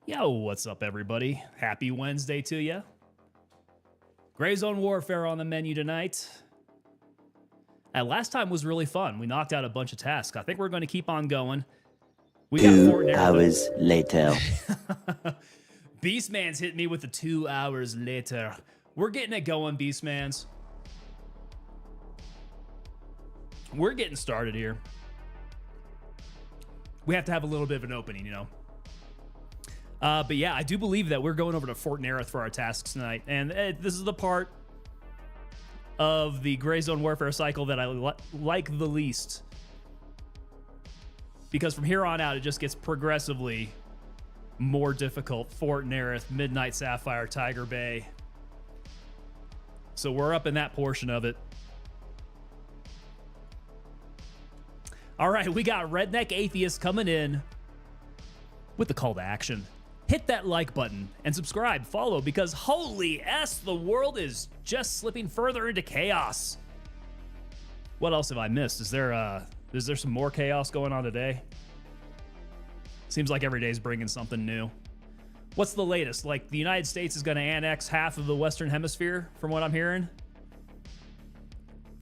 Yo, what's up, everybody? Happy Wednesday to you. Gray Zone Warfare on the menu tonight. Last time was really fun. We knocked out a bunch of tasks. I think we're going to keep on going. We got 2 hours later. Beastman's hit me with the 2 hours later. We're getting it going, Beastmans. We're getting started here. We have to have a little bit of an opening, you know. But yeah, I do believe that we're going over to Fort Narith for our tasks tonight. And this is the part of the Gray Zone Warfare cycle that I like the least. Because from here on out, it just gets progressively more difficult. Fort Narith, Midnight Sapphire, Tiger Bay. So we're up in that portion of it. All right, we got Redneck Atheist coming in with the call to action. Hit that like button and subscribe, follow, because holy S, the world is just slipping further into chaos. What else have I missed? Is there some more chaos going on today? Seems like every day's bringing something new. What's the latest? Like, the United States is going to annex half of the Western Hemisphere, from what I'm hearing.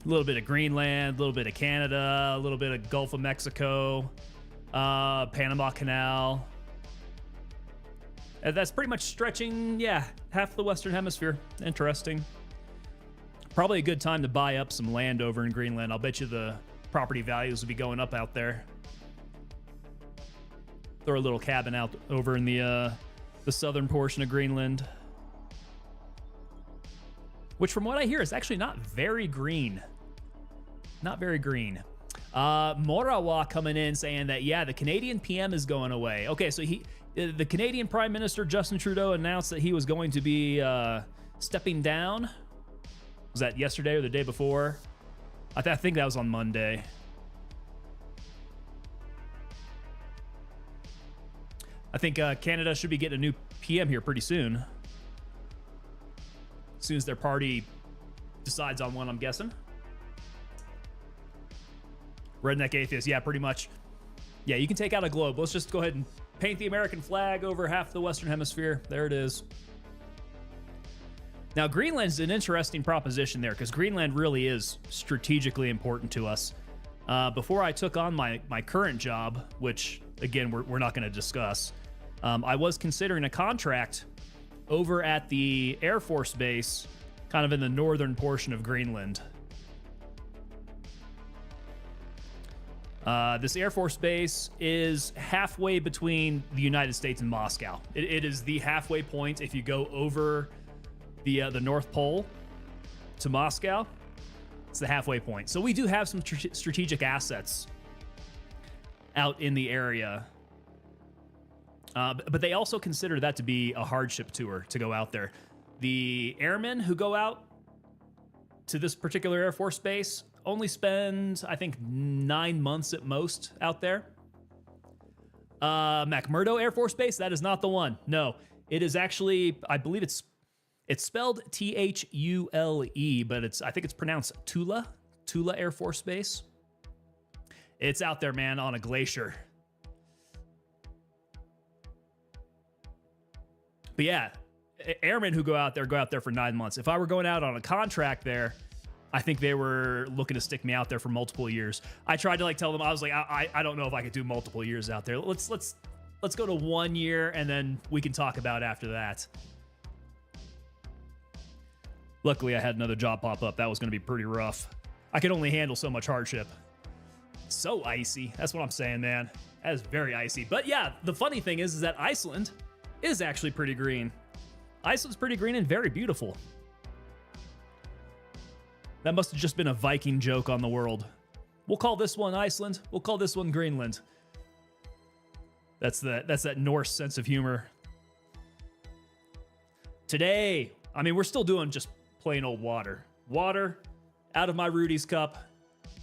A little bit of Greenland, a little bit of Canada, a little bit of Gulf of Mexico, Panama Canal. That's pretty much stretching, yeah, half the Western Hemisphere. Interesting. Probably a good time to buy up some land over in Greenland. I'll bet you the property values will be going up out there. Throw a little cabin out over in the southern portion of Greenland. Which, from what I hear, is actually not very green. Not very green. Morawa coming in saying that, yeah, the Canadian PM is going away. Okay, so the Canadian Prime Minister Justin Trudeau announced that he was going to be stepping down. Was that yesterday or the day before? I think that was on Monday. I think Canada should be getting a new PM here pretty soon. As soon as their party decides on one, I'm guessing. Redneck Atheist, yeah, pretty much. Yeah, you can take out a globe. Let's just go ahead and paint the American flag over half the Western Hemisphere. There it is. Now, Greenland's an interesting proposition there because Greenland really is strategically important to us. Before I took on my current job, which, again, we're not going to discuss, I was considering a contract over at the Air Force Base, kind of in the northern portion of Greenland. This Air Force Base is halfway between the United States and Moscow. It is the halfway point if you go over the North Pole to Moscow. It's the halfway point. So we do have some strategic assets out in the area. But they also consider that to be a hardship tour to go out there. The airmen who go out to this particular Air Force Base only spend, I think, 9 months at most out there. McMurdo Air Force Base, that is not the one. No, it is actually, I believe it's spelled Thule, but I think it's pronounced Tula Air Force Base. It's out there, man, on a glacier. But yeah, airmen who go out there for 9 months. If I were going out on a contract there, I think they were looking to stick me out there for multiple years. I tried to tell them, I was like, I don't know if I could do multiple years out there. Let's go to 1 year and then we can talk about after that. Luckily, I had another job pop up. That was going to be pretty rough. I could only handle so much hardship. So icy. That's what I'm saying, man. That is very icy. But yeah, the funny thing is that Iceland is actually pretty green. Iceland's pretty green and very beautiful. That must have just been a Viking joke on the world. We'll call this one Iceland. We'll call this one Greenland. That's that Norse sense of humor. Today, I mean, we're still doing just plain old water. Water out of my Rudy's cup.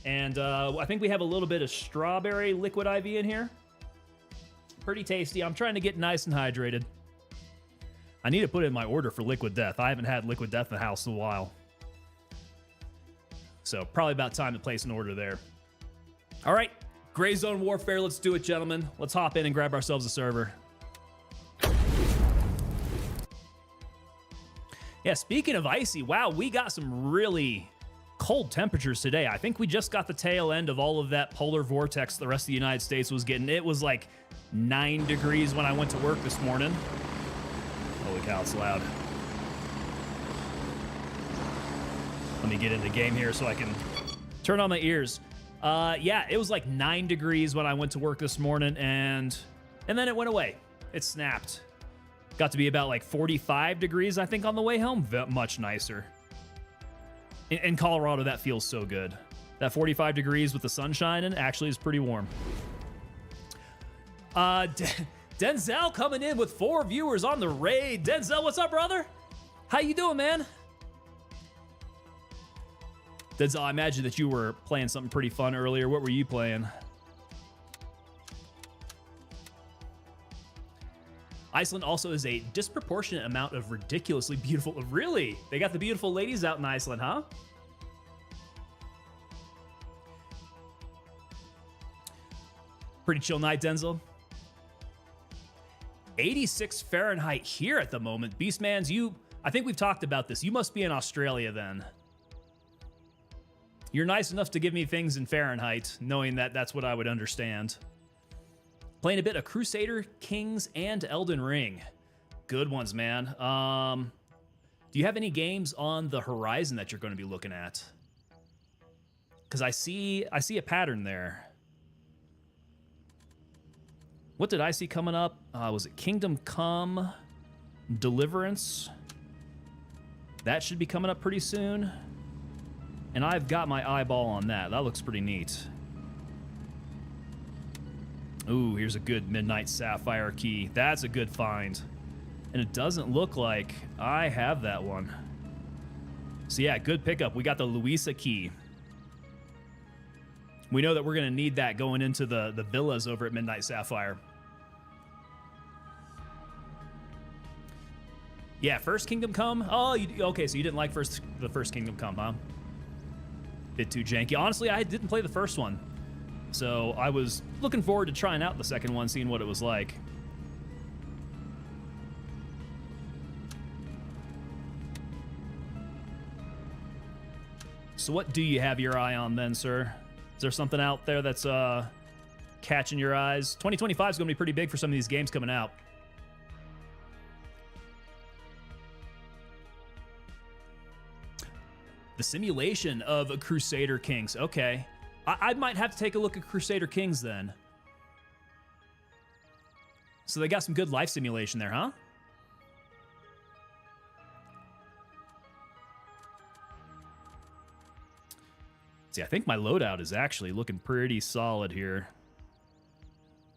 And I think we have a little bit of strawberry liquid IV in here. Pretty tasty. I'm trying to get nice and hydrated. I need to put in my order for Liquid Death. I haven't had Liquid Death in the house in a while. So probably about time to place an order there. All right, Gray Zone Warfare, let's do it, gentlemen. Let's hop in and grab ourselves a server. Yeah, speaking of icy, wow, we got some really cold temperatures today. I think we just got the tail end of all of that polar vortex the rest of the United States was getting. It was like 9 degrees when I went to work this morning. Holy cow, it's loud. Let me get in the game here so I can turn on my ears. Yeah, it was like 9 degrees when I went to work this morning, and then it went away. It snapped. Got to be about like 45 degrees, I think, on the way home. Much nicer. In Colorado, that feels so good. That 45 degrees with the sun shining actually is pretty warm. Denzel coming in with 4 viewers on the raid. Denzel, what's up, brother? How you doing, man? Denzel, I imagine that you were playing something pretty fun earlier. What were you playing? Iceland also is a disproportionate amount of ridiculously beautiful... Really? They got the beautiful ladies out in Iceland, huh? Pretty chill night, Denzel. 86 Fahrenheit here at the moment. Beastmans, I think we've talked about this. You must be in Australia then. You're nice enough to give me things in Fahrenheit, knowing that that's what I would understand. Playing a bit of Crusader Kings and Elden Ring. Good ones, man. Do you have any games on the horizon that you're going to be looking at? Because I see a pattern there. What did I see coming up? Was it Kingdom Come Deliverance? That should be coming up pretty soon. And I've got my eyeball on that. That looks pretty neat. Ooh, here's a good Midnight Sapphire key. That's a good find. And it doesn't look like I have that one. So yeah, good pickup. We got the Louisa key. We know that we're going to need that going into the villas over at Midnight Sapphire. Yeah, first Kingdom Come. Oh, okay, so you didn't like the first Kingdom Come, huh? Bit too janky. Honestly, I didn't play the first one. So I was looking forward to trying out the second one, seeing what it was like. So what do you have your eye on then, sir? Is there something out there that's catching your eyes? 2025 is going to be pretty big for some of these games coming out. The simulation of a Crusader Kings. Okay. I might have to take a look at Crusader Kings then. So they got some good life simulation there, huh? See, I think my loadout is actually looking pretty solid here.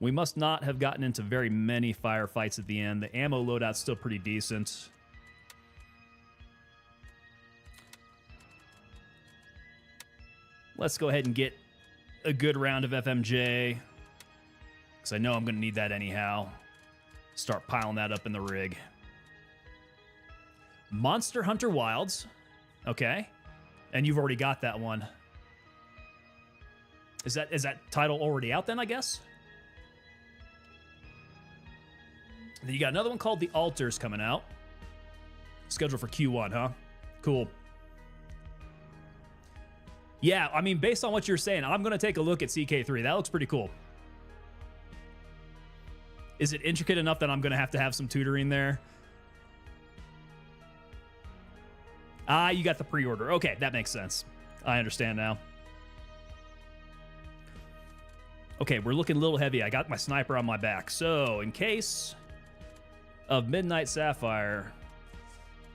We must not have gotten into very many firefights at the end. The ammo loadout's still pretty decent. Let's go ahead and get a good round of FMJ, because I know I'm going to need that anyhow. Start piling that up in the rig. Monster Hunter Wilds. Okay. And you've already got that one. Is that title already out then, I guess? And then you got another one called The Altars coming out. Scheduled for Q1, huh? Cool. Yeah, I mean, based on what you're saying, I'm going to take a look at CK3. That looks pretty cool. Is it intricate enough that I'm going to have some tutoring there? Ah, you got the pre-order. Okay, that makes sense. I understand now. Okay, we're looking a little heavy. I got my sniper on my back. So, in case of Midnight Sapphire,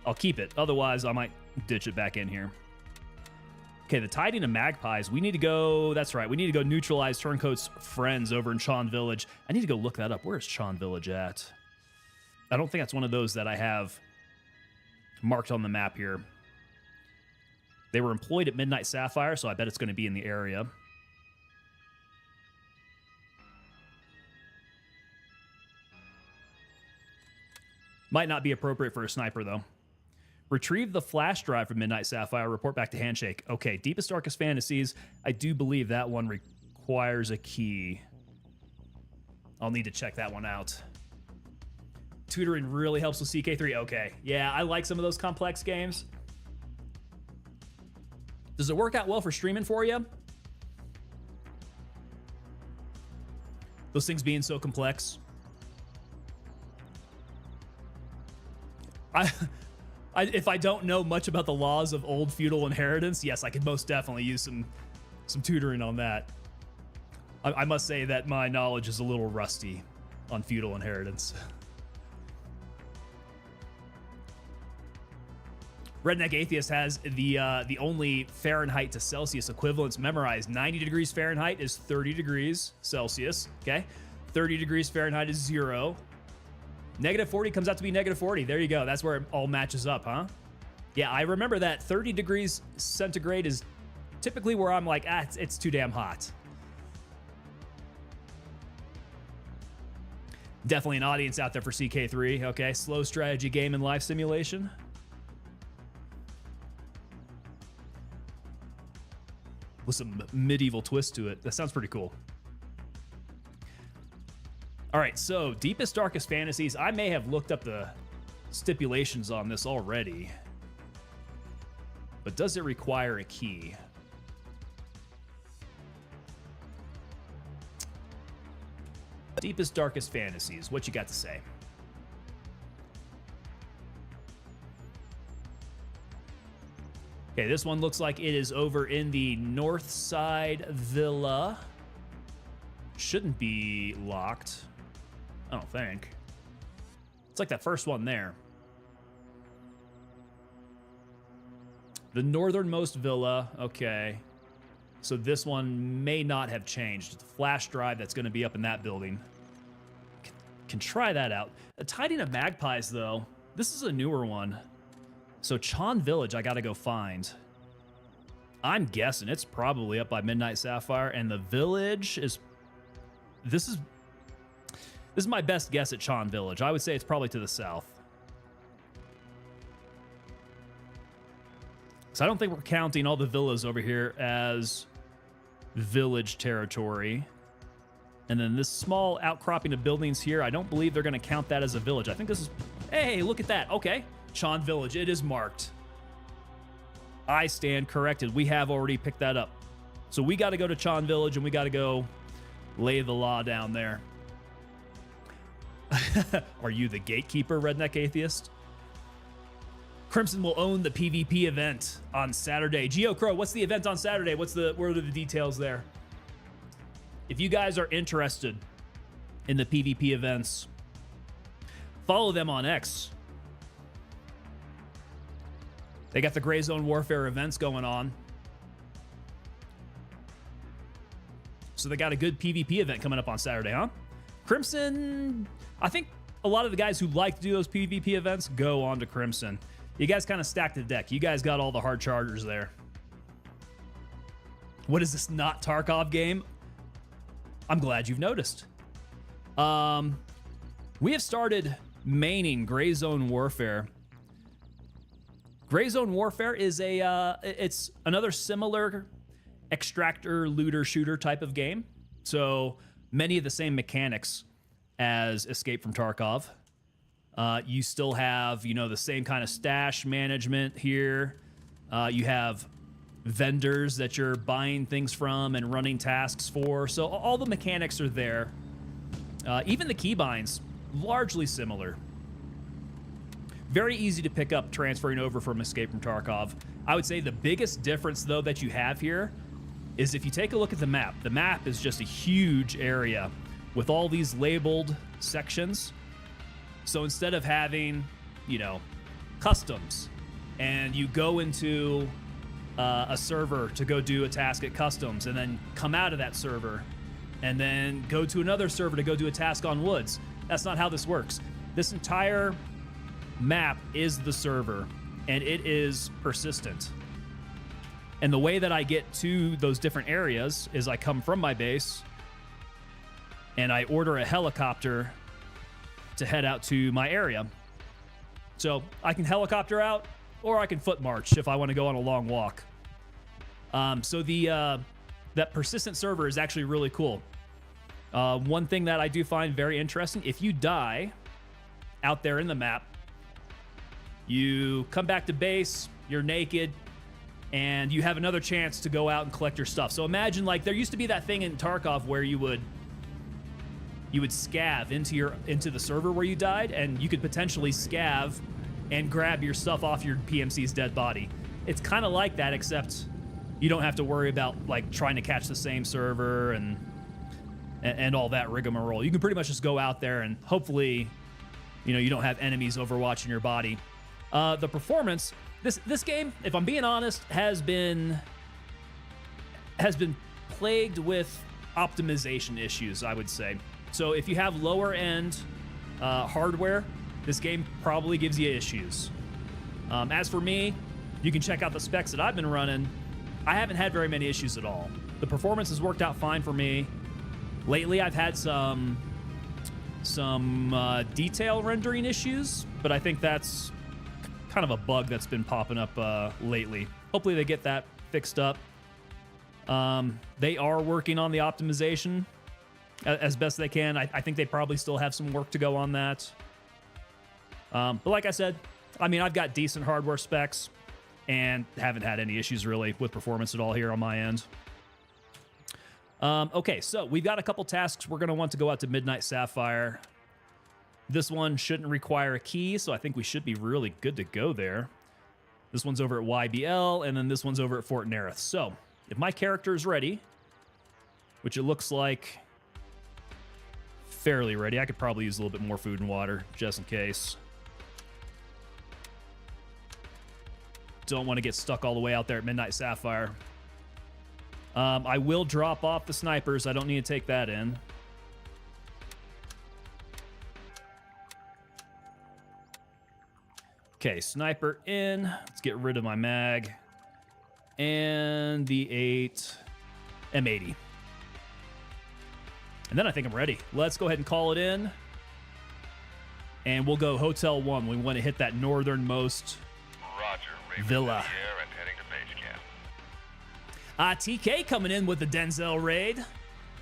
I'll keep it. Otherwise, I might ditch it back in here. Okay, the Tiding of Magpies. We need to go... That's right. We need to go neutralize Turncoat's friends over in Chon Village. I need to go look that up. Where's Chon Village at? I don't think that's one of those that I have marked on the map here. They were employed at Midnight Sapphire, so I bet it's going to be in the area. Might not be appropriate for a sniper, though. Retrieve the flash drive from Midnight Sapphire. Report back to Handshake. Okay, Deepest, Darkest Fantasies. I do believe that one requires a key. I'll need to check that one out. tutoring really helps with CK3. Okay. Yeah, I like some of those complex games. Does it work out well for streaming for you? Those things being so complex. If I don't know much about the laws of old feudal inheritance, yes, I could most definitely use some tutoring on that. I must say that my knowledge is a little rusty on feudal inheritance. Redneck Atheist has the only Fahrenheit to Celsius equivalents memorized. 90 degrees Fahrenheit is 30 degrees Celsius, okay? 30 degrees Fahrenheit is 0. Negative 40 comes out to be negative 40. There you go. That's where it all matches up, huh? Yeah, I remember that 30 degrees centigrade is typically where I'm like, it's too damn hot. Definitely an audience out there for CK3, okay? Slow strategy game and life simulation. With some medieval twist to it. That sounds pretty cool. All right, so Deepest, Darkest Fantasies. I may have looked up the stipulations on this already. But does it require a key? Deepest, Darkest Fantasies. What you got to say? Okay, this one looks like it is over in the North Side Villa. Shouldn't be locked. I don't think. It's like that first one there. The northernmost villa. Okay. So this one may not have changed. It's a flash drive that's going to be up in that building. Can try that out. A Tiding of Magpies, though. This is a newer one. So Chon Village, I got to go find. I'm guessing it's probably up by Midnight Sapphire, and the village is... This is my best guess at Chon Village. I would say it's probably to the south. So I don't think we're counting all the villas over here as village territory. And then this small outcropping of buildings here, I don't believe they're going to count that as a village. I think this is... Hey, look at that. Okay. Chon Village. It is marked. I stand corrected. We have already picked that up. So we got to go to Chon Village, and we got to go lay the law down there. Are you the gatekeeper, Redneck Atheist? Crimson will own the PvP event on Saturday. Geo Crow, what's the event on Saturday? What are the details there? If you guys are interested in the PvP events, follow them on X. They got the Gray Zone Warfare events going on. So they got a good PvP event coming up on Saturday, huh? Crimson, I think a lot of the guys who like to do those PvP events go on to Crimson. You guys kind of stacked the deck. You guys got all the hard chargers there. What is this not Tarkov game? I'm glad you've noticed. We have started maining Gray Zone Warfare. Gray Zone Warfare is it's another similar extractor, looter, shooter type of game. So many of the same mechanics as Escape from Tarkov. You still have, the same kind of stash management here. You have vendors that you're buying things from and running tasks for. So all the mechanics are there. Even the keybinds, largely similar. Very easy to pick up transferring over from Escape from Tarkov. I would say the biggest difference, though, that you have here is if you take a look at the map is just a huge area with all these labeled sections. So instead of having, customs, and you go into a server to go do a task at customs, and then come out of that server, and then go to another server to go do a task on woods. That's not how this works. This entire map is the server, and it is persistent. And the way that I get to those different areas is I come from my base, and I order a helicopter to head out to my area. So I can helicopter out, or I can foot march if I want to go on a long walk. So that persistent server is actually really cool. One thing that I do find very interesting, if you die out there in the map. You come back to base, you're naked, and you have another chance to go out and collect your stuff. So imagine, like, there used to be that thing in Tarkov where you would scav into the server where you died, and you could potentially scav and grab your stuff off your PMC's dead body. It's kind of like that, except you don't have to worry about, like, trying to catch the same server and all that rigmarole. You can pretty much just go out there and hopefully, you know, you don't have enemies overwatching your body. The performance, this game, if I'm being honest, has been plagued with optimization issues, I would say. So if you have lower end hardware, this game probably gives you issues. As for me, you can check out the specs that I've been running. I haven't had very many issues at all. The performance has worked out fine for me. Lately, I've had some detail rendering issues, but I think that's kind of a bug that's been popping up lately. Hopefully they get that fixed up. They are working on the optimization as best they can. I think they probably still have some work to go on that. But like I said, I mean, I've got decent hardware specs and haven't had any issues really with performance at all here on my end. Okay, so we've got a couple tasks. We're going to want to go out to Midnight Sapphire. This one shouldn't require a key, so I think we should be really good to go there. This one's over at YBL, and then this one's over at Fort Narith. So, if my character is ready, which it looks like fairly ready, I could probably use a little bit more food and water, just in case. Don't want to get stuck all the way out there at Midnight Sapphire. I will drop off the snipers. I don't need to take that in. Okay, sniper in. Let's get rid of my mag. And the 8 M80. And then I think I'm ready. Let's go ahead and call it in. And we'll go Hotel 1. We want to hit that northernmost villa. TK coming in with the Denzel raid.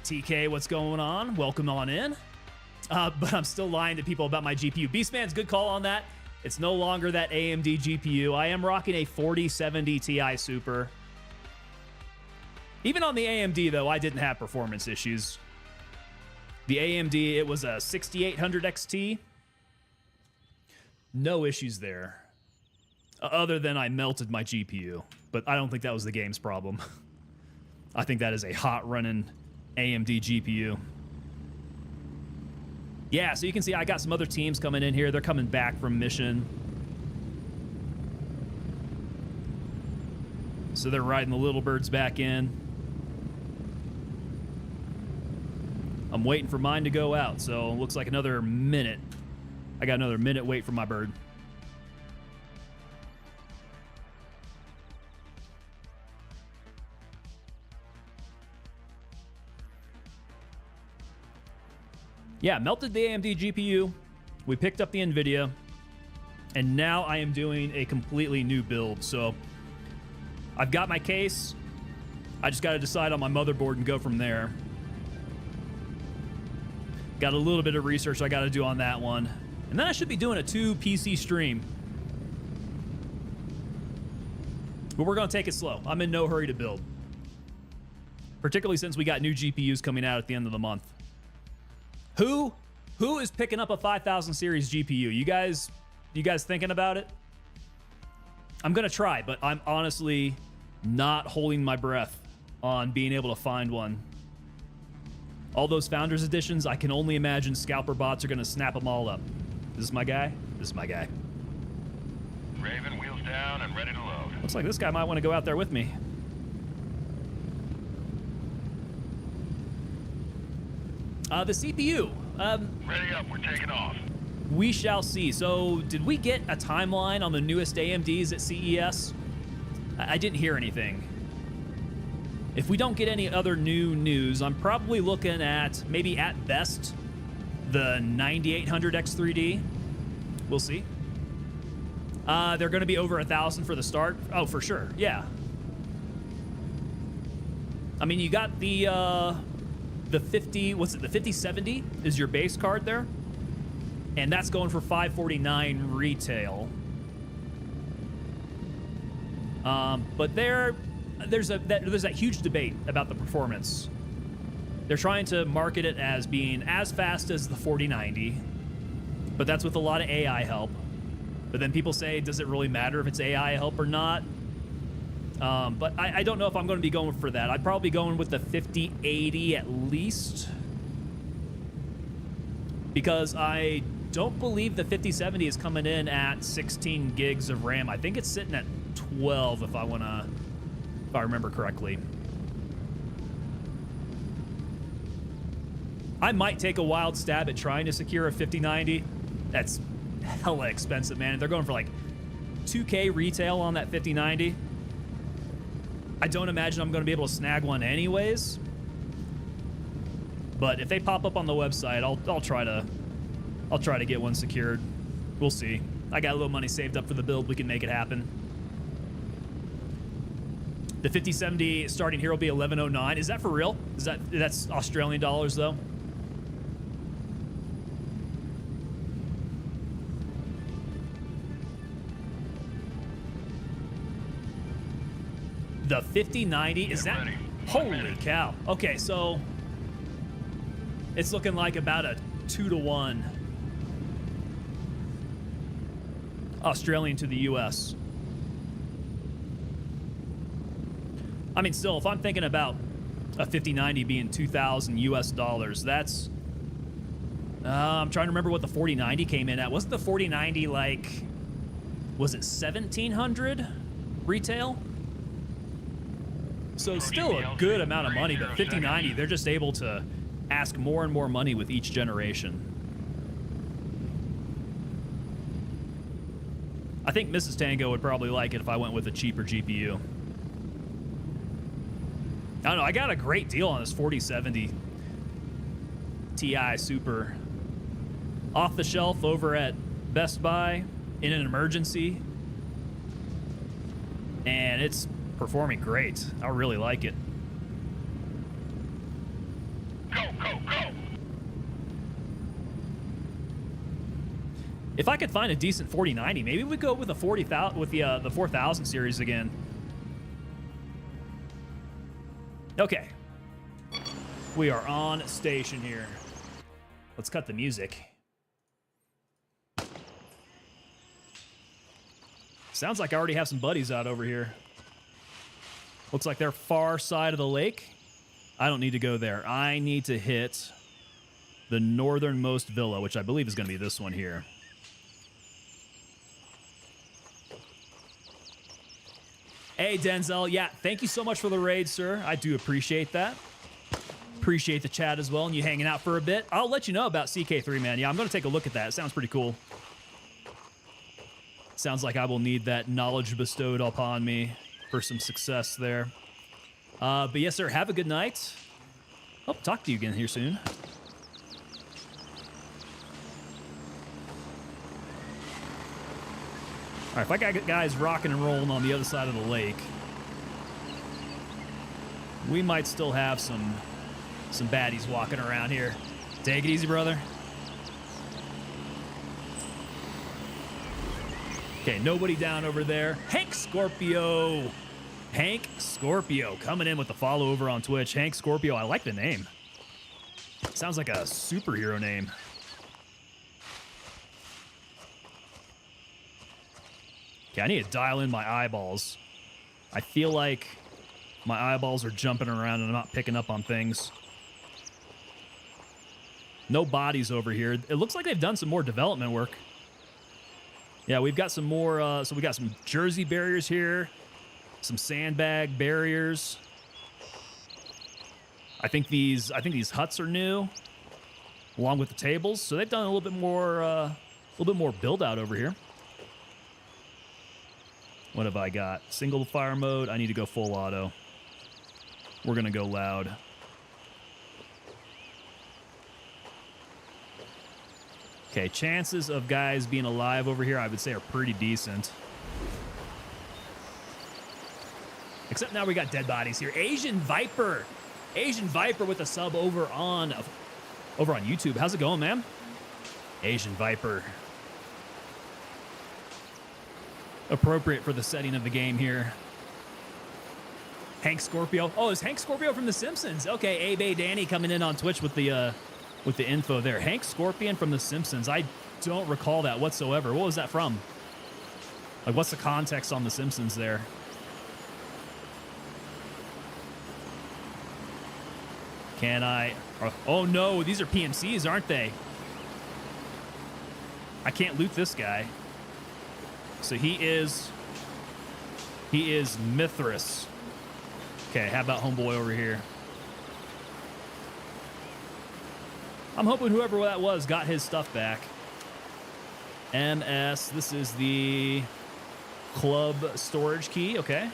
TK, what's going on? Welcome on in. But I'm still lying to people about my GPU. Beastman's good call on that. It's no longer that AMD GPU. I am rocking a 4070 Ti Super. Even on the AMD, though, I didn't have performance issues. The AMD, it was a 6800 XT. No issues there. Other than I melted my GPU. But I don't think that was the game's problem. I think that is a hot running AMD GPU. Yeah, so you can see I got some other teams coming in here. They're coming back from mission. So they're riding the little birds back in. I'm waiting for mine to go out, so it looks like another minute. I got another minute wait for my bird. Yeah, melted the AMD GPU. We picked up the NVIDIA. And now I am doing a completely new build. So I've got my case. I just got to decide on my motherboard and go from there. Got a little bit of research I got to do on that one. And then I should be doing a 2 PC stream. But we're going to take it slow. I'm in no hurry to build. Particularly since we got new GPUs coming out at the end of the month. Who is picking up a 5000 series GPU? You guys thinking about it? I'm going to try, but I'm honestly not holding my breath on being able to find one. All those Founders Editions, I can only imagine scalper bots are going to snap them all up. This is my guy. This is my guy. Raven, wheels down and ready to load. Looks like this guy might want to go out there with me. The CPU. Ready up, we're taking off. We shall see. So, did we get a timeline on the newest AMDs at CES? I didn't hear anything. If we don't get any other new news, I'm probably looking at, maybe at best, the 9800X3D. We'll see. They're going to be over 1,000 for the start. Oh, for sure. Yeah. I mean, you got the 50, what's it, the 5070 is your base card there. and that's going for $549 retail. But there's that huge debate about the performance. They're trying to market it as being as fast as the 4090, but that's with a lot of AI help. But then people say, does it really matter if it's AI help or not? But I don't know if I'm going to be going for that. I'd probably be going with the 5080 at least, because I don't believe the 5070 is coming in at 16 gigs of RAM. I think it's sitting at 12 if I remember correctly. I might take a wild stab at trying to secure a 5090. That's hella expensive, man. They're going for like 2K retail on that 5090. I don't imagine I'm going to be able to snag one anyways. But if they pop up on the website, I'll try to get one secured. We'll see. I got a little money saved up for the build. We can make it happen. The 5070 starting here will be 1109. Is that for real? That's Australian dollars though? The 5090, is that? Holy cow. Okay, so it's looking like about a 2-to-1 Australian to the US. I mean, still, if I'm thinking about a 5090 being 2,000 US dollars, that's... I'm trying to remember what the 4090 came in at. Wasn't the 4090 like... Was it 1,700 retail? So still a good amount of money, but 5090, they're just able to ask more and more money with each generation. I think Mrs. Tango would probably like it if I went with a cheaper GPU. I don't know, I got a great deal on this 4070 Ti Super. Off the shelf over at Best Buy in an emergency. And it's performing great. I really like it. Go, go, go! If I could find a decent 4090, maybe we go with the 40,000 with the 4000 series again. Okay. We are on station here. Let's cut the music. Sounds like I already have some buddies out over here. Looks like they're far side of the lake. I don't need to go there. I need to hit the northernmost villa, which I believe is going to be this one here. Hey, Denzel. Yeah, thank you so much for the raid, sir. I do appreciate that. Appreciate the chat as well and you hanging out for a bit. I'll let you know about CK3, man. Yeah, I'm going to take a look at that. It sounds pretty cool. Sounds like I will need that knowledge bestowed upon me for some success there. But yes, sir, have a good night. Hope to talk to you again here soon. All right, if I got guys rocking and rolling on the other side of the lake, we might still have some baddies walking around here. Take it easy, brother. Okay, nobody down over there. Hank Scorpio. Hank Scorpio coming in with the follow over on Twitch. Hank Scorpio, I like the name. Sounds like a superhero name. Okay, I need to dial in my eyeballs. I feel like my eyeballs are jumping around and I'm not picking up on things. No bodies over here. It looks like they've done some more development work. Yeah, we've got some more, so we got some jersey barriers here, some sandbag barriers. I think these huts are new, along with the tables. So they've done a little bit more build out over here. What have I got? Single fire mode. I need to go full auto. We're gonna go loud. Okay, chances of guys being alive over here, I would say, are pretty decent. Except now we got dead bodies here. Asian Viper. Asian Viper with a sub over on YouTube. How's it going, man? Asian Viper. Appropriate for the setting of the game here. Hank Scorpio. Oh, it's Hank Scorpio from The Simpsons. Okay, Abe Danny coming in on Twitch with the info there. Hank Scorpion from The Simpsons. I don't recall that whatsoever. What was that from? Like, what's the context on The Simpsons there? Can I? Oh no, these are PMCs, aren't they? I can't loot this guy. So he is Mithras. Okay, how about homeboy over here? I'm hoping whoever that was got his stuff back. MS, this is the club storage key, okay.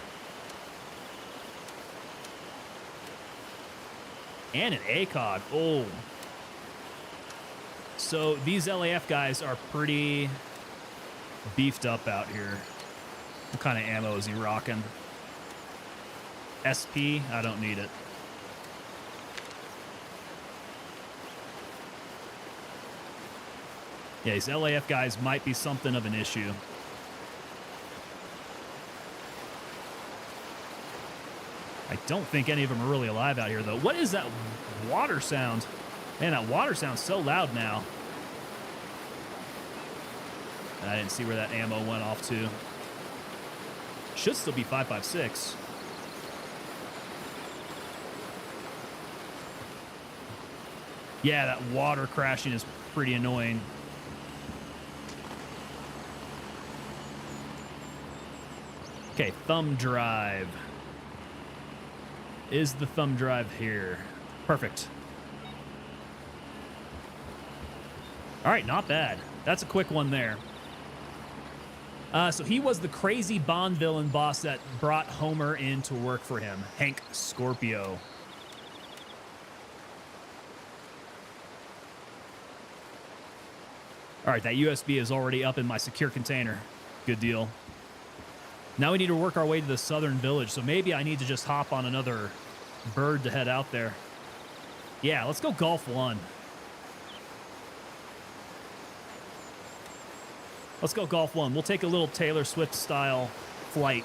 And an ACOG, oh. So these LAF guys are pretty beefed up out here. What kind of ammo is he rocking? SP, I don't need it. Yeah, these LAF guys might be something of an issue. I don't think any of them are really alive out here, though. What is that water sound? Man, that water sounds so loud now. And I didn't see where that ammo went off to. Should still be 5.56. Yeah, that water crashing is pretty annoying. Okay, thumb drive. Is the thumb drive here? Perfect. All right, not bad. That's a quick one there. So he was the crazy Bond villain boss that brought Homer in to work for him, Hank Scorpio. All right, that USB is already up in my secure container. Good deal. Now we need to work our way to the southern village, so maybe I need to just hop on another bird to head out there. Yeah, let's go Gulf 1. Let's go Gulf 1. We'll take a little Taylor Swift style flight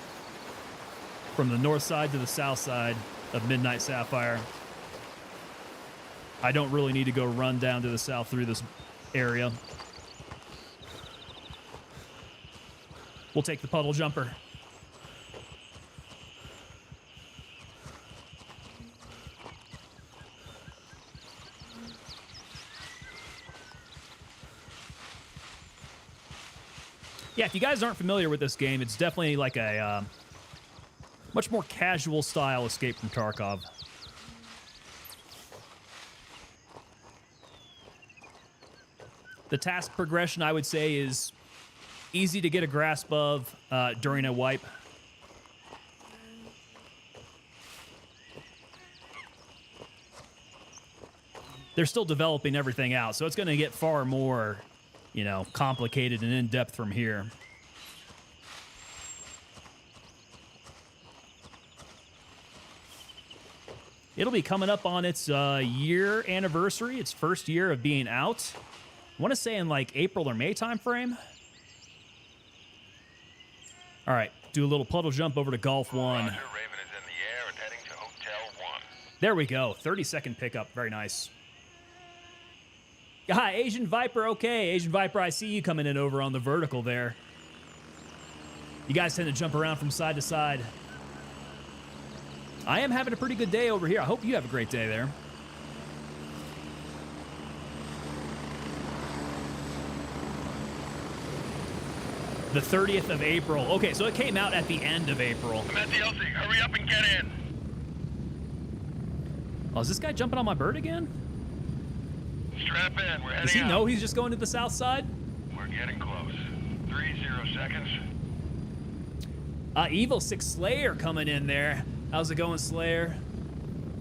from the north side to the south side of Midnight Sapphire. I don't really need to go run down to the south through this area. We'll take the puddle jumper. Yeah, if you guys aren't familiar with this game, it's definitely like a much more casual style Escape from Tarkov. The task progression, I would say, is easy to get a grasp of during a wipe. They're still developing everything out, so it's going to get far more, you know, complicated and in-depth from here. It'll be coming up on its year anniversary, its first year of being out. I want to say in like April or May time frame. All right, do a little puddle jump over to Gulf 1. Roger, Raven is in the air and heading to Hotel 1. There we go, 30-second pickup, very nice. Hi, Asian Viper, okay. Asian Viper, I see you coming in over on the vertical there. You guys tend to jump around from side to side. I am having a pretty good day over here. I hope you have a great day there. The 30th of April. Okay, so it came out at the end of April. I'm at the LC. Hurry up and get in. Oh, is this guy jumping on my bird again? Strap in. We're heading Does he out. know he's just going to the south side? We're getting close. 30 seconds. Evil 6 Slayer coming in there. How's it going, Slayer?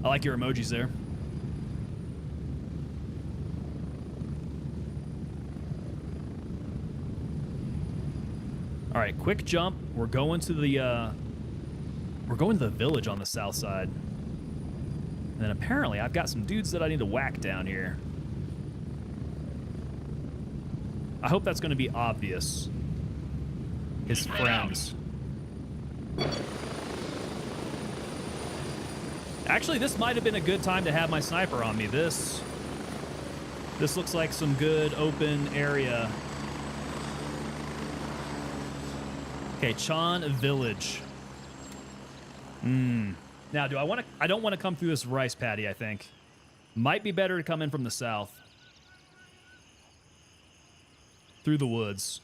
I like your emojis there. All right, quick jump. We're going to the village on the south side. And then apparently I've got some dudes that I need to whack down here. I hope that's going to be obvious. His friends. Actually, this might have been a good time to have my sniper on me. This looks like some good open area. Okay, Chan Village. Now, do I want to? I don't want to come through this rice paddy, I think. Might be better to come in from the south. Through the woods.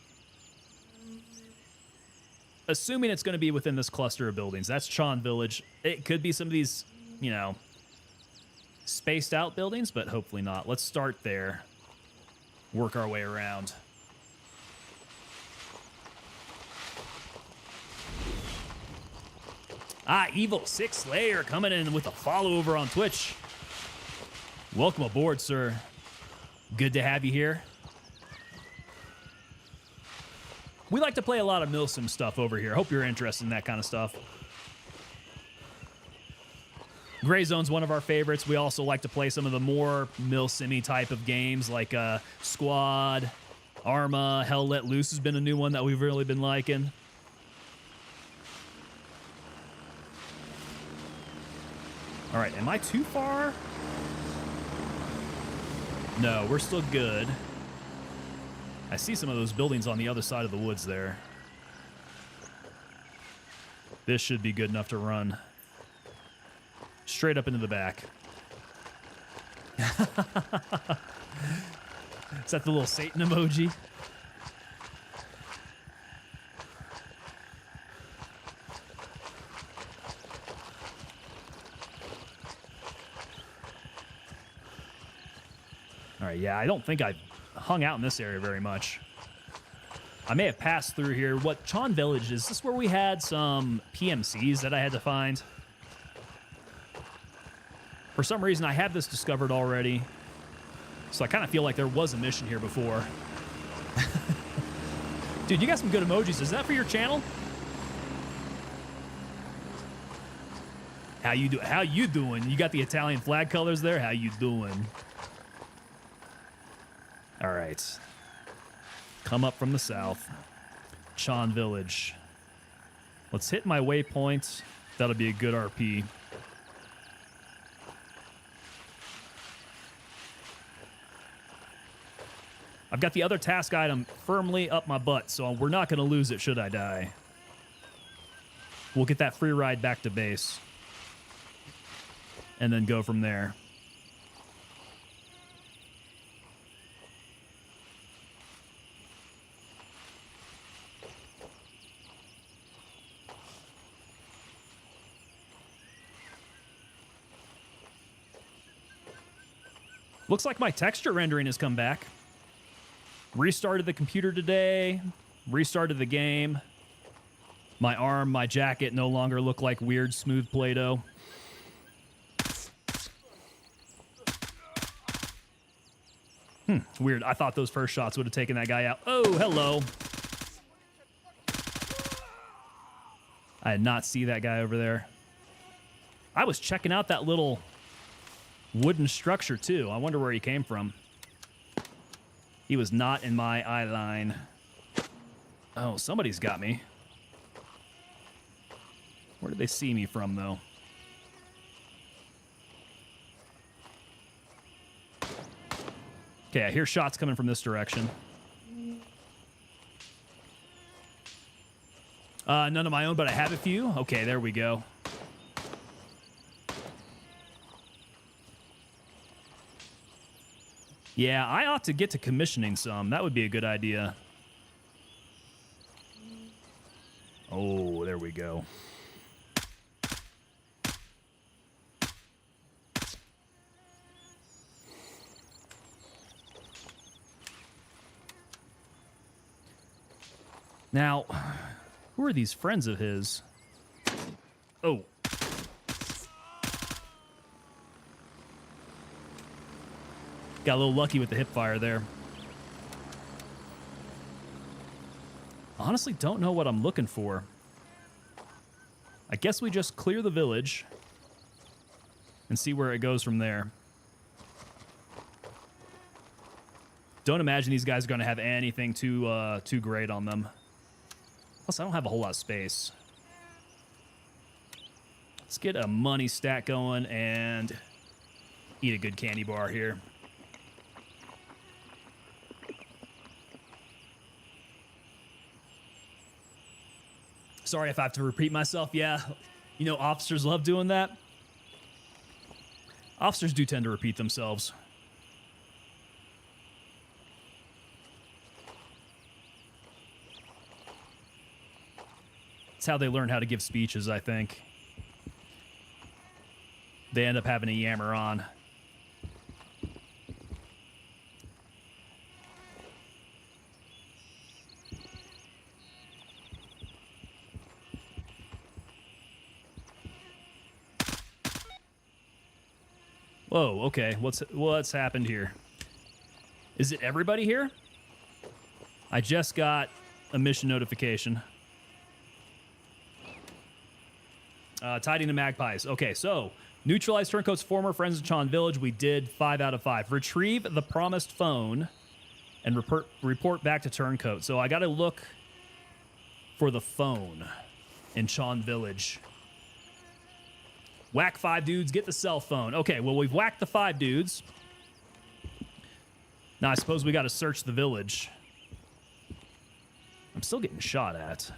Assuming it's going to be within this cluster of buildings. That's Chan Village. It could be some of these, you know, spaced out buildings, but hopefully not. Let's start there. Work our way around. Ah, Evil 6 Slayer coming in with a follow over on Twitch. Welcome aboard, sir. Good to have you here. We like to play a lot of Milsim stuff over here. Hope you're interested in that kind of stuff. Gray Zone's one of our favorites. We also like to play some of the more Milsim-y type of games like Squad, Arma, Hell Let Loose has been a new one that we've really been liking. All right, am I too far? No, we're still good. I see some of those buildings on the other side of the woods there. This should be good enough to run. Straight up into the back. Is that the little Satan emoji? All right, yeah, I don't think I've hung out in this area very much. I may have passed through here. What, Chan Village, is this where we had some PMCs that I had to find? For some reason, I have this discovered already. So I kind of feel like there was a mission here before. Dude, you got some good emojis. Is that for your channel? How you doing? You got the Italian flag colors there? How you doing? All right. Come up from the south. Chan Village. Let's hit my waypoint. That'll be a good RP. I've got the other task item firmly up my butt, so we're not going to lose it should I die. We'll get that free ride back to base. And then go from there. Looks like my texture rendering has come back. Restarted the computer today. Restarted the game. My arm, my jacket no longer look like weird smooth Play-Doh. Weird. I thought those first shots would have taken that guy out. Oh, hello. I did not see that guy over there. I was checking out that little wooden structure, too. I wonder where he came from. He was not in my eye line. Oh, somebody's got me. Where did they see me from, though? Okay, I hear shots coming from this direction. None of my own, but I have a few. Okay, there we go. Yeah, I ought to get to commissioning some. That would be a good idea. Oh, there we go. Now, who are these friends of his? Oh. Got a little lucky with the hip fire there. Honestly, don't know what I'm looking for. I guess we just clear the village and see where it goes from there. Don't imagine these guys are going to have anything too great on them. Plus, I don't have a whole lot of space. Let's get a money stack going and eat a good candy bar here. Sorry if I have to repeat myself. Yeah, you know, officers love doing that. Officers do tend to repeat themselves. It's how they learn how to give speeches, I think. They end up having to yammer on. Whoa, okay. What's happened here? Is it everybody here? I just got a mission notification. Tiding to Magpies. Okay, so neutralize Turncoat's former friends in Chon Village. We did 5 out of 5. Retrieve the promised phone and report back to Turncoat. So I got to look for the phone in Chon Village. Whack 5 dudes, get the cell phone. Okay, well, we've whacked the 5 dudes. Now I suppose we got to search the village. I'm still getting shot at.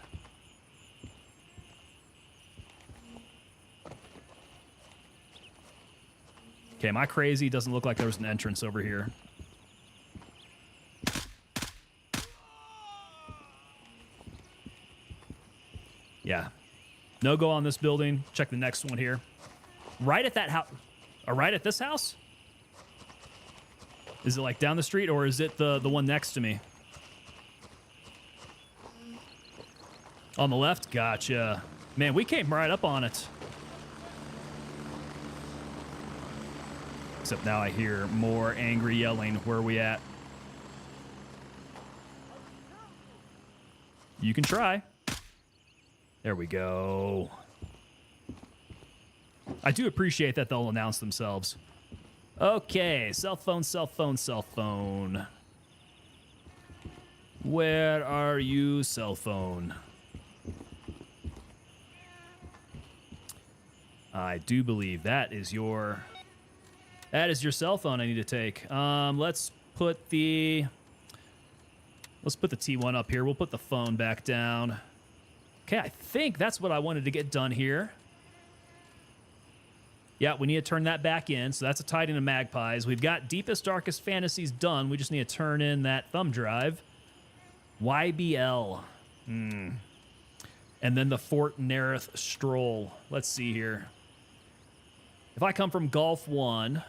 Okay, am I crazy? Doesn't look like there was an entrance over here. Yeah. No go on this building. Check the next one here. Right at that house. Or right at this house? Is it like down the street or is it the one next to me? On the left? Gotcha. Man, we came right up on it. Except now I hear more angry yelling. Where are we at? You can try. There we go. I do appreciate that they'll announce themselves. Okay, cell phone, cell phone, cell phone. Where are you, cell phone? I do believe that is your cell phone I need to take. Let's put the T1 up here. We'll put the phone back down. Okay, I think that's what I wanted to get done here. Yeah, we need to turn that back in. So that's a tied into Magpies. We've got Deepest, Darkest Fantasies done. We just need to turn in that thumb drive. YBL. And then the Fort Narith Stroll. Let's see here. If I come from Golf 1...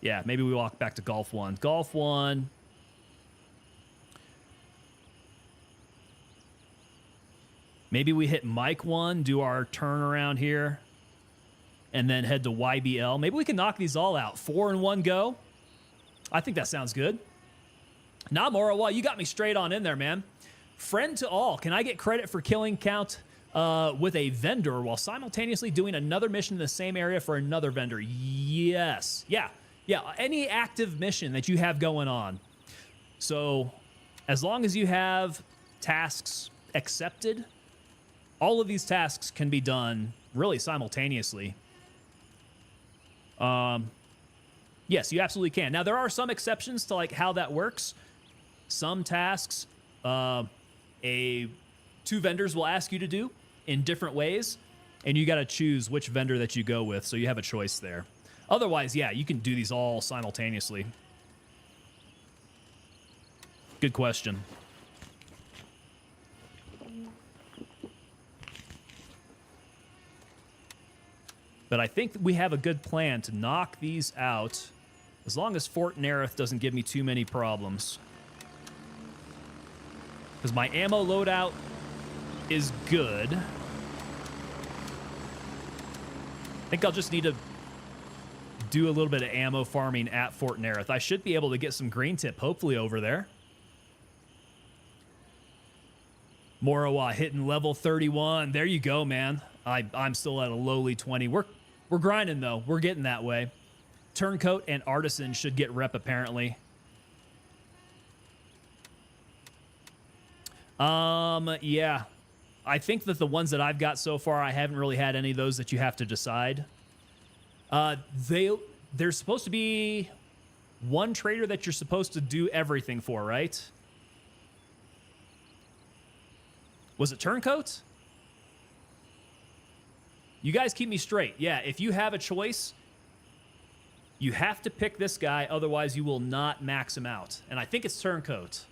Yeah, maybe we walk back to Golf 1. Golf 1... Maybe we hit Mike 1, do our turn around here, and then head to YBL. Maybe we can knock these all out. 4 in one go. I think that sounds good. Nah, Morawa, you got me straight on in there, man. Friend to all. Can I get credit for killing count with a vendor while simultaneously doing another mission in the same area for another vendor? Yes. Yeah. Any active mission that you have going on. So as long as you have tasks accepted, all of these tasks can be done really simultaneously. Yes, you absolutely can. Now, there are some exceptions to like how that works. Some tasks, 2 vendors will ask you to do in different ways, and you got to choose which vendor that you go with, so you have a choice there. Otherwise, yeah, you can do these all simultaneously. Good question. But I think we have a good plan to knock these out, as long as Fort Narith doesn't give me too many problems. Because my ammo loadout is good. I think I'll just need to do a little bit of ammo farming at Fort Narith. I should be able to get some green tip, hopefully, over there. Morowa hitting level 31. There you go, man. I'm still at a lowly 20. We're grinding, though. We're getting that way. Turncoat and Artisan should get rep, apparently. Yeah. I think that the ones that I've got so far, I haven't really had any of those that you have to decide. There's supposed to be one trader that you're supposed to do everything for, right? Was it Turncoat? You guys keep me straight. Yeah, if you have a choice, you have to pick this guy, otherwise you will not max him out. And I think it's Turncoat.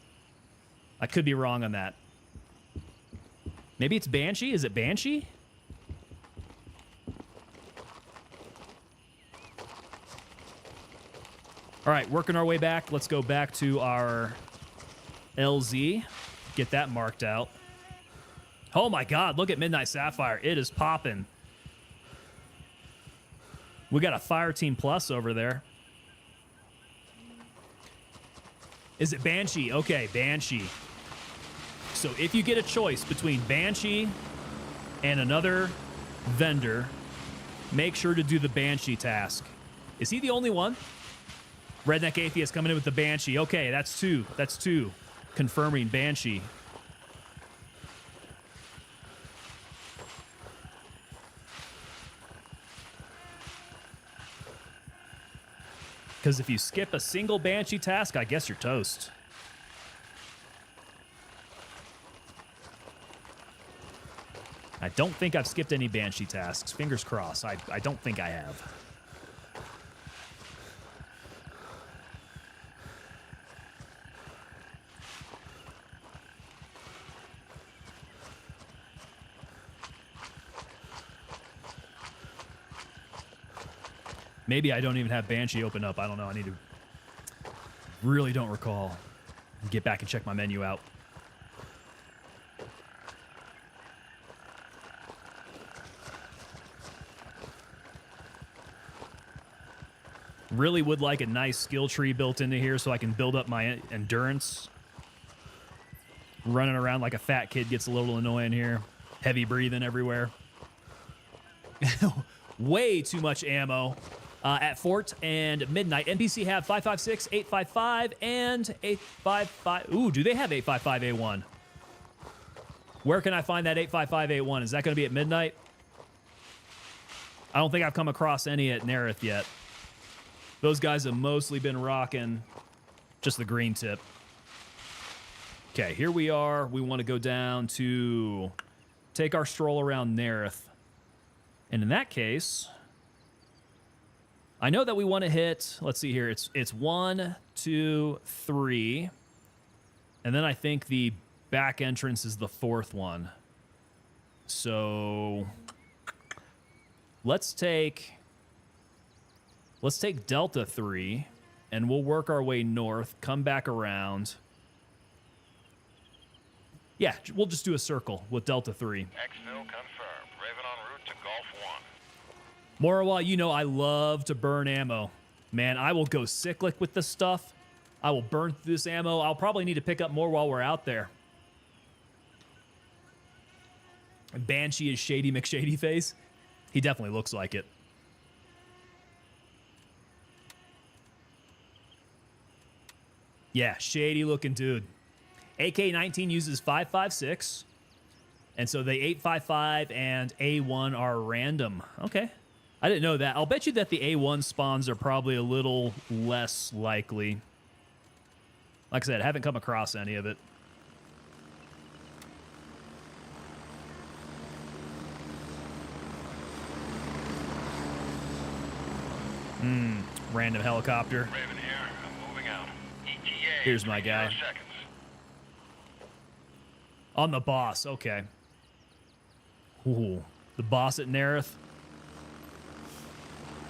I could be wrong on that. Maybe it's Banshee? Is it Banshee? All right, working our way back. Let's go back to our LZ. Get that marked out. Oh my God, look at Midnight Sapphire. It is popping. We got a Fire Team Plus over there. Is it Banshee? Okay, Banshee. So if you get a choice between Banshee and another vendor, make sure to do the Banshee task. Is he the only one? Redneck Atheist coming in with the Banshee. Okay, that's two. That's two. Confirming Banshee. Because if you skip a single Banshee task, I guess you're toast. I don't think I've skipped any Banshee tasks. Fingers crossed. I don't think I have. Maybe I don't even have Banshee open up. I don't know. I need to... Really don't recall. Get back and check my menu out. Really would like a nice skill tree built into here so I can build up my endurance. Running around like a fat kid gets a little annoying here. Heavy breathing everywhere. Way too much ammo. At Fort and Midnight. NPC have 556, 855, and 855. Ooh, do they have 855A1? Where can I find that 855A1? Is that going to be at Midnight? I don't think I've come across any at Narith yet. Those guys have mostly been rocking just the green tip. Okay, here we are. We want to go down to take our stroll around Narith. And in that case... I know that we want to hit, let's see here, it's 1, 2, 3, and then I think the back entrance is the fourth one. So let's take Delta 3, and we'll work our way north, come back around. Yeah, we'll just do a circle with Delta 3. Exfil confirmed. Raven en route to Gulf 1. Morawa, you know I love to burn ammo. Man, I will go cyclic with this stuff. I will burn through this ammo. I'll probably need to pick up more while we're out there. Banshee is Shady McShady face. He definitely looks like it. Yeah, shady looking dude. AK-19 uses 5.56. And so the 8.55 and A1 are random. Okay. I didn't know that. I'll bet you that the A1 spawns are probably a little less likely. Like I said, I haven't come across any of it. Random helicopter. Raven here. I'm moving out. ETA. Here's my guy. Seconds. On the boss. Okay. Ooh, the boss at Narith.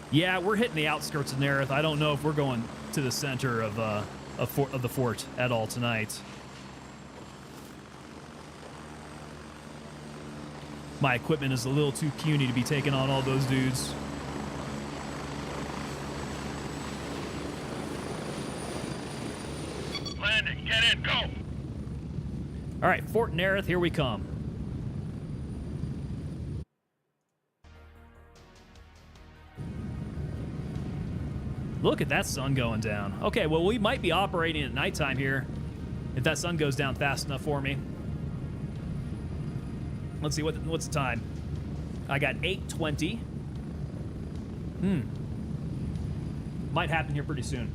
Yeah, we're hitting the outskirts of Narith. I don't know if we're going to the center of the fort at all tonight. My equipment is a little too puny to be taking on all those dudes. Landing. Get in. Go. All right, Fort Narith, here we come. Look at that sun going down. Okay, well, we might be operating at nighttime here if that sun goes down fast enough for me. Let's see, what's the time? I got 8:20. Might happen here pretty soon.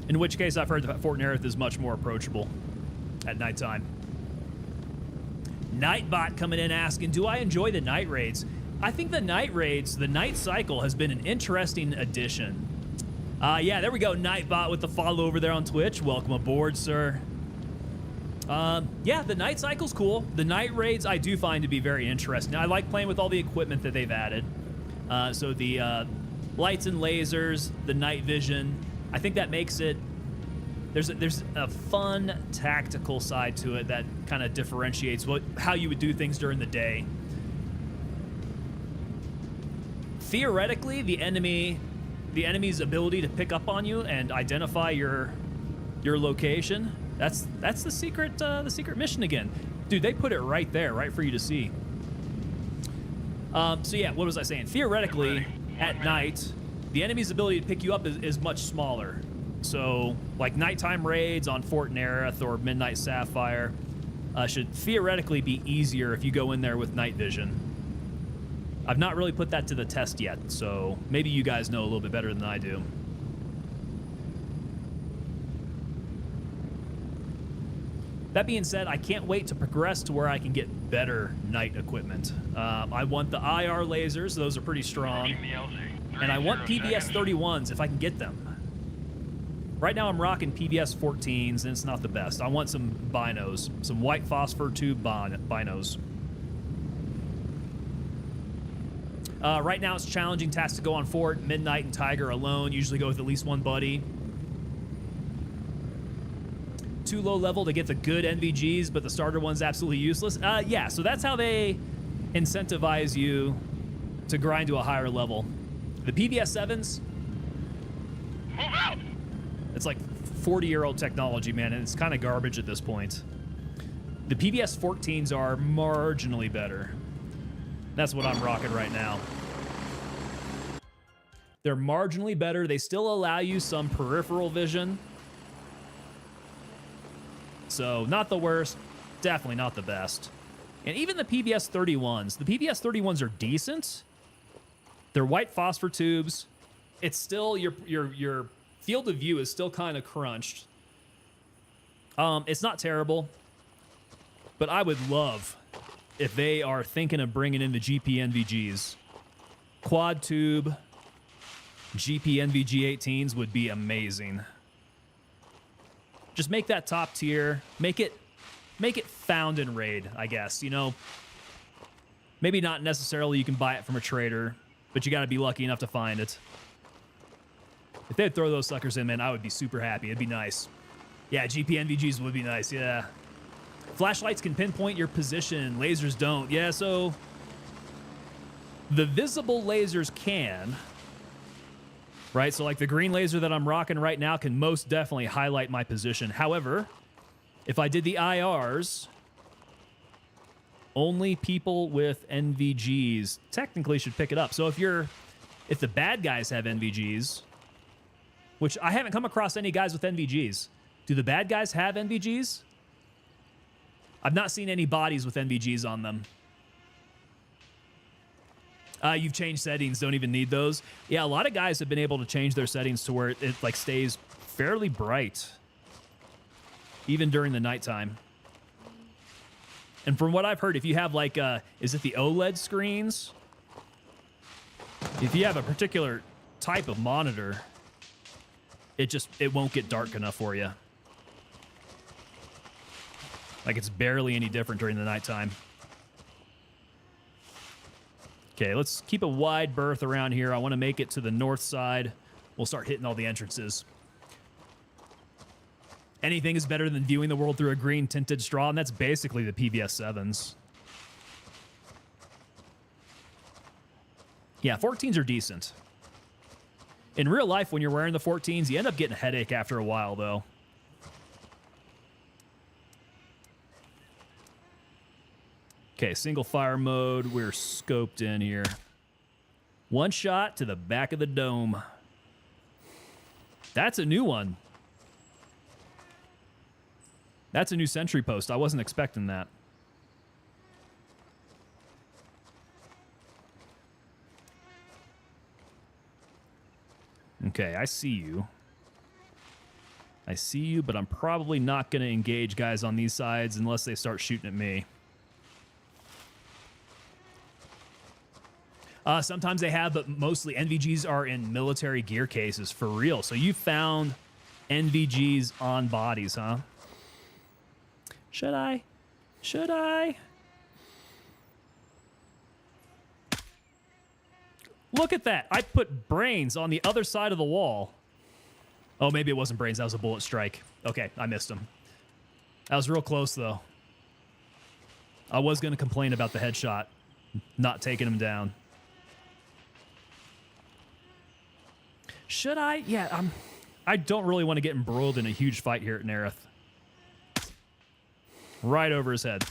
In which case, I've heard that Fort Narith is much more approachable at nighttime. Nightbot coming in asking, do I enjoy the night raids? I think the night raids, the night cycle has been an interesting addition. Yeah, there we go. Nightbot with the follow over there on Twitch. Welcome aboard, sir. Yeah, the night cycle's cool. The night raids I do find to be very interesting. I like playing with all the equipment that they've added. So the lights and lasers, the night vision. I think that makes it... There's a fun tactical side to it that kind of differentiates how you would do things during the day. Theoretically, the enemy's ability to pick up on you and identify your location, that's the secret mission again. Dude, they put it right there, right for you to see. So yeah, what was I saying? Theoretically, at night, the enemy's ability to pick you up is much smaller. So, like nighttime raids on Fort Narith or Midnight Sapphire should theoretically be easier if you go in there with night vision. I've not really put that to the test yet, so maybe you guys know a little bit better than I do. That being said, I can't wait to progress to where I can get better night equipment. I want the IR lasers, those are pretty strong. And I want PBS 31s if I can get them. Right now I'm rocking PBS 14s and it's not the best. I want some binos, some white phosphor tube binos. Right now it's challenging tasks to go on Fort, Midnight, and Tiger alone. Usually go with at least one buddy. Too low level to get the good NVGs, but the starter one's absolutely useless. Yeah, so that's how they incentivize you to grind to a higher level. The PBS 7s, Move out! it's like 40-year-old technology, man, and it's kind of garbage at this point. The PBS 14s are marginally better. That's what I'm rocking right now. They're marginally better. They still allow you some peripheral vision. So, not the worst, definitely not the best. And even the PBS 31s. The PBS 31s are decent. They're white phosphor tubes. It's still, your field of view is still kind of crunched. It's not terrible. But I would love if they are thinking of bringing in the GP NVGs. Quad tube GP NVG 18s would be amazing. Just make that top tier. Make it found in raid, I guess. You know, maybe not necessarily you can buy it from a trader, but you got to be lucky enough to find it. If they'd throw those suckers in, man, I would be super happy. It'd be nice. Yeah, GP NVGs would be nice. Yeah. Flashlights can pinpoint your position. Lasers don't. Yeah, so the visible lasers can. Right, so like the green laser that I'm rocking right now can most definitely highlight my position. However, if I did the IRs, only people with NVGs technically should pick it up. So if the bad guys have NVGs, which I haven't come across any guys with NVGs. Do the bad guys have NVGs? I've not seen any bodies with NVGs on them. You've changed settings, don't even need those. Yeah, a lot of guys have been able to change their settings to where it like stays fairly bright, even during the nighttime. And from what I've heard, if you have like, is it the OLED screens? If you have a particular type of monitor, it won't get dark enough for you. Like it's barely any different during the nighttime. Okay, let's keep a wide berth around here. I want to make it to the north side. We'll start hitting all the entrances. Anything is better than viewing the world through a green tinted straw, and that's basically the PBS 7s. Yeah, 14s are decent. In real life, when you're wearing the 14s, you end up getting a headache after a while, though. Okay, single fire mode. We're scoped in here. One shot to the back of the dome. That's a new one. That's a new sentry post. I wasn't expecting that. Okay, I see you. I see you, but I'm probably not going to engage guys on these sides unless they start shooting at me. Sometimes they have, but mostly NVGs are in military gear cases, for real. So you found NVGs on bodies, huh? Should I? Should I? Look at that. I put brains on the other side of the wall. Oh, maybe it wasn't brains. That was a bullet strike. Okay, I missed him. That was real close, though. I was going to complain about the headshot, not taking him down. Should I? Yeah, I don't really want to get embroiled in a huge fight here at Narith. Right over his head.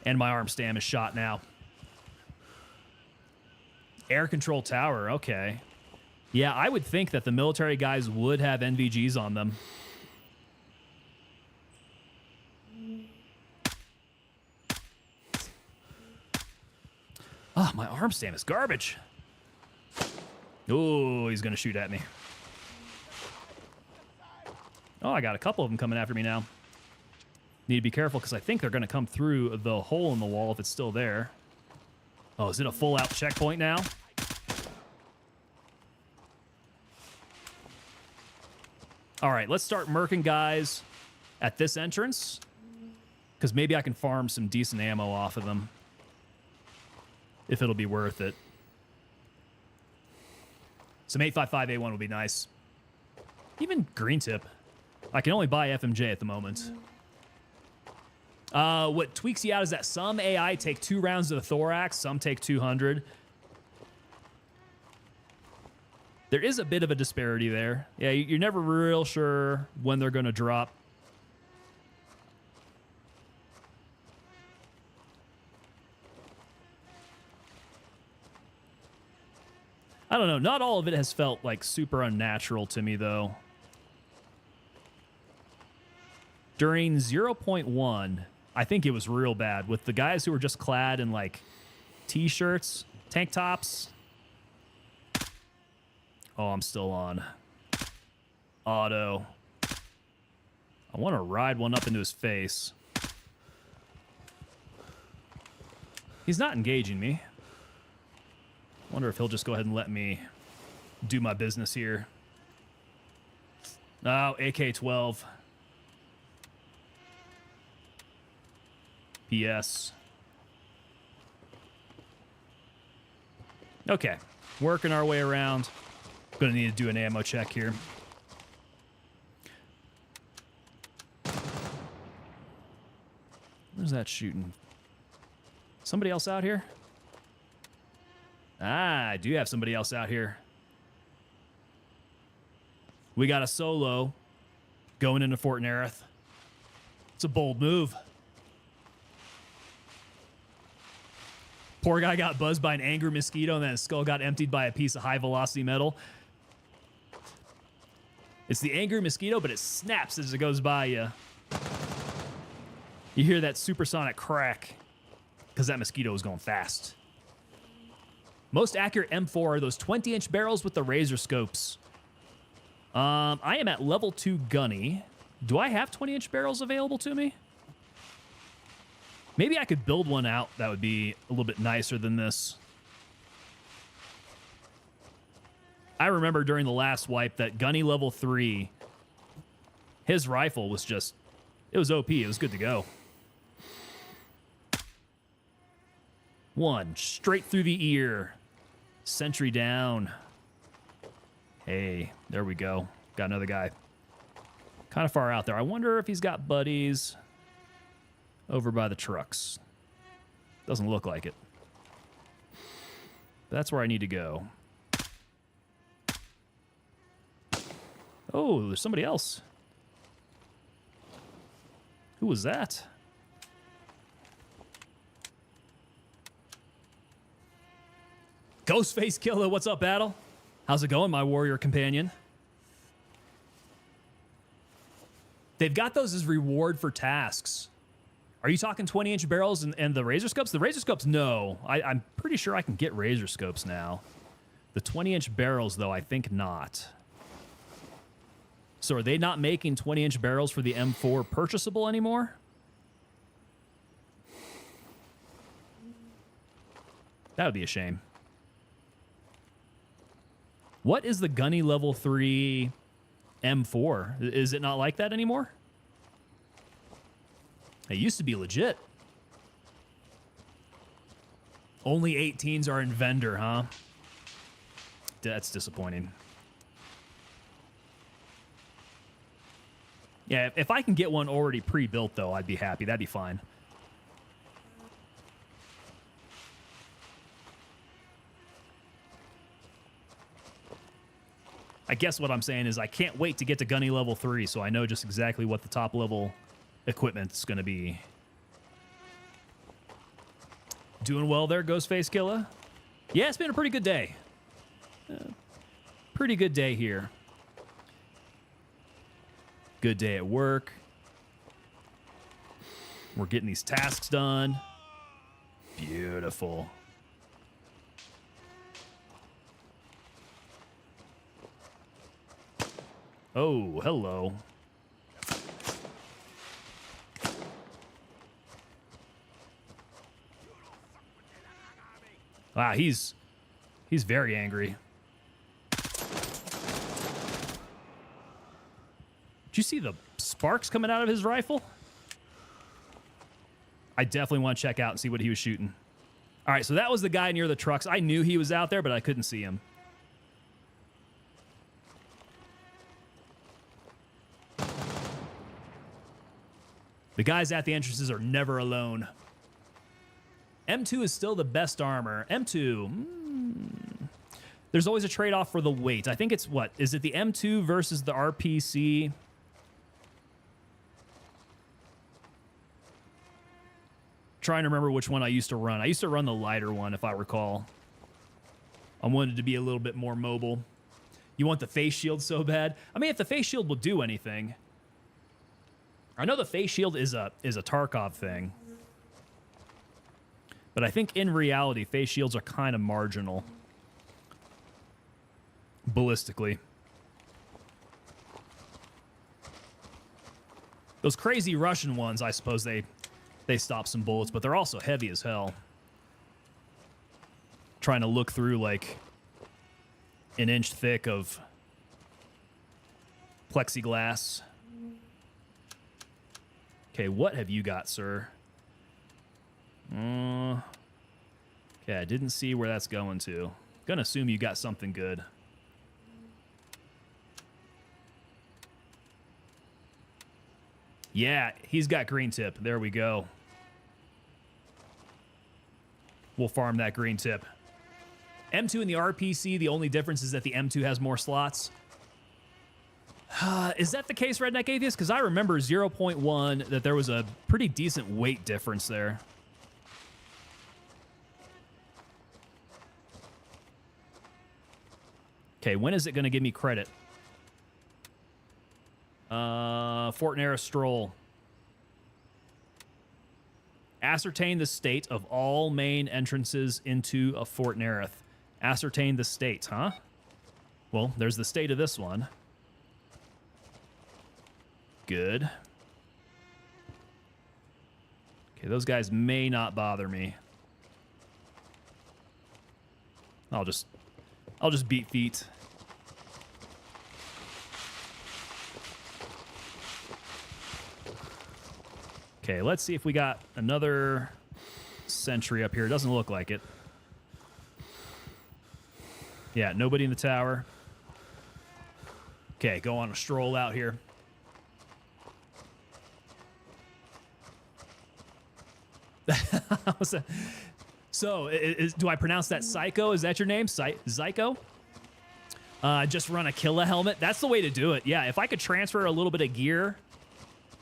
And my arm stam is shot now. Air control tower, okay. Yeah, I would think that the military guys would have NVGs on them. Oh, my arm stam is garbage. Oh, he's going to shoot at me. Oh, I got a couple of them coming after me now. Need to be careful because I think they're going to come through the hole in the wall if it's still there. Oh, is it a full-out checkpoint now? All right, let's start murking guys at this entrance because maybe I can farm some decent ammo off of them if it'll be worth it. Some 855A1 would be nice. Even green tip. I can only buy FMJ at the moment. What tweaks you out is that some AI take 2 rounds of the thorax, some take 200. There is a bit of a disparity there. Yeah, you're never real sure when they're going to drop. I don't know. Not all of it has felt like super unnatural to me, though. During 0.1, I think it was real bad with the guys who were just clad in like t-shirts, tank tops. Oh, I'm still on auto. I want to ride one up into his face. He's not engaging me. Wonder if he'll just go ahead and let me do my business here. Oh, AK-12. PS. Okay, working our way around. Gonna need to do an ammo check here. Where's that shooting? Somebody else out here? Ah, I do have somebody else out here. We got a solo going into Fort Narith. It's a bold move. Poor guy got buzzed by an angry mosquito and then his skull got emptied by a piece of high velocity metal. It's the angry mosquito, but it snaps as it goes by you. You hear that supersonic crack because that mosquito is going fast. Most accurate M4 are those 20-inch barrels with the razor scopes. I am at level 2 gunny. Do I have 20-inch barrels available to me? Maybe I could build one out that would be a little bit nicer than this. I remember during the last wipe that gunny level 3, his rifle was just, it was OP. It was good to go. One straight through the ear. Sentry down. Hey, there we go. Got another guy. Kind of far out there. I wonder if he's got buddies over by the trucks. Doesn't look like it. That's where I need to go. Oh, there's somebody else. Who was that? Ghostface Killer, what's up, Battle? How's it going, my warrior companion? They've got those as reward for tasks. Are you talking 20-inch barrels and the razor scopes? The razor scopes, no. I'm pretty sure I can get razor scopes now. The 20-inch barrels, though, I think not. So are they not making 20-inch barrels for the M4 purchasable anymore? That would be a shame. What is the Gunny level 3 M4? Is it not like that anymore? It used to be legit. Only 18s are in vendor, huh? That's disappointing. Yeah, if I can get one already pre-built, though, I'd be happy. That'd be fine. I guess what I'm saying is I can't wait to get to Gunny level 3, so I know just exactly what the top level equipment's going to be. Doing well there, Ghostface Killer? Yeah, it's been a pretty good day. Pretty good day here. Good day at work. We're getting these tasks done. Beautiful. Oh, hello. Wow, he's very angry. Did you see the sparks coming out of his rifle? I definitely want to check out and see what he was shooting. All right, so that was the guy near the trucks. I knew he was out there, but I couldn't see him. The guys at the entrances are never alone. M2 is still the best armor. M2, there's always a trade-off for the weight. I think it's what? Is it the M2 versus the RPC? Trying to remember which one I used to run. I used to run the lighter one, if I recall. I wanted to be a little bit more mobile. You want the face shield so bad? I mean, if the face shield will do anything. I know the face shield is a Tarkov thing. But I think in reality, face shields are kind of marginal. Ballistically. Those crazy Russian ones, I suppose they stop some bullets, but they're also heavy as hell. Trying to look through like an inch thick of plexiglass. Okay, what have you got, sir? Okay, I didn't see where that's going to. Gonna assume you got something good. Yeah, he's got green tip. There we go. We'll farm that green tip. M2 and the RPC, the only difference is that the M2 has more slots. Is that the case, Redneck Atheist? Because I remember 0.1 that there was a pretty decent weight difference there. Okay, when is it going to give me credit? Fortnera Stroll. Ascertain the state of all main entrances into a Fort Narith. Ascertain the state, huh? Well, there's the state of this one. Good. Okay, those guys may not bother me. I'll just beat feet. Okay, let's see if we got another sentry up here. It doesn't look like it. Yeah, nobody in the tower. Okay, go on a stroll out here. So, do I pronounce that Psycho? Is that your name? Psycho? Just run a Killa helmet. That's the way to do it. Yeah, if I could transfer a little bit of gear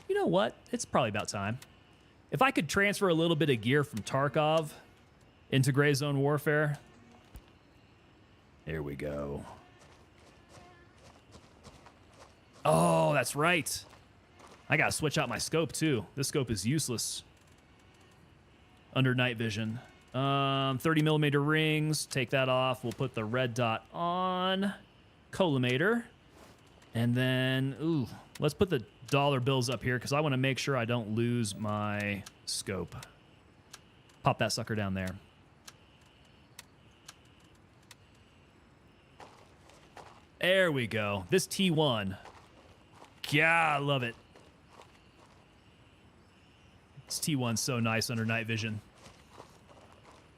You know what? It's probably about time. If I could transfer a little bit of gear from Tarkov into Gray Zone Warfare. There we go. Oh, that's right. I gotta switch out my scope too. This scope is useless under night vision. 30mm rings. Take that off. We'll put the red dot on. Collimator. And then, ooh, let's put the dollar bills up here because I want to make sure I don't lose my scope. Pop that sucker down there. There we go. This T1. Yeah, I love it. This T1's so nice under night vision.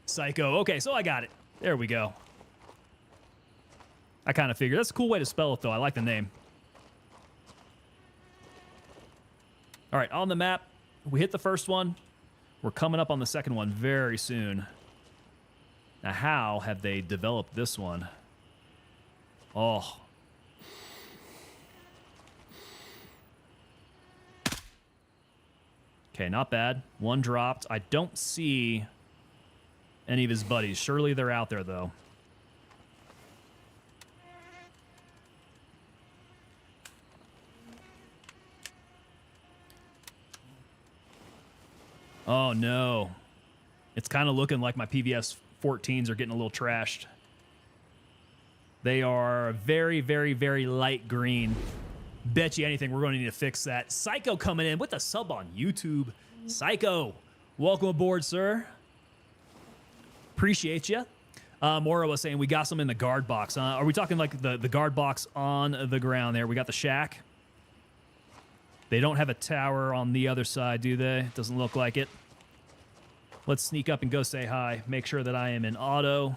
Psycho. Okay, so I got it. There we go. I kind of figured. That's a cool way to spell it, though. I like the name. All right, on the map, we hit the first one. We're coming up on the second one very soon. Now, how have they developed this one? Oh. Okay, not bad. One dropped. I don't see any of his buddies. Surely they're out there, though. Oh, no. It's kind of looking like my PVS 14s are getting a little trashed. They are very, very, very light green. Bet you anything we're going to need to fix that. Psycho coming in with a sub on YouTube. Psycho, welcome aboard, sir. Appreciate you. Mora was saying we got some in the guard box. Are we talking like the guard box on the ground there? We got the shack. They don't have a tower on the other side, do they? Doesn't look like it. Let's sneak up and go say hi. Make sure that I am in auto.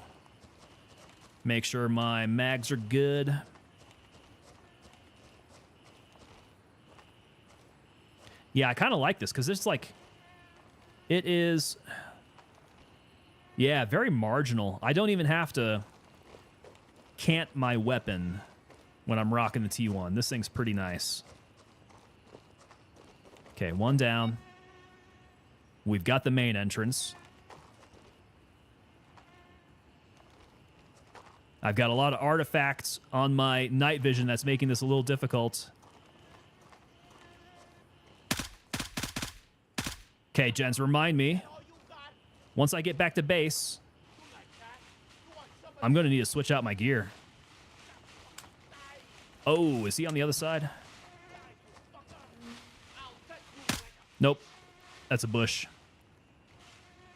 Make sure my mags are good. Yeah, I kind of like this because it's like, it is, yeah, very marginal. I don't even have to cant my weapon when I'm rocking the T1. This thing's pretty nice. Okay, one down. We've got the main entrance. I've got a lot of artifacts on my night vision that's making this a little difficult. Okay, gents, remind me. Once I get back to base, I'm going to need to switch out my gear. Oh, is he on the other side? Nope. That's a bush.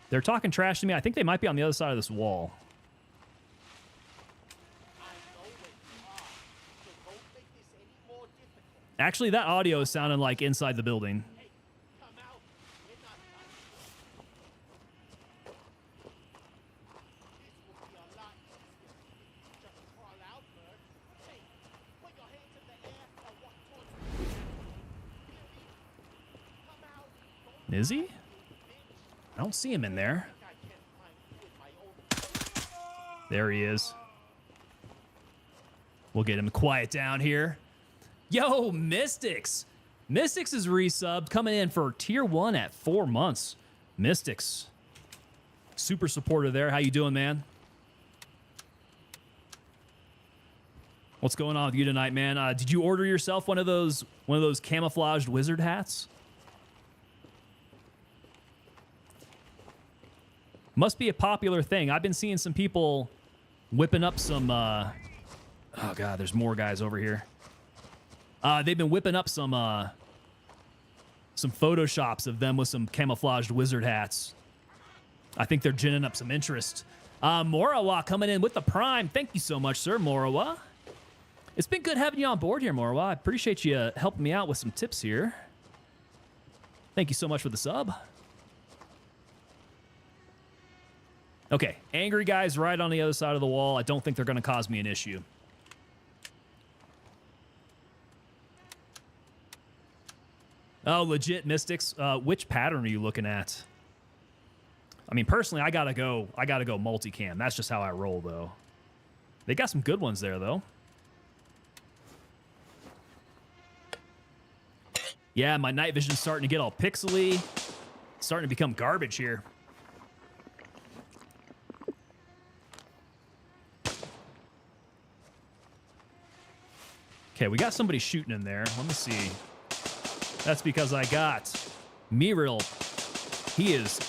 They're talking trash to me. I think they might be on the other side of this wall. Actually, that audio is sounding like inside the building. Is he? I don't see him in there. There he is. We'll get him to quiet down here. Yo, Mystics. Mystics is resubbed, coming in for tier 1 at 4 months. Mystics. Super supporter there. How you doing, man? What's going on with you tonight, man? Did you order yourself one of those camouflaged wizard hats? Must be a popular thing. I've been seeing some people whipping up some... oh, God, there's more guys over here. They've been whipping up some photoshops of them with some camouflaged wizard hats. I think they're ginning up some interest. Morawa coming in with the Prime. Thank you so much, sir, Morawa. It's been good having you on board here, Morawa. I appreciate you helping me out with some tips here. Thank you so much for the sub. Okay, angry guys right on the other side of the wall. I don't think they're going to cause me an issue. Oh, legit, Mystics. Which pattern are you looking at? I mean, personally, I gotta go multicam. That's just how I roll, though. They got some good ones there, though. Yeah, my night vision's starting to get all pixely. Starting to become garbage here. Okay, we got somebody shooting in there. Let me see. That's because I got Miril. He is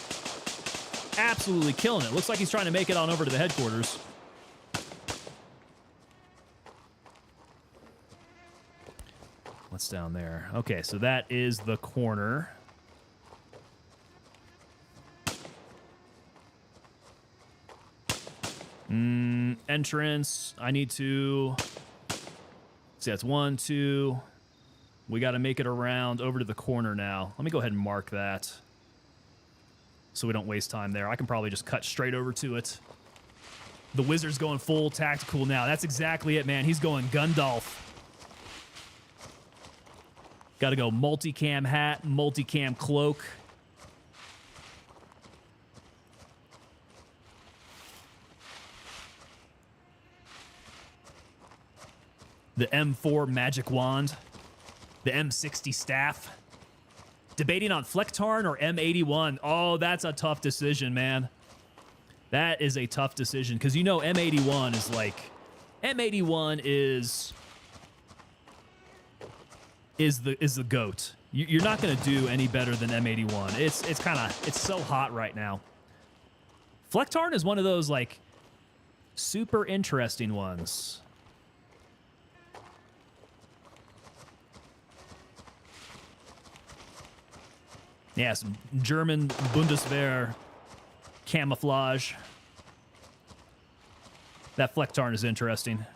absolutely killing it. Looks like he's trying to make it on over to the headquarters. What's down there? Okay, so that is the corner. Entrance. I need to... See, that's 1, 2. We got to make it around over to the corner now. Let me go ahead and mark that so we don't waste time there. I can probably just cut straight over to it. The wizard's going full tactical now. That's exactly it, man. He's going Gundalf. Got to go multicam hat, multicam cloak. The M4 magic wand. The M60 staff. Debating on Flecktarn or M81. Oh, that's a tough decision, man. That is a tough decision because you know M81 is like... M81 is the GOAT. You're not going to do any better than M81. It's so hot right now. Flecktarn is one of those like super interesting ones. Yeah, some German Bundeswehr camouflage. That Flecktarn is interesting.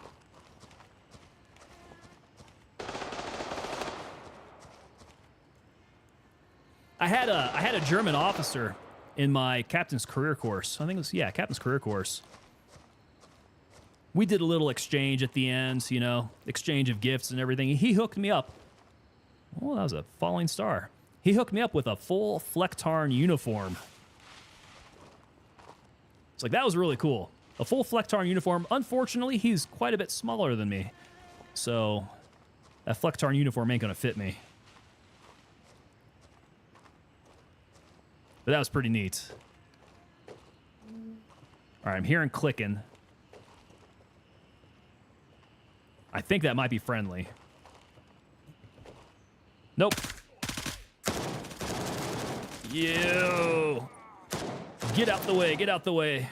I had a German officer in my captain's career course. I think it was, yeah, captain's career course. We did a little exchange at the end, you know, exchange of gifts and everything. He hooked me up. Oh, that was a falling star. He hooked me up with a full Flecktarn uniform. It's like, that was really cool. A full Flecktarn uniform. Unfortunately, he's quite a bit smaller than me. So, that Flecktarn uniform ain't gonna fit me. But that was pretty neat. All right, I'm hearing clicking. I think that might be friendly. Nope. You. Get out the way, get out the way.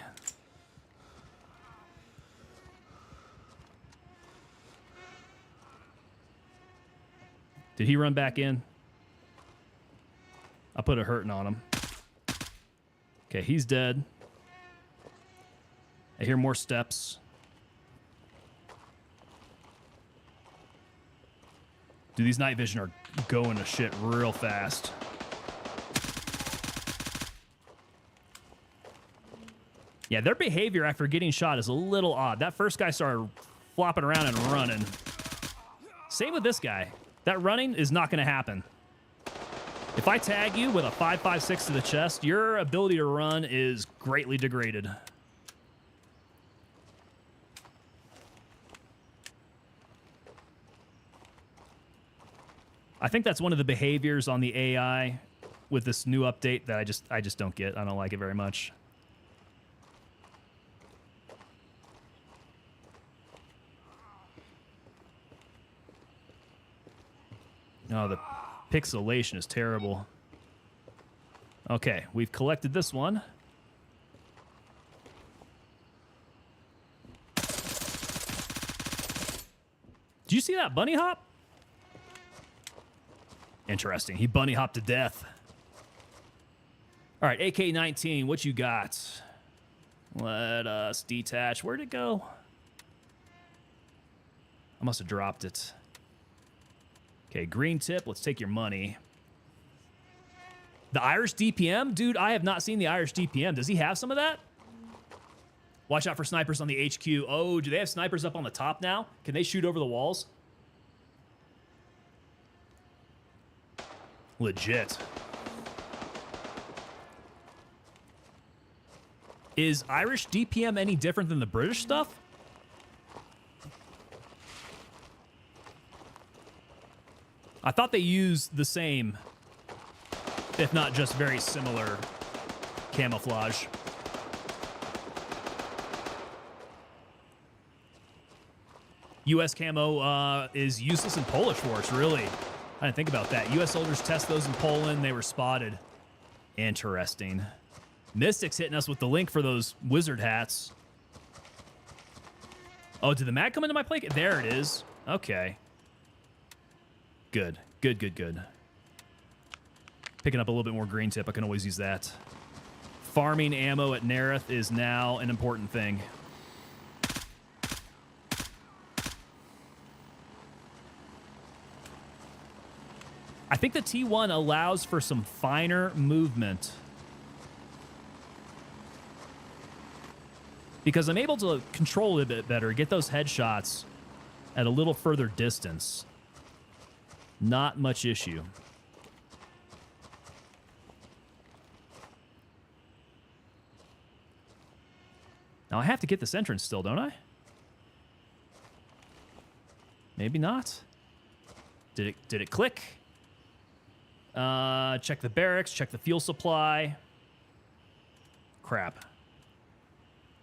Did he run back in? I put a hurting on him. Okay, he's dead. I hear more steps. Dude, these night vision are going to shit real fast. Yeah, their behavior after getting shot is a little odd. That first guy started flopping around and running. Same with this guy. That running is not going to happen. If I tag you with a 5.56 to the chest, your ability to run is greatly degraded. I think that's one of the behaviors on the AI with this new update that I just don't get. I don't like it very much. Oh, the pixelation is terrible. Okay, we've collected this one. Did you see that bunny hop? Interesting. He bunny hopped to death. All right, AK-19, what you got? Let us detach. Where'd it go? I must have dropped it. Okay, green tip. Let's take your money. The Irish DPM? Dude, I have not seen the Irish DPM. Does he have some of that? Watch out for snipers on the HQ. Oh, do they have snipers up on the top now? Can they shoot over the walls? Legit. Is Irish DPM any different than the British stuff? I thought they used the same, if not just very similar, camouflage. U.S. camo is useless in Polish force, really. I didn't think about that. U.S. soldiers test those in Poland. They were spotted. Interesting. Mystic's hitting us with the link for those wizard hats. Oh, did the mag come into my plate? There it is. Okay. Good. Good, good, good. Picking up a little bit more green tip. I can always use that. Farming ammo at Narith is now an important thing. I think the T1 allows for some finer movement. Because I'm able to control it a bit better, get those headshots at a little further distance. Not much issue. Now I have to get this entrance still, don't I? Maybe not. Did it click? Check the barracks, check the fuel supply. Crap.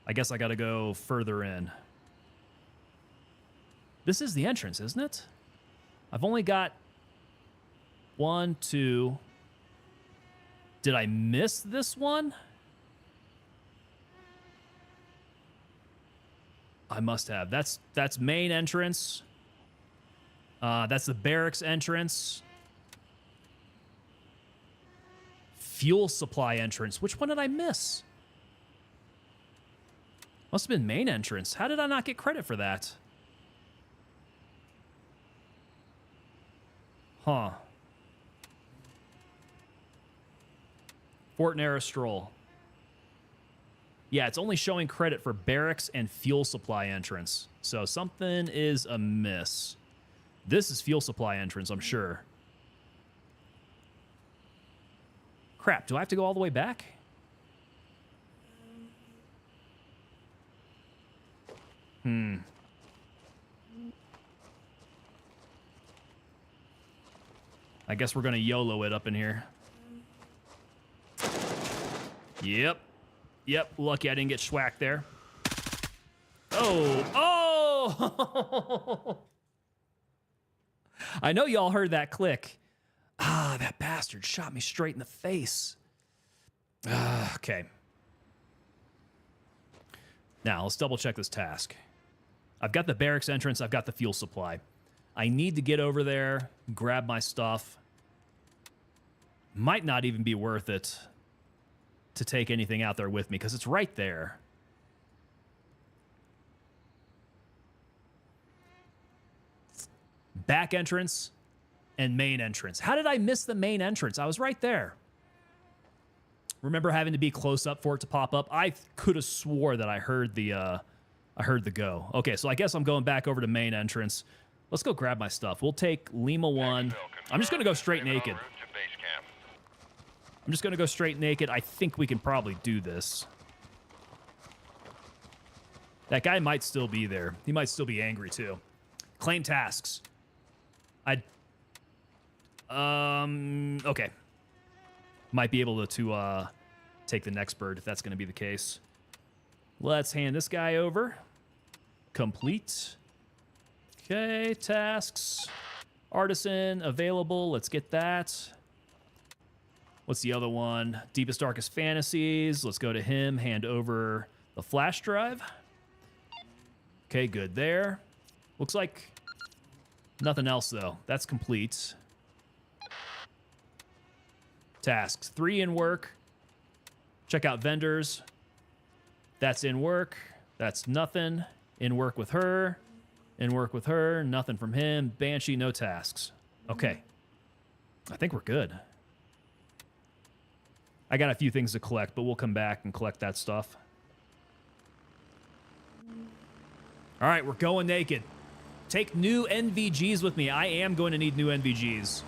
I guess I gotta go further in. This is the entrance, isn't it? I've only got 1, 2. Did I miss this one? I must have. That's main entrance. That's the barracks entrance. Fuel supply entrance. Which one did I miss? Must have been main entrance. How did I not get credit for that? Huh. Fort Narrow Stroll. Yeah, it's only showing credit for barracks and fuel supply entrance. So something is amiss. This is fuel supply entrance, I'm sure. Crap, do I have to go all the way back? I guess we're gonna YOLO it up in here. Yep. Yep, lucky I didn't get schwacked there. Oh! Oh! I know y'all heard that click. Ah, that bastard shot me straight in the face. Okay. Now, let's double check this task. I've got the barracks entrance. I've got the fuel supply. I need to get over there, grab my stuff. Might not even be worth it to take anything out there with me because it's right there. Back entrance and main entrance. How did I miss the main entrance? I was right there. Remember having to be close up for it to pop up? I could have swore that I heard the go. Okay, so I guess I'm going back over to main entrance. Let's go grab my stuff. We'll take Lima 1. I'm just going to go straight naked. I'm just going to go straight naked. I think we can probably do this. That guy might still be there. He might still be angry, too. Claim tasks. Okay. Might be able to take the next bird if that's going to be the case. Let's hand this guy over. Complete. Okay, tasks. Artisan, available. Let's get that. What's the other one? Deepest, Darkest Fantasies. Let's go to him. Hand over the flash drive. Okay, good there. Looks like nothing else, though. That's complete. Tasks. 3 in work. Check out vendors. That's in work. That's nothing. In work with her. In work with her. Nothing from him. Banshee, no tasks. Okay. I think we're good. I got a few things to collect, but we'll come back and collect that stuff. All right, we're going naked. Take new NVGs with me. I am going to need new NVGs.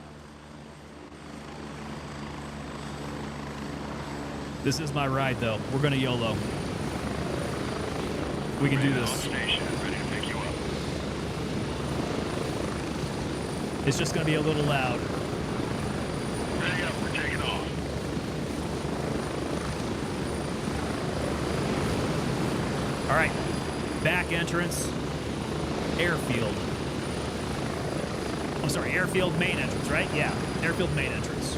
This is my ride, though. We're going to YOLO. We can do this. It's just going to be a little loud. Ready up, we're taking off. All right, back entrance, Airfield. I'm sorry, Airfield main entrance, right? Yeah, Airfield main entrance.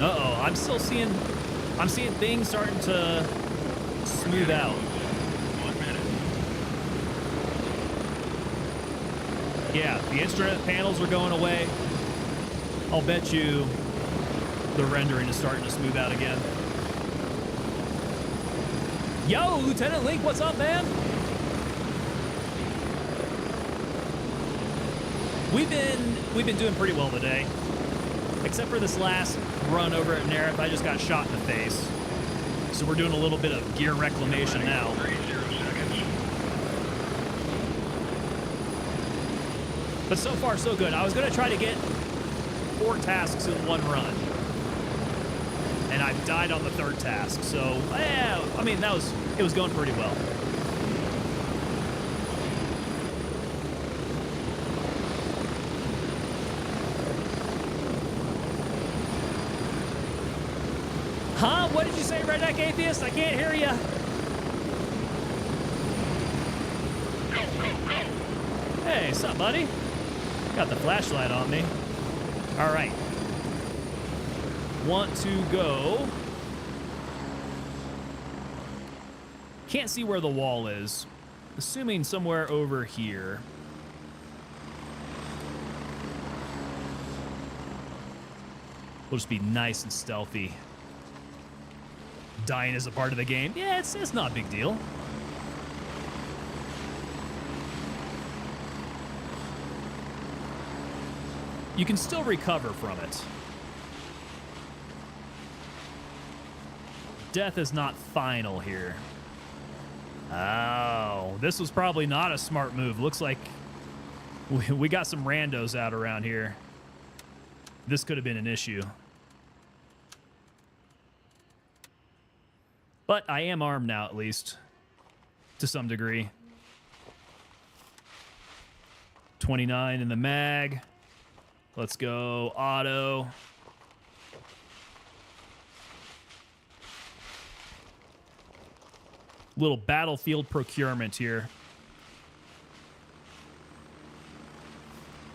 Uh-oh, I'm seeing things starting to smooth out. 1 minute. Yeah, the instrument panels are going away. I'll bet you the rendering is starting to smooth out again. Yo, Lieutenant Link, what's up, man? We've been doing pretty well today. Except for this last run over at Narith, I just got shot in the face. So we're doing a little bit of gear reclamation now. 30 seconds. But so far, so good. I was going to try to get 4 tasks in one run. And I died on the 3rd task. So, yeah, I mean, it was going pretty well. Huh? What did you say, Redneck Atheist? I can't hear you. Go, go, go. Hey, what's up, buddy? Got the flashlight on me. All right. Want to go. Can't see where the wall is. Assuming somewhere over here. We'll just be nice and stealthy. Dying is a part of the game. Yeah, it's not a big deal. You can still recover from it. Death is not final here. Oh, this was probably not a smart move. Looks like we got some randos out around here. This could have been an issue. But I am armed now, at least. To some degree. 29 in the mag. Let's go auto. Little battlefield procurement here.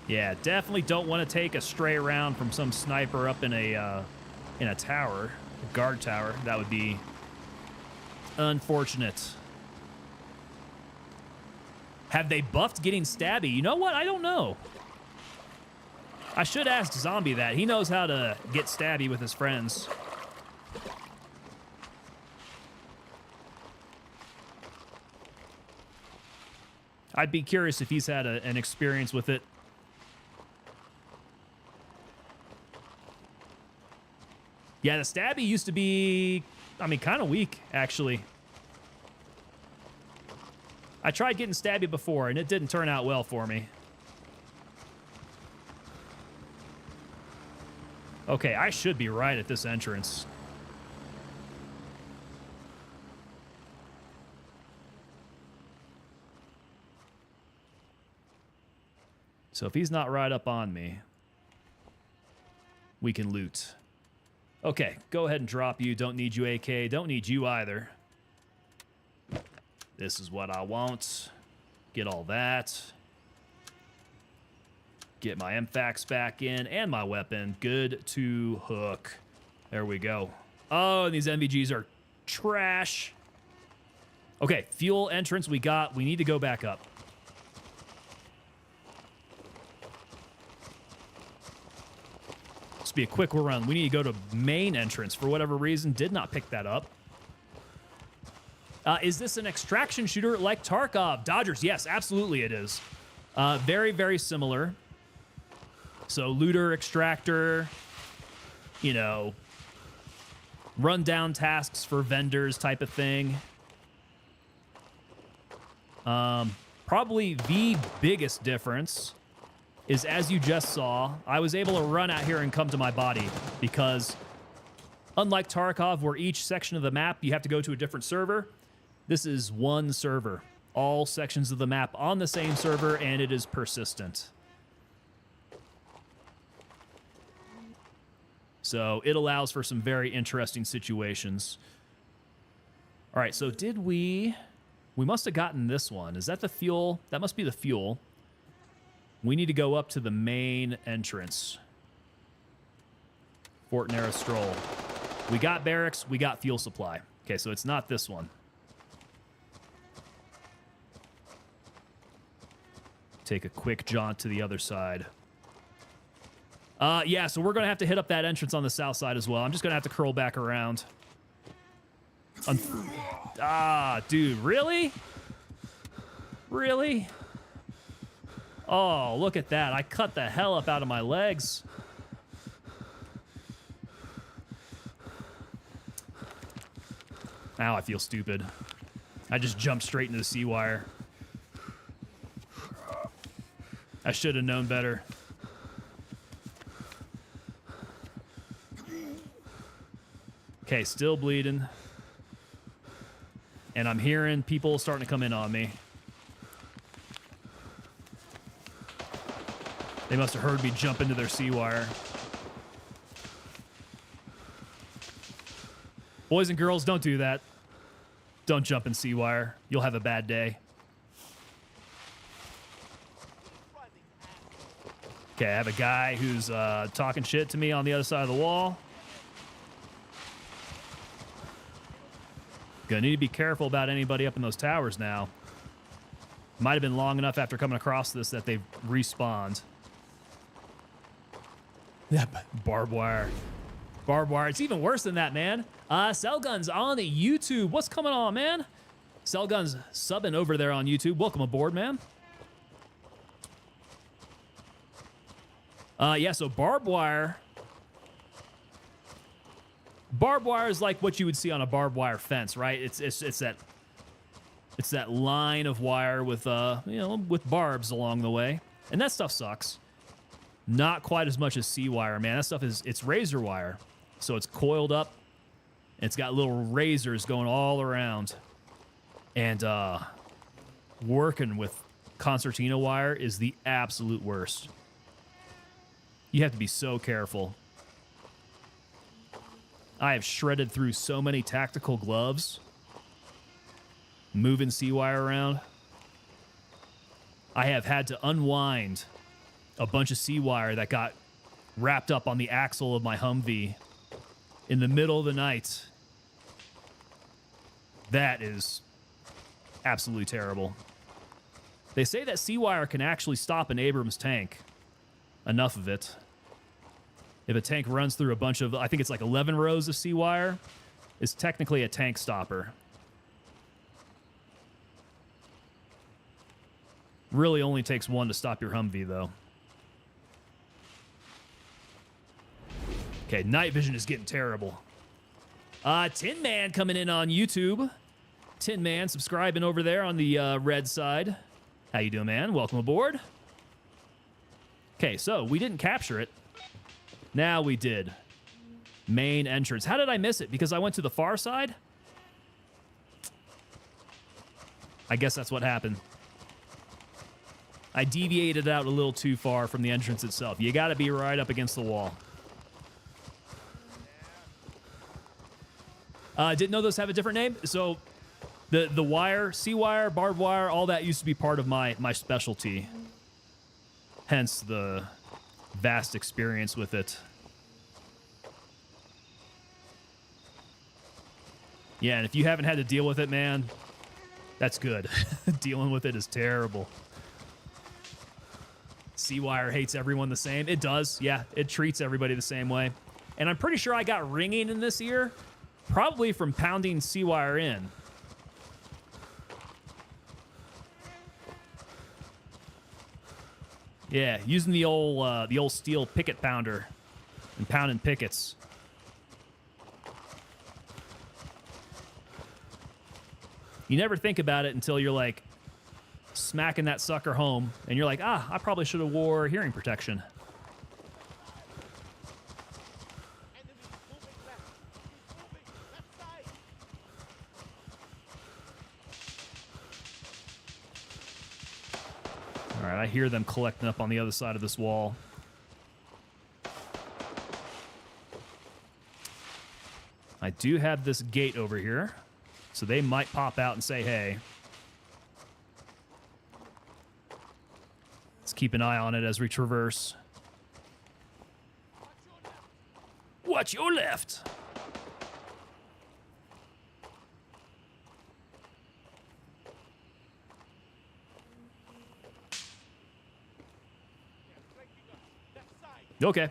Yeah, definitely don't want to take a stray round from some sniper up in a tower, a guard tower. That would be unfortunate. Have they buffed getting stabby? You know what? I don't know. I should ask Zombie that. He knows how to get stabby with his friends. I'd be curious if he's had an experience with it. Yeah, the stabby used to be, I mean, kind of weak, actually. I tried getting stabby before, and it didn't turn out well for me. Okay, I should be right at this entrance. So if he's not right up on me, we can loot. Okay, go ahead and drop you. Don't need you, AK. Don't need you either. This is what I want. Get all that. Get my MFAX back in and my weapon. Good to hook. There we go. Oh, and these MVGs are trash. Okay, fuel entrance we got. We need to go back up. This will be a quick run. We need to go to main entrance for whatever reason. Did not pick that up. Is this an extraction shooter like Tarkov? Dodgers, yes, absolutely it is. Very, very similar. So looter, extractor, you know, run down tasks for vendors type of thing. Probably the biggest difference is, as you just saw, I was able to run out here and come to my body because unlike Tarkov, where each section of the map you have to go to a different server, this is one server. All sections of the map on the same server, and it is persistent. So it allows for some very interesting situations. All right, so did we must have gotten this one. Is that the fuel? That must be the fuel. We need to go up to the main entrance. Fort Narith Stroll. We got barracks, we got fuel supply. Okay, so it's not this one. Take a quick jaunt to the other side. Yeah, so we're going to have to hit up that entrance on the south side as well. I'm just going to have to curl back around. Dude, really? Really? Oh, look at that. I cut the hell up out of my legs. Ow, I feel stupid. I just jumped straight into the sea wire. I should have known better. Okay, still bleeding. And I'm hearing people starting to come in on me. They must have heard me jump into their sea wire. Boys and girls, don't do that. Don't jump in sea wire. You'll have a bad day. Okay, I have a guy who's talking shit to me on the other side of the wall. Gonna need to be careful about anybody up in those towers now. Might have been long enough after coming across this that they've respawned. Yep, barbed wire. Barbed wire. It's even worse than that, man. Cellgun's on the YouTube. What's coming on, man? Cellgun's subbing over there on YouTube. Welcome aboard, man. Yeah, so barbed wire. Barbed wire is like what you would see on a barbed wire fence, right? It's that line of wire with with barbs along the way, and that stuff sucks. Not quite as much as sea wire, man. That stuff it's razor wire, so it's coiled up. And it's got little razors going all around, and working with concertina wire is the absolute worst. You have to be so careful. I have shredded through so many tactical gloves, moving sea wire around. I have had to unwind a bunch of sea wire that got wrapped up on the axle of my Humvee in the middle of the night. That is absolutely terrible. They say that sea wire can actually stop an Abrams tank. Enough of it. If a tank runs through a bunch of, I think it's like 11 rows of sea wire, it's technically a tank stopper. Really only takes one to stop your Humvee, though. Okay, night vision is getting terrible. Tin Man coming in on YouTube. Tin Man subscribing over there on the red side. How you doing, man? Welcome aboard. Okay, so we didn't capture it. Now we did. Main entrance. How did I miss it? Because I went to the far side? I guess that's what happened. I deviated out a little too far from the entrance itself. You gotta be right up against the wall. Didn't know those have a different name. So the wire, sea wire, barbed wire, all that used to be part of my specialty. Hence the vast experience with it. Yeah, and if you haven't had to deal with it, man, that's good. Dealing with it is terrible. Sea wire hates everyone the same. It does, yeah. It treats everybody the same way. And I'm pretty sure I got ringing in this ear, probably from pounding sea wire in. Yeah, using the old steel picket pounder and pounding pickets. You never think about it until you're like smacking that sucker home, and you're like, ah, I probably should have wore hearing protection. All right, I hear them collecting up on the other side of this wall. I do have this gate over here, so they might pop out and say, hey. Let's keep an eye on it as we traverse. Watch your left. Okay.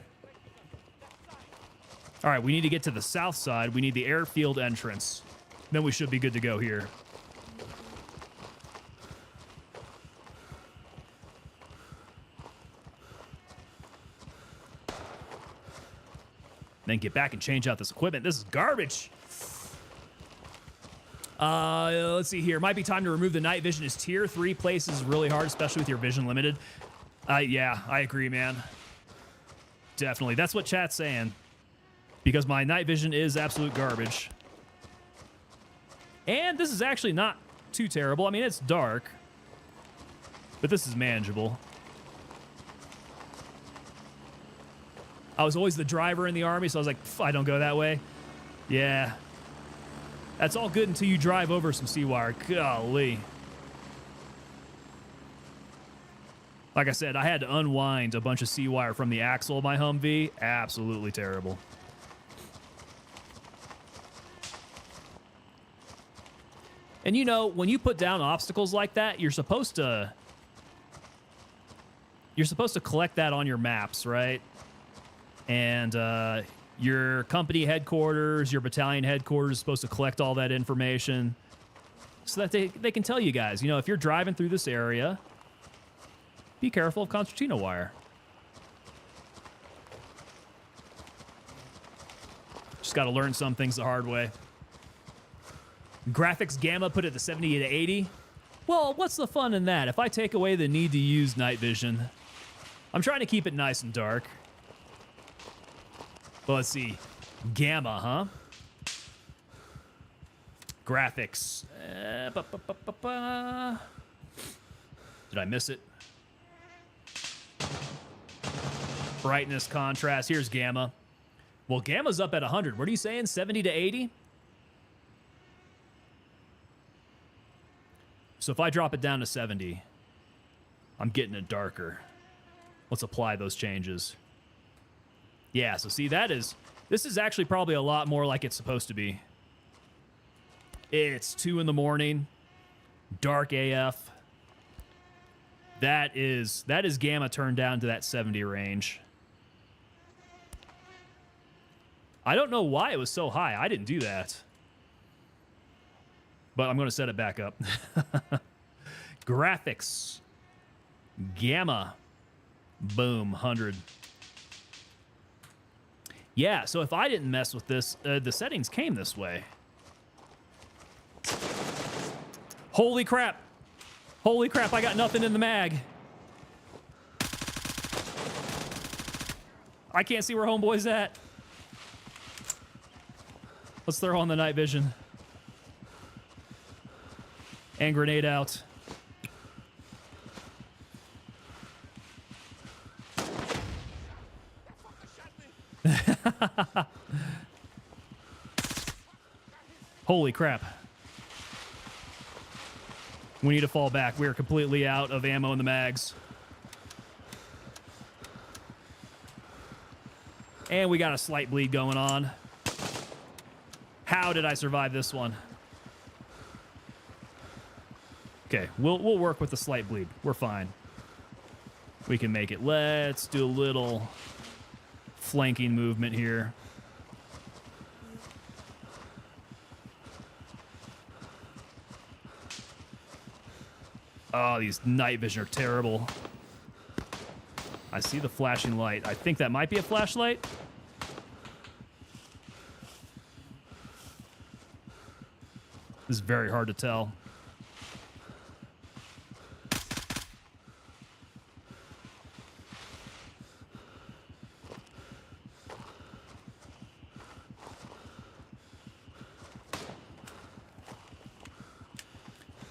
All right, we need to get to the south side. We need the airfield entrance. Then we should be good to go here. Then get back and change out this equipment. This is garbage. Let's see here. Might be time to remove the night vision. Is tier 3 places really hard, especially with your vision limited? Yeah, I agree, man. Definitely. That's what chat's saying. Because my night vision is absolute garbage. And this is actually not too terrible. I mean, it's dark. But this is manageable. I was always the driver in the army, so I was like, I don't go that way. Yeah. That's all good until you drive over some sea wire. Golly. Like I said, I had to unwind a bunch of sea wire from the axle of my Humvee. Absolutely terrible. And you know, when you put down obstacles like that, you're supposed to collect that on your maps, right? And your company headquarters, your battalion headquarters is supposed to collect all that information so that they can tell you guys, you know, if you're driving through this area, be careful of concertina wire. Just got to learn some things the hard way. Graphics gamma put it to 70 to 80. Well, what's the fun in that? If I take away the need to use night vision, I'm trying to keep it nice and dark. Well, let's see. Gamma, huh? Graphics. Did I miss it? Brightness, contrast. Here's gamma. Well, gamma's up at 100. What are you saying? 70 to 80? So if I drop it down to 70, I'm getting it darker. Let's apply those changes. Yeah, so see, this is actually probably a lot more like it's supposed to be. It's 2 in the morning, dark AF. That is gamma turned down to that 70 range. I don't know why it was so high. I didn't do that. But I'm going to set it back up. Graphics. Gamma. Boom, 100. Yeah, so if I didn't mess with this, the settings came this way. Holy crap. Holy crap, I got nothing in the mag. I can't see where homeboy's at. Let's throw on the night vision. And grenade out. Holy crap. We need to fall back. We are completely out of ammo in the mags. And we got a slight bleed going on. How did I survive this one? Okay, we'll work with the slight bleed. We're fine. We can make it. Let's do a little flanking movement here. Oh, these night vision are terrible. I see the flashing light. I think that might be a flashlight. This is very hard to tell.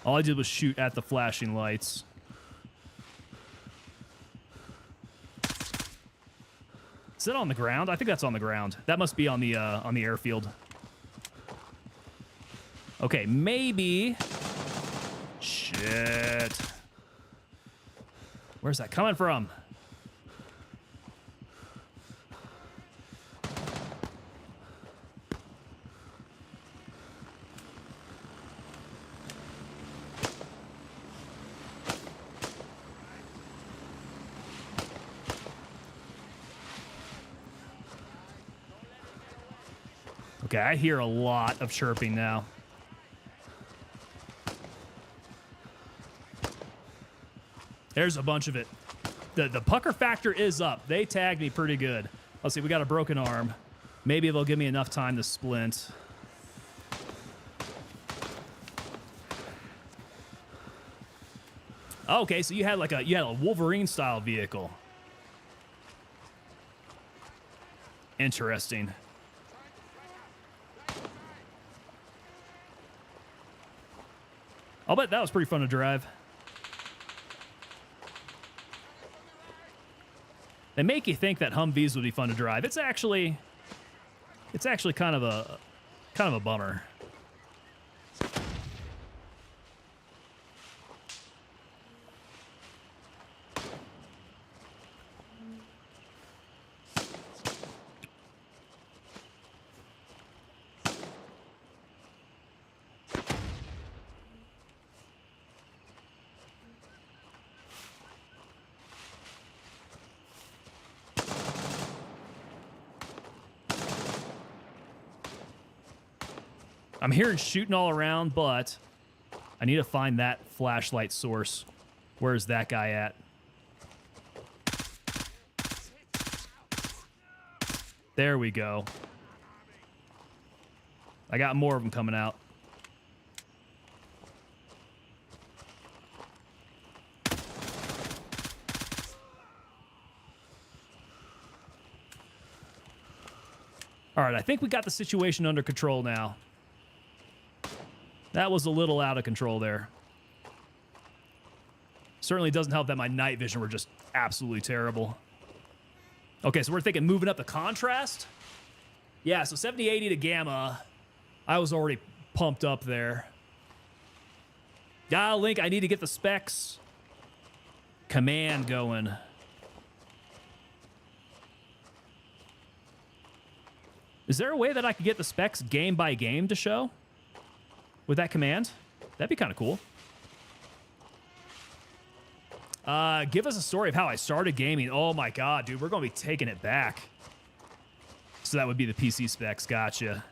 All I did was shoot at the flashing lights. Is it on the ground? I think that's on the ground. That must be on the airfield. Okay, maybe. Shit. Where's that coming from? Okay, I hear a lot of chirping now. There's a bunch of it. The pucker factor is up. They tagged me pretty good. Let's see, we got a broken arm. Maybe they'll give me enough time to splint. Okay, so you had a Wolverine style vehicle. Interesting. I'll bet that was pretty fun to drive. They make you think that Humvees would be fun to drive. It's actually kind of a bummer. I'm hearing shooting all around, but I need to find that flashlight source. Where's that guy at? There we go. I got more of them coming out. All right, I think we got the situation under control now. That was a little out of control there. Certainly doesn't help that my night vision were just absolutely terrible. Okay, so we're thinking moving up the contrast. Yeah, so 7080 to gamma. I was already pumped up there. Yeah, Link, I need to get the specs command going. Is there a way that I could get the specs game by game to show? With that command? That'd be kind of cool. Give us a story of how I started gaming. Oh my god, dude, we're going to be taking it back. So that would be the PC specs. Gotcha.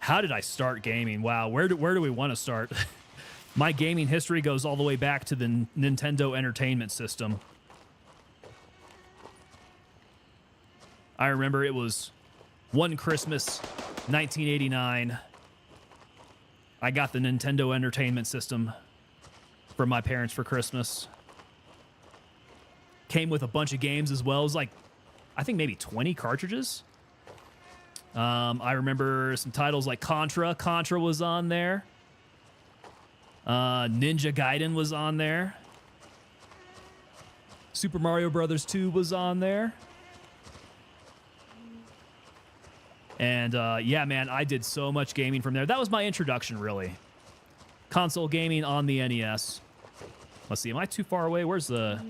How did I start gaming? Wow, where do we want to start? My gaming history goes all the way back to the Nintendo Entertainment System. I remember it was one Christmas, 1989. I got the Nintendo Entertainment System from my parents for Christmas. Came with a bunch of games as well. It was like, I think maybe 20 cartridges. I remember some titles like Contra. Contra was on there. Ninja Gaiden was on there. Super Mario Brothers 2 was on there. And yeah, man, I did so much gaming from there. That was my introduction, really. Console gaming on the NES. Let's see, am I too far away? Where's the...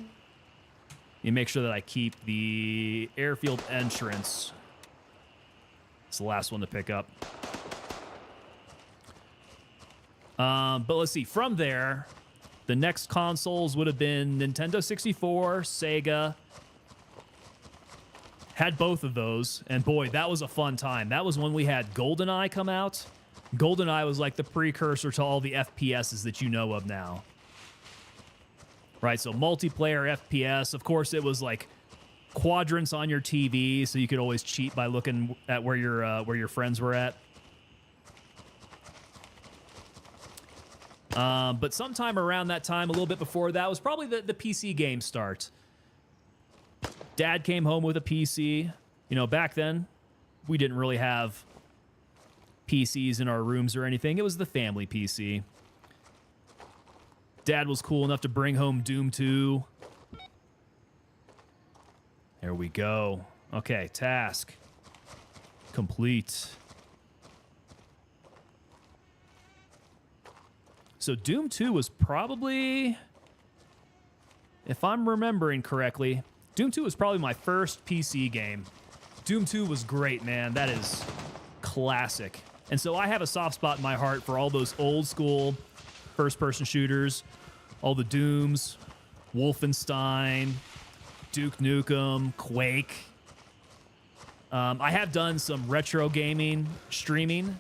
You make sure that I keep the airfield entrance. It's the last one to pick up. But let's see, from there, the next consoles would have been Nintendo 64, Sega. Had both of those, and boy, that was a fun time. That was when we had GoldenEye come out. GoldenEye was like the precursor to all the FPSs that you know of now. Right, so multiplayer FPS. Of course, it was like quadrants on your TV, so you could always cheat by looking at where your friends were at. But sometime around that time, a little bit before that, was probably the PC game start. Dad came home with a PC. You know, back then, we didn't really have PCs in our rooms or anything. It was the family PC. Dad was cool enough to bring home Doom 2. There we go. Okay, task complete. So Doom 2 was probably, if I'm remembering correctly, Doom 2 was probably my first PC game. Doom 2 was great, man. That is classic. And so I have a soft spot in my heart for all those old school first-person shooters, all the Dooms, Wolfenstein, Duke Nukem, Quake. I have done some retro gaming streaming,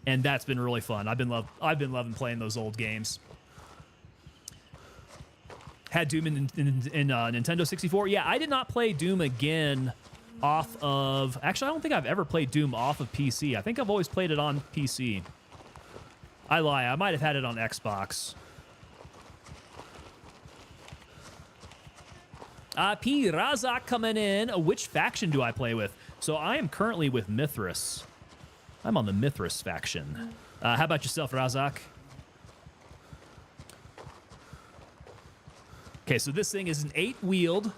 and that's been really fun. I've been loving playing those old games. Had Doom in Nintendo 64. Yeah, I did not play Doom again off of... Actually, I don't think I've ever played Doom off of PC. I think I've always played it on PC. I lie. I might have had it on Xbox. P. Razak coming in. Which faction do I play with? So I am currently with Mithras. I'm on the Mithras faction. How about yourself, Razak? Okay, so this thing is an 8-wheeled,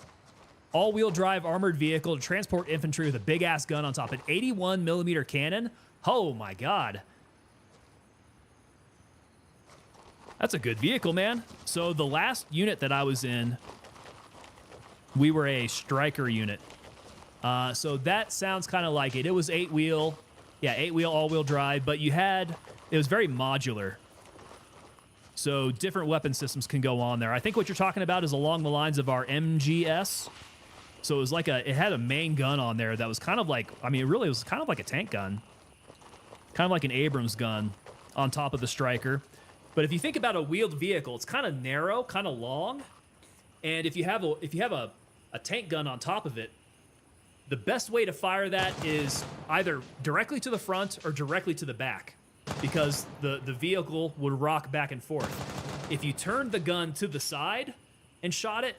all-wheel drive armored vehicle to transport infantry with a big-ass gun on top. An 81mm cannon? Oh, my God. That's a good vehicle, man. So the last unit that I was in... We were a striker unit. So that sounds kind of like it. It was 8-wheel. Yeah, 8-wheel, all-wheel drive. But it was very modular. So different weapon systems can go on there. I think what you're talking about is along the lines of our MGS. So it was like it had a main gun on there that was kind of like, I mean, it really was kind of like a tank gun. Kind of like an Abrams gun on top of the striker. But if you think about a wheeled vehicle, it's kind of narrow, kind of long. And if you have a tank gun on top of it, the best way to fire that is either directly to the front or directly to the back, because the vehicle would rock back and forth. If you turned the gun to the side and shot it,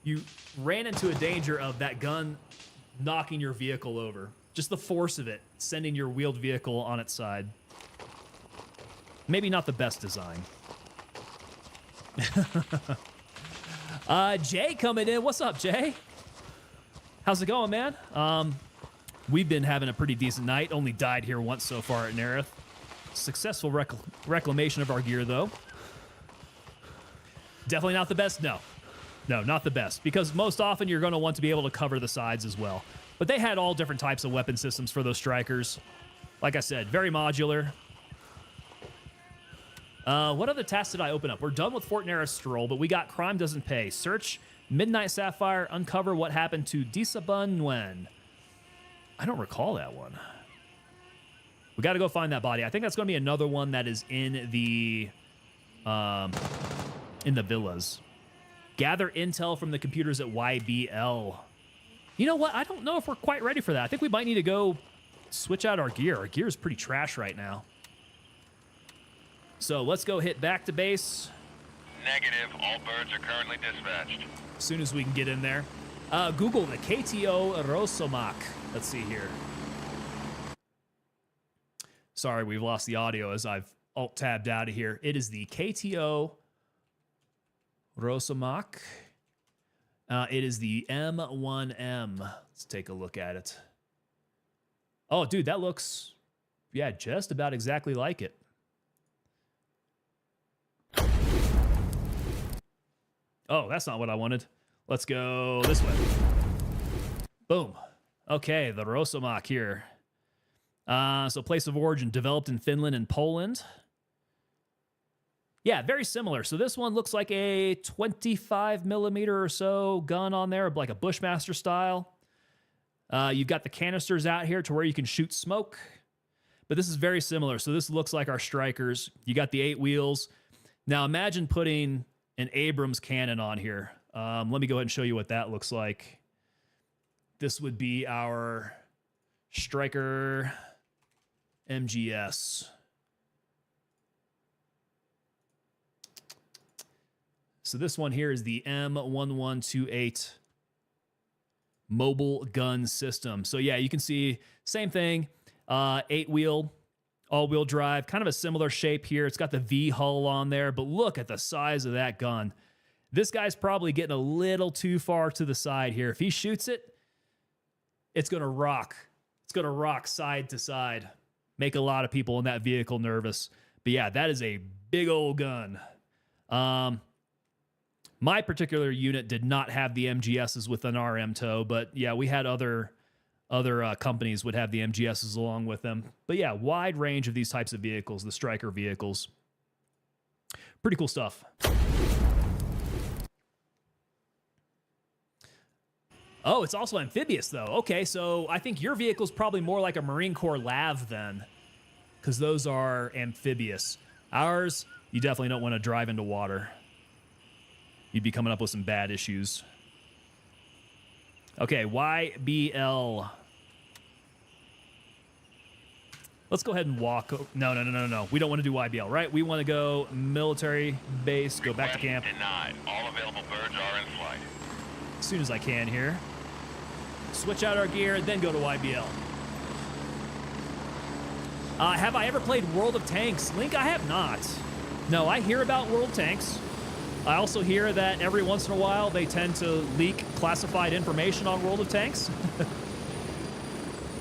you ran into a danger of that gun knocking your vehicle over. Just the force of it, sending your wheeled vehicle on its side. Maybe not the best design. Jay coming in. What's up, Jay? How's it going, man? We've been having a pretty decent night. Only died here once so far at Narith. Successful reclamation of our gear, though. Definitely not the best? No. No, not the best. Because most often you're going to want to be able to cover the sides as well. But they had all different types of weapon systems for those strikers. Like I said, very modular. What other tasks did I open up? We're done with Fort Narith Stroll, but we got Crime Doesn't Pay. Search Midnight Sapphire, uncover what happened to Disabun Nguyen. I don't recall that one. We got to go find that body. I think that's going to be another one that is in the villas. Gather intel from the computers at YBL. You know what? I don't know if we're quite ready for that. I think we might need to go switch out our gear. Our gear is pretty trash right now. So let's go hit back to base. Negative. All birds are currently dispatched. As soon as we can get in there. Google the KTO Rosomak. Let's see here. Sorry, we've lost the audio as I've alt-tabbed out of here. It is the KTO Rosomak. It is the M1M. Let's take a look at it. Oh, dude, that looks, yeah, just about exactly like it. Oh, that's not what I wanted. Let's go this way. Boom. Okay, the Rosomak here. So place of origin, developed in Finland and Poland. Yeah, very similar. So this one looks like a 25mm or so gun on there, like a Bushmaster style. You've got the canisters out here to where you can shoot smoke. But this is very similar. So this looks like our strikers. You got the 8 wheels. Now imagine putting an Abrams cannon on here. Let me go ahead and show you what that looks like. This would be our striker MGS. So this one here is the M1128 mobile gun system. So yeah, you can see same thing, 8-wheel all-wheel drive, kind of a similar shape here. It's got the V hull on there, but look at the size of that gun. This guy's probably getting a little too far to the side here. If he shoots it, it's going to rock. It's going to rock side to side. Make a lot of people in that vehicle nervous. But yeah, that is a big old gun. My particular unit did not have the MGSs with an RM tow, but yeah, we had other companies would have the MGSs along with them. But yeah, wide range of these types of vehicles, the Striker vehicles. Pretty cool stuff. Oh, it's also amphibious, though. Okay, so I think your vehicle's probably more like a Marine Corps LAV then, because those are amphibious. Ours, you definitely don't want to drive into water. You'd be coming up with some bad issues. Okay, YBL. Let's go ahead and walk. No. We don't want to do YBL, right? We want to go military base, go back to camp. Denied. All available birds are in flight. As soon as I can here. Switch out our gear, then go to YBL. Have I ever played World of Tanks? Link, I have not. No, I hear about World of Tanks. I also hear that every once in a while they tend to leak classified information on World of Tanks.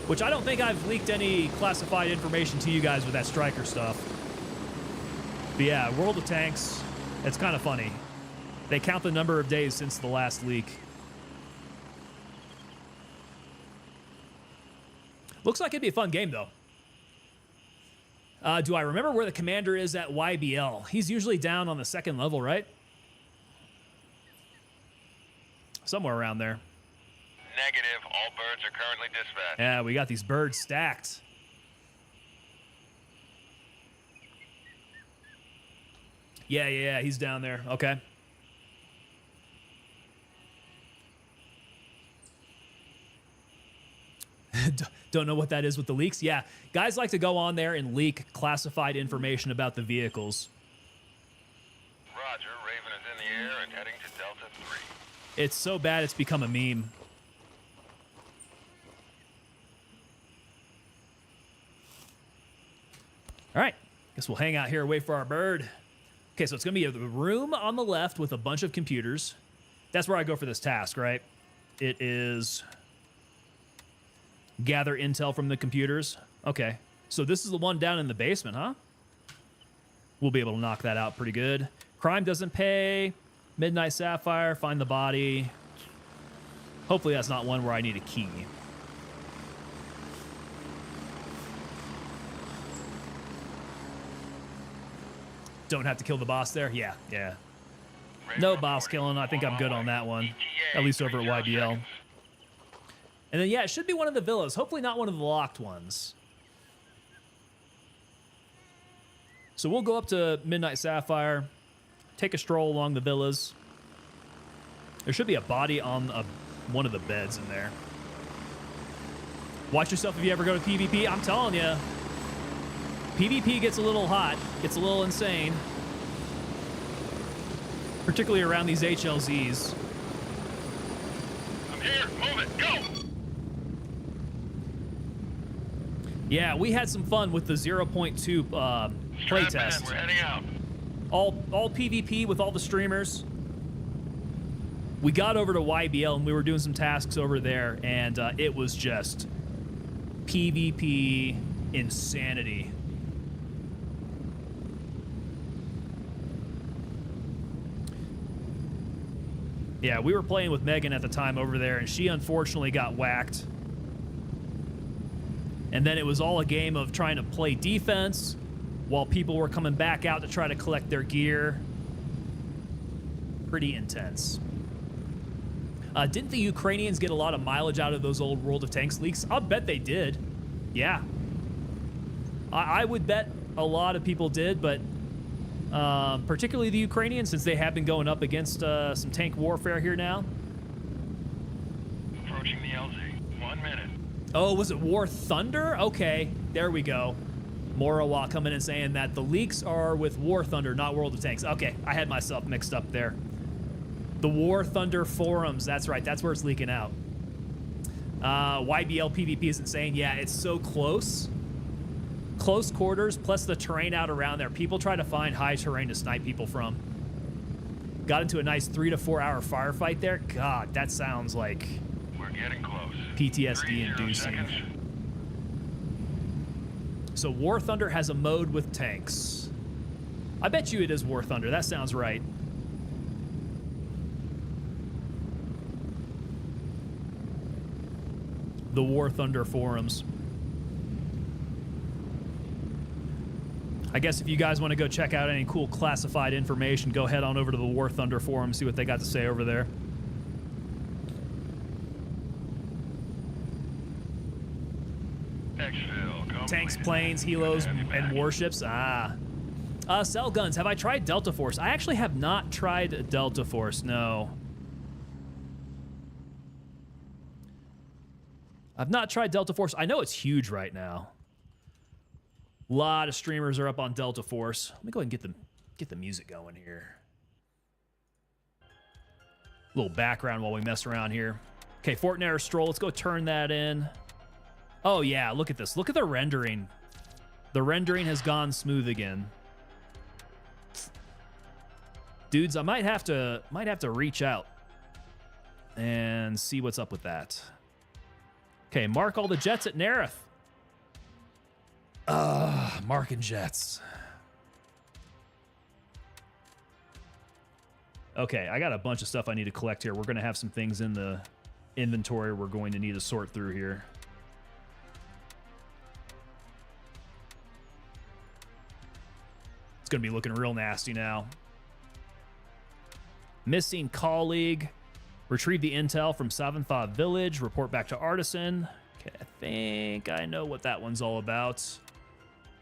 Which I don't think I've leaked any classified information to you guys with that Striker stuff. But yeah, World of Tanks, it's kind of funny. They count the number of days since the last leak. Looks like it'd be a fun game, though. Do I remember where the commander is at YBL? He's usually down on the second level, right? Somewhere around there. Negative. All birds are currently dispatched. Yeah, we got these birds stacked. Yeah, he's down there. Okay. Don't know what that is with the leaks. Yeah, guys like to go on there and leak classified information about the vehicles. Roger. Raven is in the air and heading to Delta 3. It's so bad it's become a meme. All right, guess we'll hang out here, wait for our bird. Okay, so it's gonna be a room on the left with a bunch of computers. That's where I go for this task, right? It is gather intel from the computers. Okay, so this is the one down in the basement, huh? We'll be able to knock that out pretty good. Crime doesn't pay. Midnight Sapphire, find the body. Hopefully that's not one where I need a key. Don't have to kill the boss there? Yeah. No boss killing. I think I'm good on that one. At least over at YBL. And then, yeah, it should be one of the villas. Hopefully not one of the locked ones. So we'll go up to Midnight Sapphire, take a stroll along the villas. There should be a body on one of the beds in there. Watch yourself if you ever go to PvP. I'm telling you, PvP gets a little hot, gets a little insane. Particularly around these HLZs. I'm here. Move it. Go. Yeah, we had some fun with the 0.2 playtest. We're heading out. All PvP with all the streamers. We got over to YBL and we were doing some tasks over there, and it was just PvP insanity. Yeah, we were playing with Megan at the time over there, and she unfortunately got whacked. And then it was all a game of trying to play defense while people were coming back out to try to collect their gear. Pretty intense. Didn't the Ukrainians get a lot of mileage out of those old World of Tanks leaks? I'll bet they did. Yeah. I would bet a lot of people did, but particularly the Ukrainians, since they have been going up against some tank warfare here now. Approaching the LZ. 1 minute. Oh, was it War Thunder? Okay, there we go. Morawa coming in saying that the leaks are with War Thunder, not World of Tanks. Okay, I had myself mixed up there. The War Thunder forums, that's right, that's where it's leaking out. YBL PvP is insane. Yeah, it's so close. close quarters plus the terrain out around there. People try to find high terrain to snipe people from. Got into a nice 3 to 4 hour firefight there. God, that sounds like We're getting close. PTSD inducing. So War Thunder has a mode with tanks. I bet you it is War Thunder. That sounds right. The War Thunder forums. I guess if you guys want to go check out any cool classified information, go head on over to the War Thunder forum, see what they got to say over there. Tanks, planes, helos, and warships. Cell guns. Have I tried Delta Force? I actually have not tried Delta Force, no. I've not tried Delta Force. I know it's huge right now. A lot of streamers are up on Delta Force. Let me go ahead and get the music going here. A little background while we mess around here. Okay, Fortnite Stroll. Let's go turn that in. Oh yeah, look at this. Look at the rendering. The rendering has gone smooth again. Dudes, I might have to reach out and see what's up with that. Okay, mark all the jets at Narith. Marking jets. Okay, I got a bunch of stuff I need to collect here. We're going to have some things in the inventory we're going to need to sort through here. It's going to be looking real nasty now. Missing colleague. Retrieve the intel from Savanthah Village. Report back to Artisan. Okay, I think I know what that one's all about.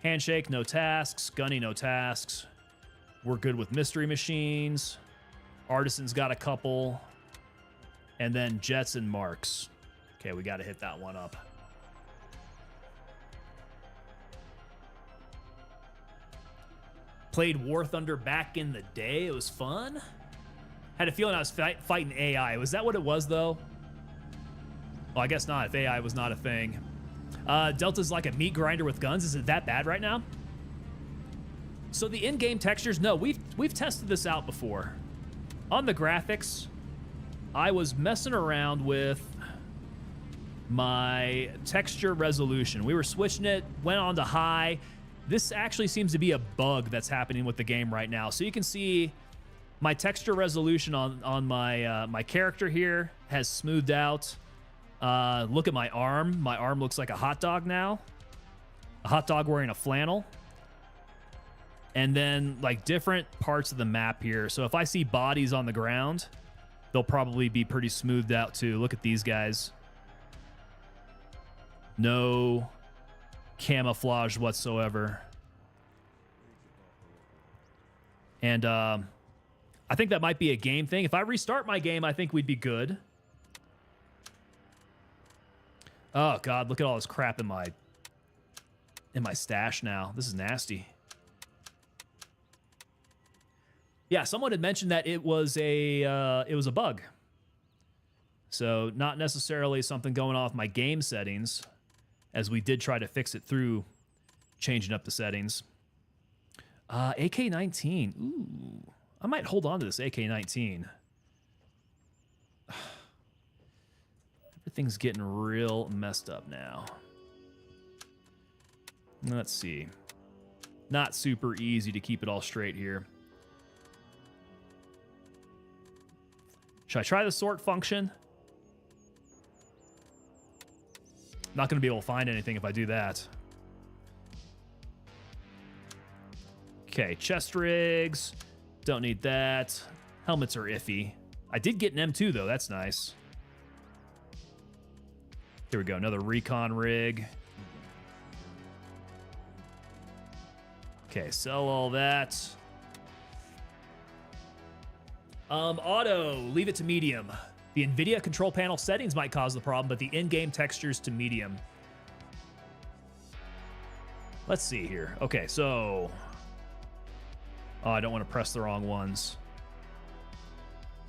Handshake, no tasks. Gunny, no tasks. We're good with mystery machines. Artisan's got a couple. And then jets and marks. Okay, we got to hit that one up. Played War Thunder back in the day. It was fun. Had a feeling I was fighting AI. Was that what it was, though? Well, I guess not, if AI was not a thing. Delta's like a meat grinder with guns. Is it that bad right now? So the in-game textures, no, we've tested this out before. On the graphics, I was messing around with my texture resolution. We were switching it, went on to high. This actually seems to be a bug that's happening with the game right now. So you can see my texture resolution on my my character here has smoothed out. Look at my arm. My arm looks like a hot dog now. A hot dog wearing a flannel. And then like different parts of the map here. So if I see bodies on the ground, they'll probably be pretty smoothed out too. Look at these guys. No camouflage whatsoever. And I think that might be a game thing. If I restart my game, I think we'd be good. Oh God, look at all this crap in my stash now. This is nasty. Yeah, someone had mentioned that it was a bug. So not necessarily something going off my game settings, as we did try to fix it through changing up the settings. AK-19. Ooh. I might hold on to this AK-19. Everything's getting real messed up now. Let's see. Not super easy to keep it all straight here. Should I try the sort function? Not going to be able to find anything if I do that. Okay, chest rigs. Don't need that. Helmets are iffy. I did get an M2, though. That's nice. Here we go. Another recon rig. Okay, sell all that. Auto, leave it to medium. The NVIDIA control panel settings might cause the problem, but the in-game textures to medium. Let's see here. Okay, so... Oh, I don't want to press the wrong ones.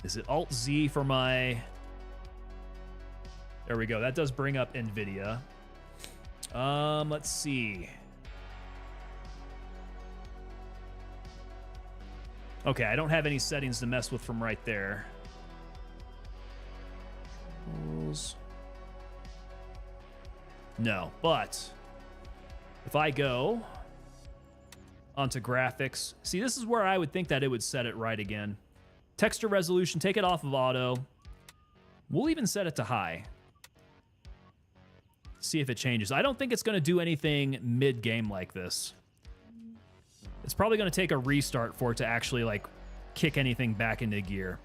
Is it Alt-Z for my... There we go. That does bring up NVIDIA. Let's see. Okay, I don't have any settings to mess with from right there. No, but if I go onto graphics, see, this is where I would think that it would set it right again. Texture resolution, take it off of auto. We'll even set it to high. See if it changes. I don't think it's going to do anything mid-game like this. It's probably going to take a restart for it to actually, like, kick anything back into gear.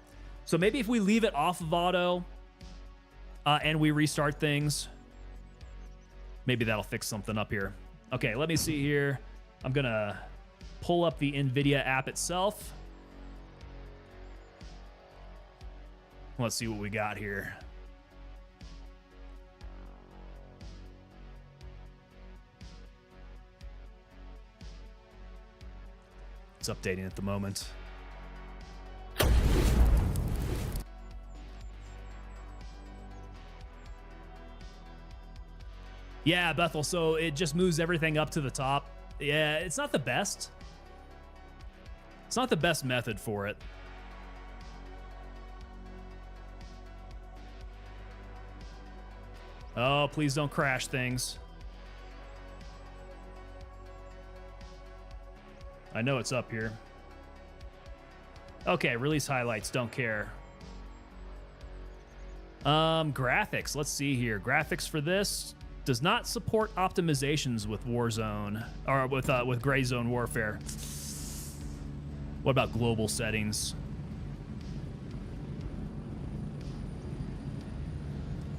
So maybe if we leave it off of auto and we restart things, maybe that'll fix something up here. Okay, let me see here. I'm going to pull up the NVIDIA app itself. Let's see what we got here. It's updating at the moment. Yeah, Bethel, so it just moves everything up to the top. Yeah, it's not the best. It's not the best method for it. Oh, please don't crash things. I know it's up here. Okay, release highlights, don't care. Graphics, let's see here. Graphics for this does not support optimizations with Warzone, or with Gray Zone Warfare. What about global settings?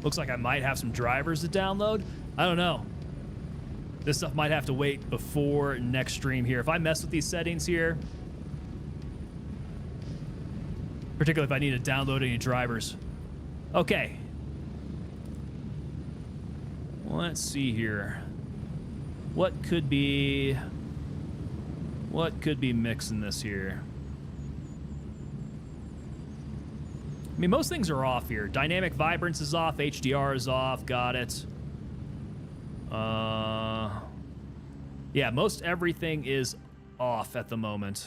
Looks like I might have some drivers to download. I don't know. This stuff might have to wait before next stream here. If I mess with these settings here, particularly if I need to download any drivers. Okay. Let's see here. What could be mixing this here? I mean, most things are off here. Dynamic vibrance is off. HDR is off. Got it. Yeah, most everything is off at the moment.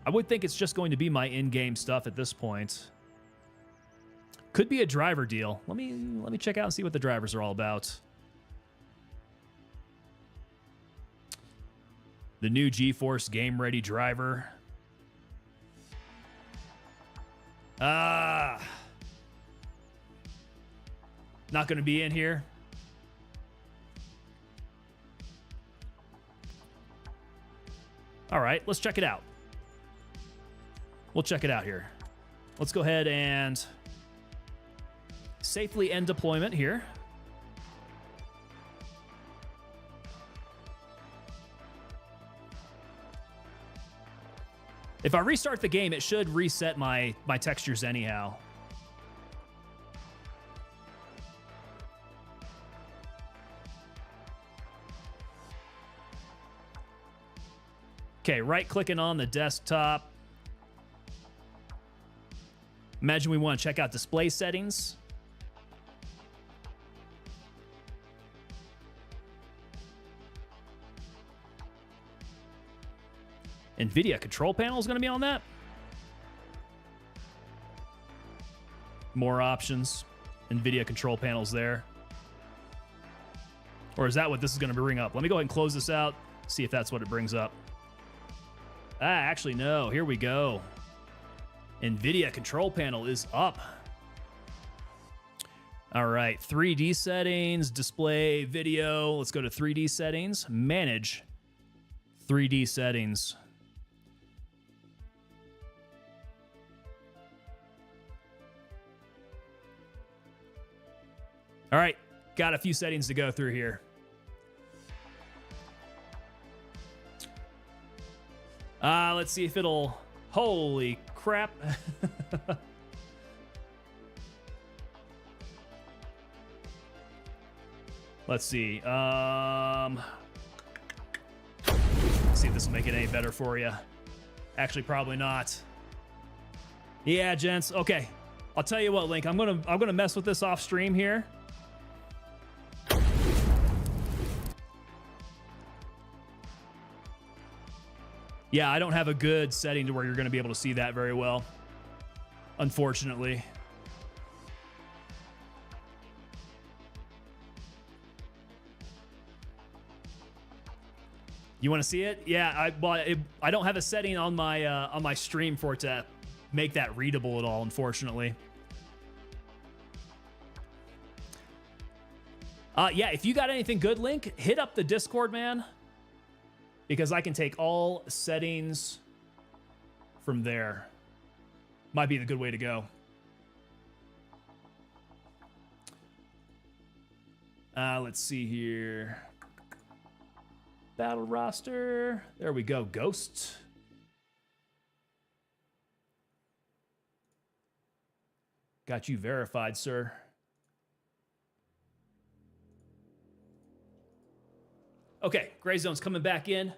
I would think it's just going to be my in-game stuff at this point. Could be a driver deal. Let me check out and see what the drivers are all about. The new GeForce Game Ready driver. Not going to be in here. All right, let's check it out. We'll check it out here. Let's go ahead and safely end deployment here. If I restart the game, it should reset my textures anyhow. Okay, right-clicking on the desktop. Imagine we want to check out display settings. NVIDIA control panel is going to be on that. More options. NVIDIA control panels there. Or is that what this is going to bring up? Let me go ahead and close this out, see if that's what it brings up. Actually, no. Here we go. NVIDIA control panel is up. All right. 3D settings, display, video. Let's go to 3D settings. Manage 3D settings. All right. Got a few settings to go through here. Let's see if it'll... Holy crap. Let's see. Let's see if this will make it any better for you. Actually, probably not. Yeah, gents. Okay. I'll tell you what, Link. I'm gonna mess with this off stream here. Yeah, I don't have a good setting to where you're going to be able to see that very well, unfortunately. You want to see it? Yeah, I don't have a setting on my stream for it to make that readable at all, unfortunately. Yeah, if you got anything good, Link, hit up the Discord, man, because I can take all settings from there. Might be the good way to go. Let's see here. Battle roster. There we go. Ghost. Got you verified, sir. Okay, Gray Zone's coming back in.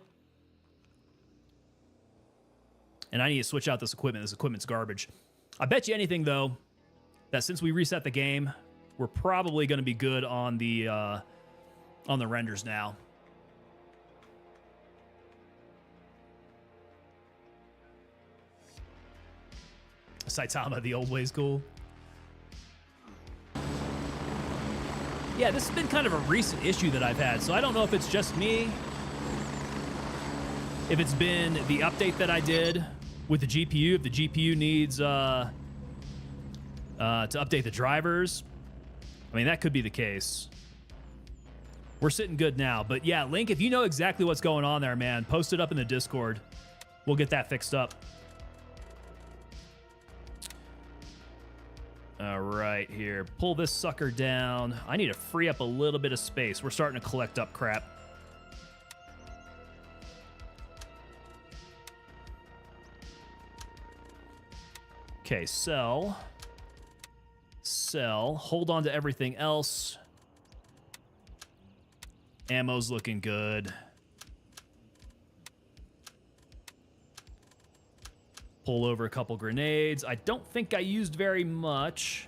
And I need to switch out this equipment. This equipment's garbage. I bet you anything, though, that since we reset the game, we're probably going to be good on the renders now. Saitama, the old way's cool. Yeah, this has been kind of a recent issue that I've had, so I don't know if it's just me, if it's been the update that I did with the GPU, if the GPU needs to update the drivers. I mean, that could be the case. We're sitting good now, but yeah, Link, if you know exactly what's going on there, man, post it up in the Discord. We'll get that fixed up. All right, here. Pull this sucker down. I need to free up a little bit of space. We're starting to collect up crap. Okay, sell. Sell. Hold on to everything else. Ammo's looking good. Pull over a couple grenades. I don't think I used very much.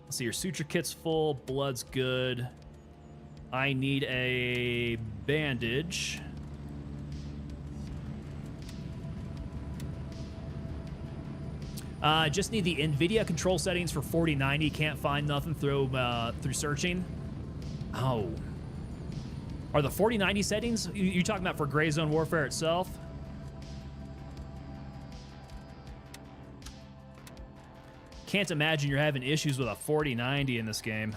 Let's see, your suture kit's full. Blood's good. I need a bandage. I just need the NVIDIA control settings for 4090. Can't find nothing through searching. Oh. Are the 4090 settings you talking about for Gray Zone Warfare itself? Can't imagine you're having issues with a 4090 in this game.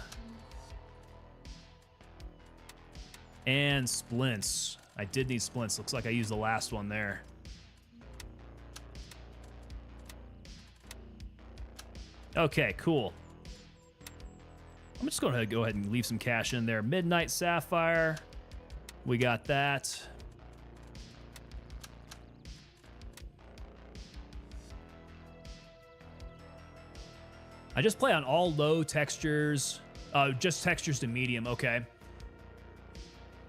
And splints. I did need splints. Looks like I used the last one there. Okay, cool. I'm just going to go ahead and leave some cash in there. Midnight Sapphire. We got that. I just play on all low textures. Just textures to medium. Okay.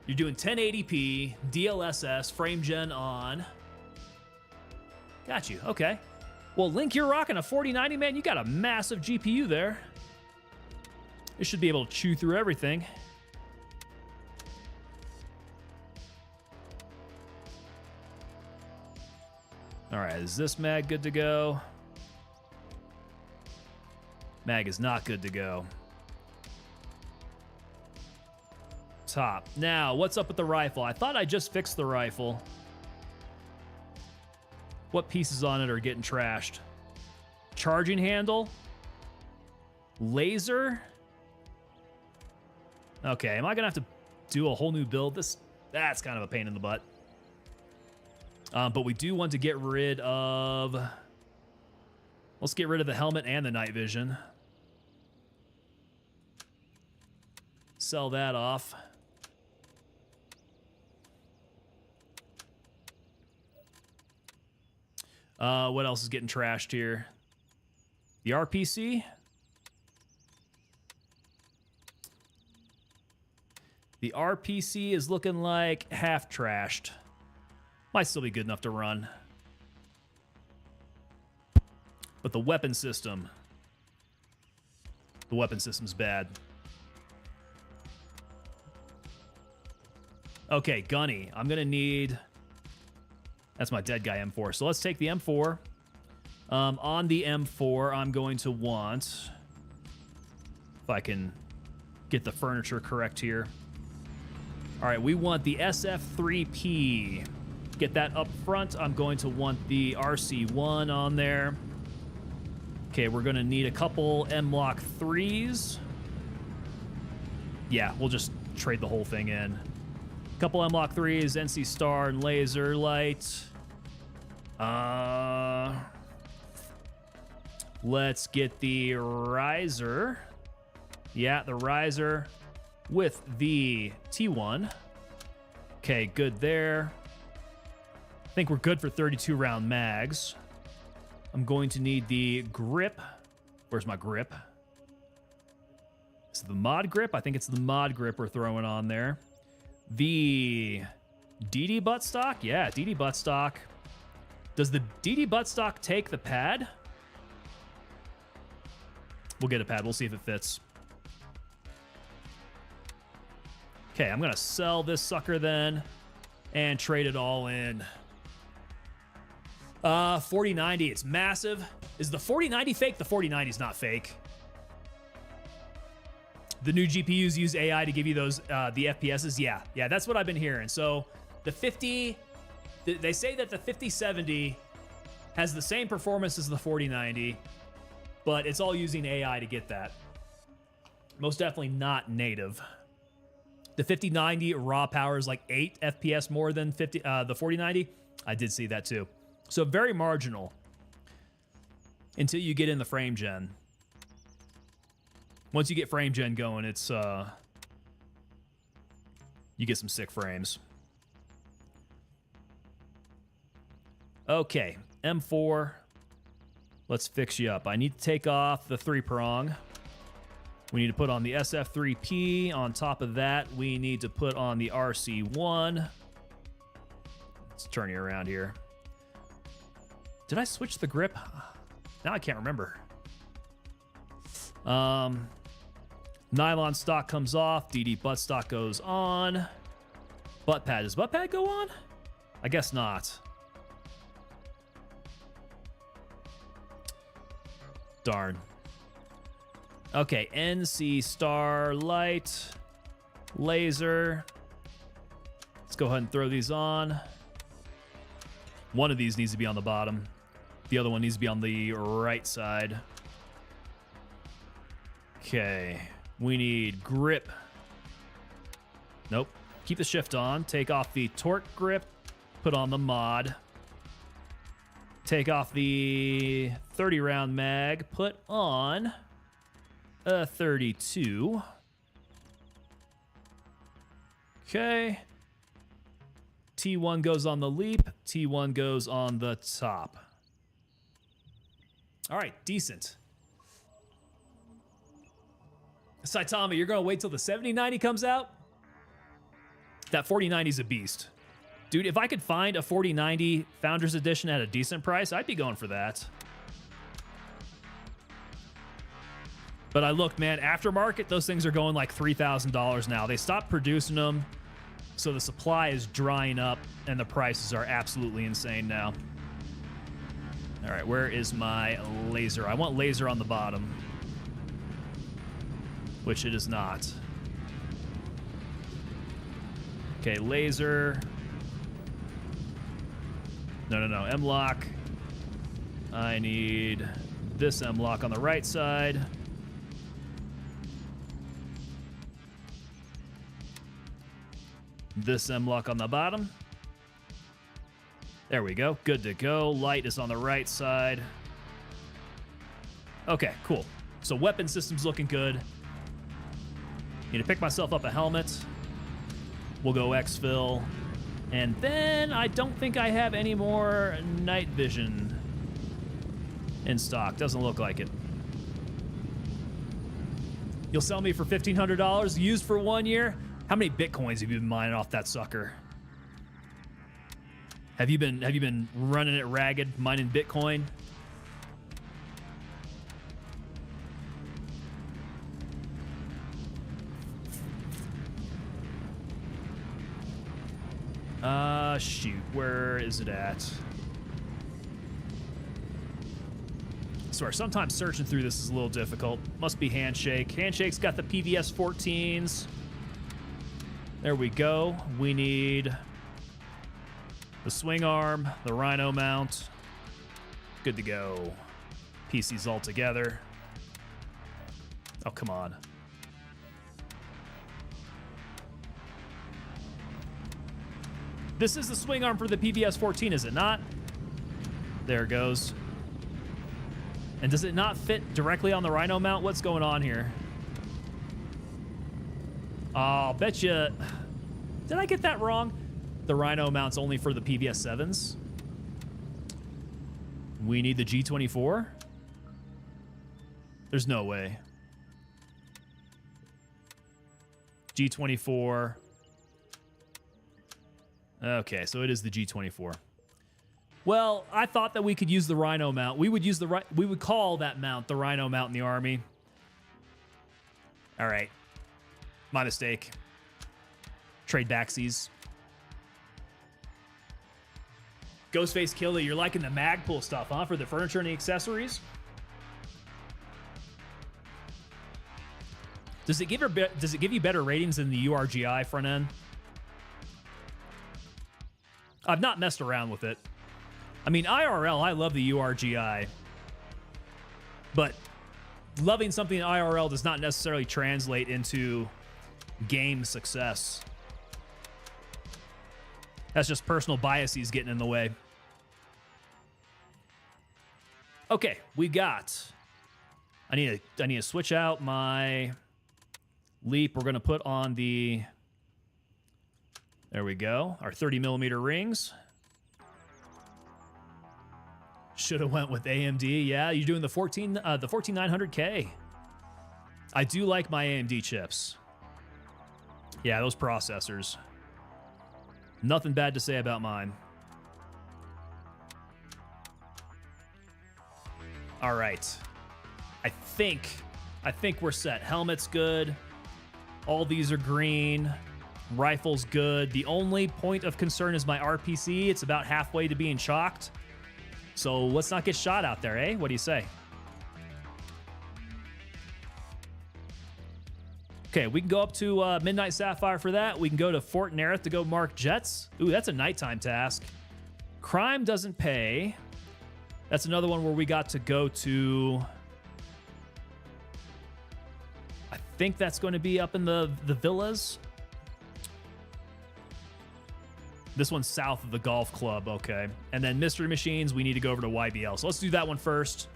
You're doing 1080p, DLSS, frame gen on. Got you. Okay. Well, Link, you're rocking a 4090, man. You got a massive GPU there. It should be able to chew through everything. All right, is this mag good to go? Mag is not good to go. Top. Now, what's up with the rifle? I thought I just fixed the rifle. What pieces on it are getting trashed? Charging handle? Laser? Okay, am I gonna have to do a whole new build? That's kind of a pain in the butt. But we do want to get rid of... Let's get rid of the helmet and the night vision. Sell that off. What else is getting trashed here? The RPC? The RPC is looking like half trashed. Might still be good enough to run. But the weapon system. The weapon system's bad. Okay, gunny. I'm gonna need That's my dead guy M4. So let's take the M4. On the M4, I'm going to want, if I can get the furniture correct here. All right, we want the SF3P. Get that up front. I'm going to want the RC1 on there. Okay, we're going to need a couple M-Lock 3s. Yeah, we'll just trade the whole thing in. Couple M-Lock 3s, NC Star, and Laser Light. Let's get the Riser. Yeah, the Riser with the T1. Okay, good there. I think we're good for 32 round mags. I'm going to need the grip. Where's my grip? Is it the mod grip? I think it's the mod grip we're throwing on there. The DD buttstock? Yeah, DD buttstock. Does the DD buttstock take the pad? We'll get a pad. We'll see if it fits. Okay, I'm going to sell this sucker then and trade it all in. 4090, it's massive. Is the 4090 fake? The 4090 is not fake. The new GPUs use AI to give you those, the FPSs. Yeah, that's what I've been hearing. So the 50, they say that the 5070 has the same performance as the 4090, but it's all using AI to get that. Most definitely not native. The 5090 raw power is like 8 FPS more than the 4090. I did see that too. So very marginal until you get in the frame gen. Once you get frame gen going, it's you get some sick frames. Okay, M4. Let's fix you up. I need to take off the 3-prong. We need to put on the SF3P. On top of that, we need to put on the RC1. Let's turn you around here. Did I switch the grip? Now I can't remember. Nylon stock comes off. DD buttstock goes on. Butt pad. Does butt pad go on? I guess not. Darn. Okay, NC Star Light. Laser. Let's go ahead and throw these on. One of these needs to be on the bottom. The other one needs to be on the right side. Okay. We need grip. Nope. Keep the shift on. Take off the torque grip. Put on the mod. Take off the 30 round mag. Put on a 32. Okay. T1 goes on the leap. T1 goes on the top. All right, decent. Saitama, you're gonna wait till the 7090 comes out? That 4090 is a beast. Dude, if I could find a 4090 Founders Edition at a decent price, I'd be going for that. But I looked, man, aftermarket, those things are going like $3,000 now. They stopped producing them, so the supply is drying up, and the prices are absolutely insane now. All right, where is my laser? I want laser on the bottom, which it is not. Okay, laser. No, M-lock. I need this M-lock on the right side. This M-lock on the bottom. There we go. Good to go. Light is on the right side. Okay, cool. So weapon system's looking good. Need to pick myself up a helmet. We'll go exfil. And then I don't think I have any more night vision in stock. Doesn't look like it. You'll sell me for $1,500 used for 1 year? How many Bitcoins have you been mining off that sucker? Have you been running it ragged, mining Bitcoin? Shoot. Where is it at? I swear, sometimes searching through this is a little difficult. Must be Handshake. Handshake's got the PVS 14s. There we go. We need the swing arm, the Rhino mount. Good to go. PC's all together. Oh, come on. This is the swing arm for the PVS 14, is it not? There it goes. And does it not fit directly on the Rhino mount? What's going on here? Oh, bet you. Did I get that wrong? The Rhino mount's only for the PVS 7s. We need the G24? There's no way. G24. Okay, so it is the G24. Well, I thought that we could use the Rhino mount. We would call that mount the Rhino mount in the Army. All right. My mistake. Trade backsies. Ghostface Killer, you're liking the Magpul stuff, huh? For the furniture and the accessories? Does it give you better ratings than the URGI front end? I've not messed around with it. I mean, IRL, I love the URGI. But loving something in IRL does not necessarily translate into game success. That's just personal biases getting in the way. Okay, we got. I need to switch out my Leap. We're gonna put on the. There we go. Our 30mm rings. Should have went with AMD. Yeah, you're doing the 14900K. I do like my AMD chips. Yeah, those processors. Nothing bad to say about mine. All right. I think we're set. Helmet's good. All these are green. Rifle's good. The only point of concern is my RPC. It's about halfway to being chalked. So let's not get shot out there, eh? What do you say? Okay, we can go up to Midnight Sapphire for that. We can go to Fort Narith to go mark jets. Ooh, that's a nighttime task. Crime doesn't pay. That's another one where we got to go to... I think that's going to be up in the villas. This one's south of the golf club, okay. And then Mystery Machines, we need to go over to YBL. So let's do that one first.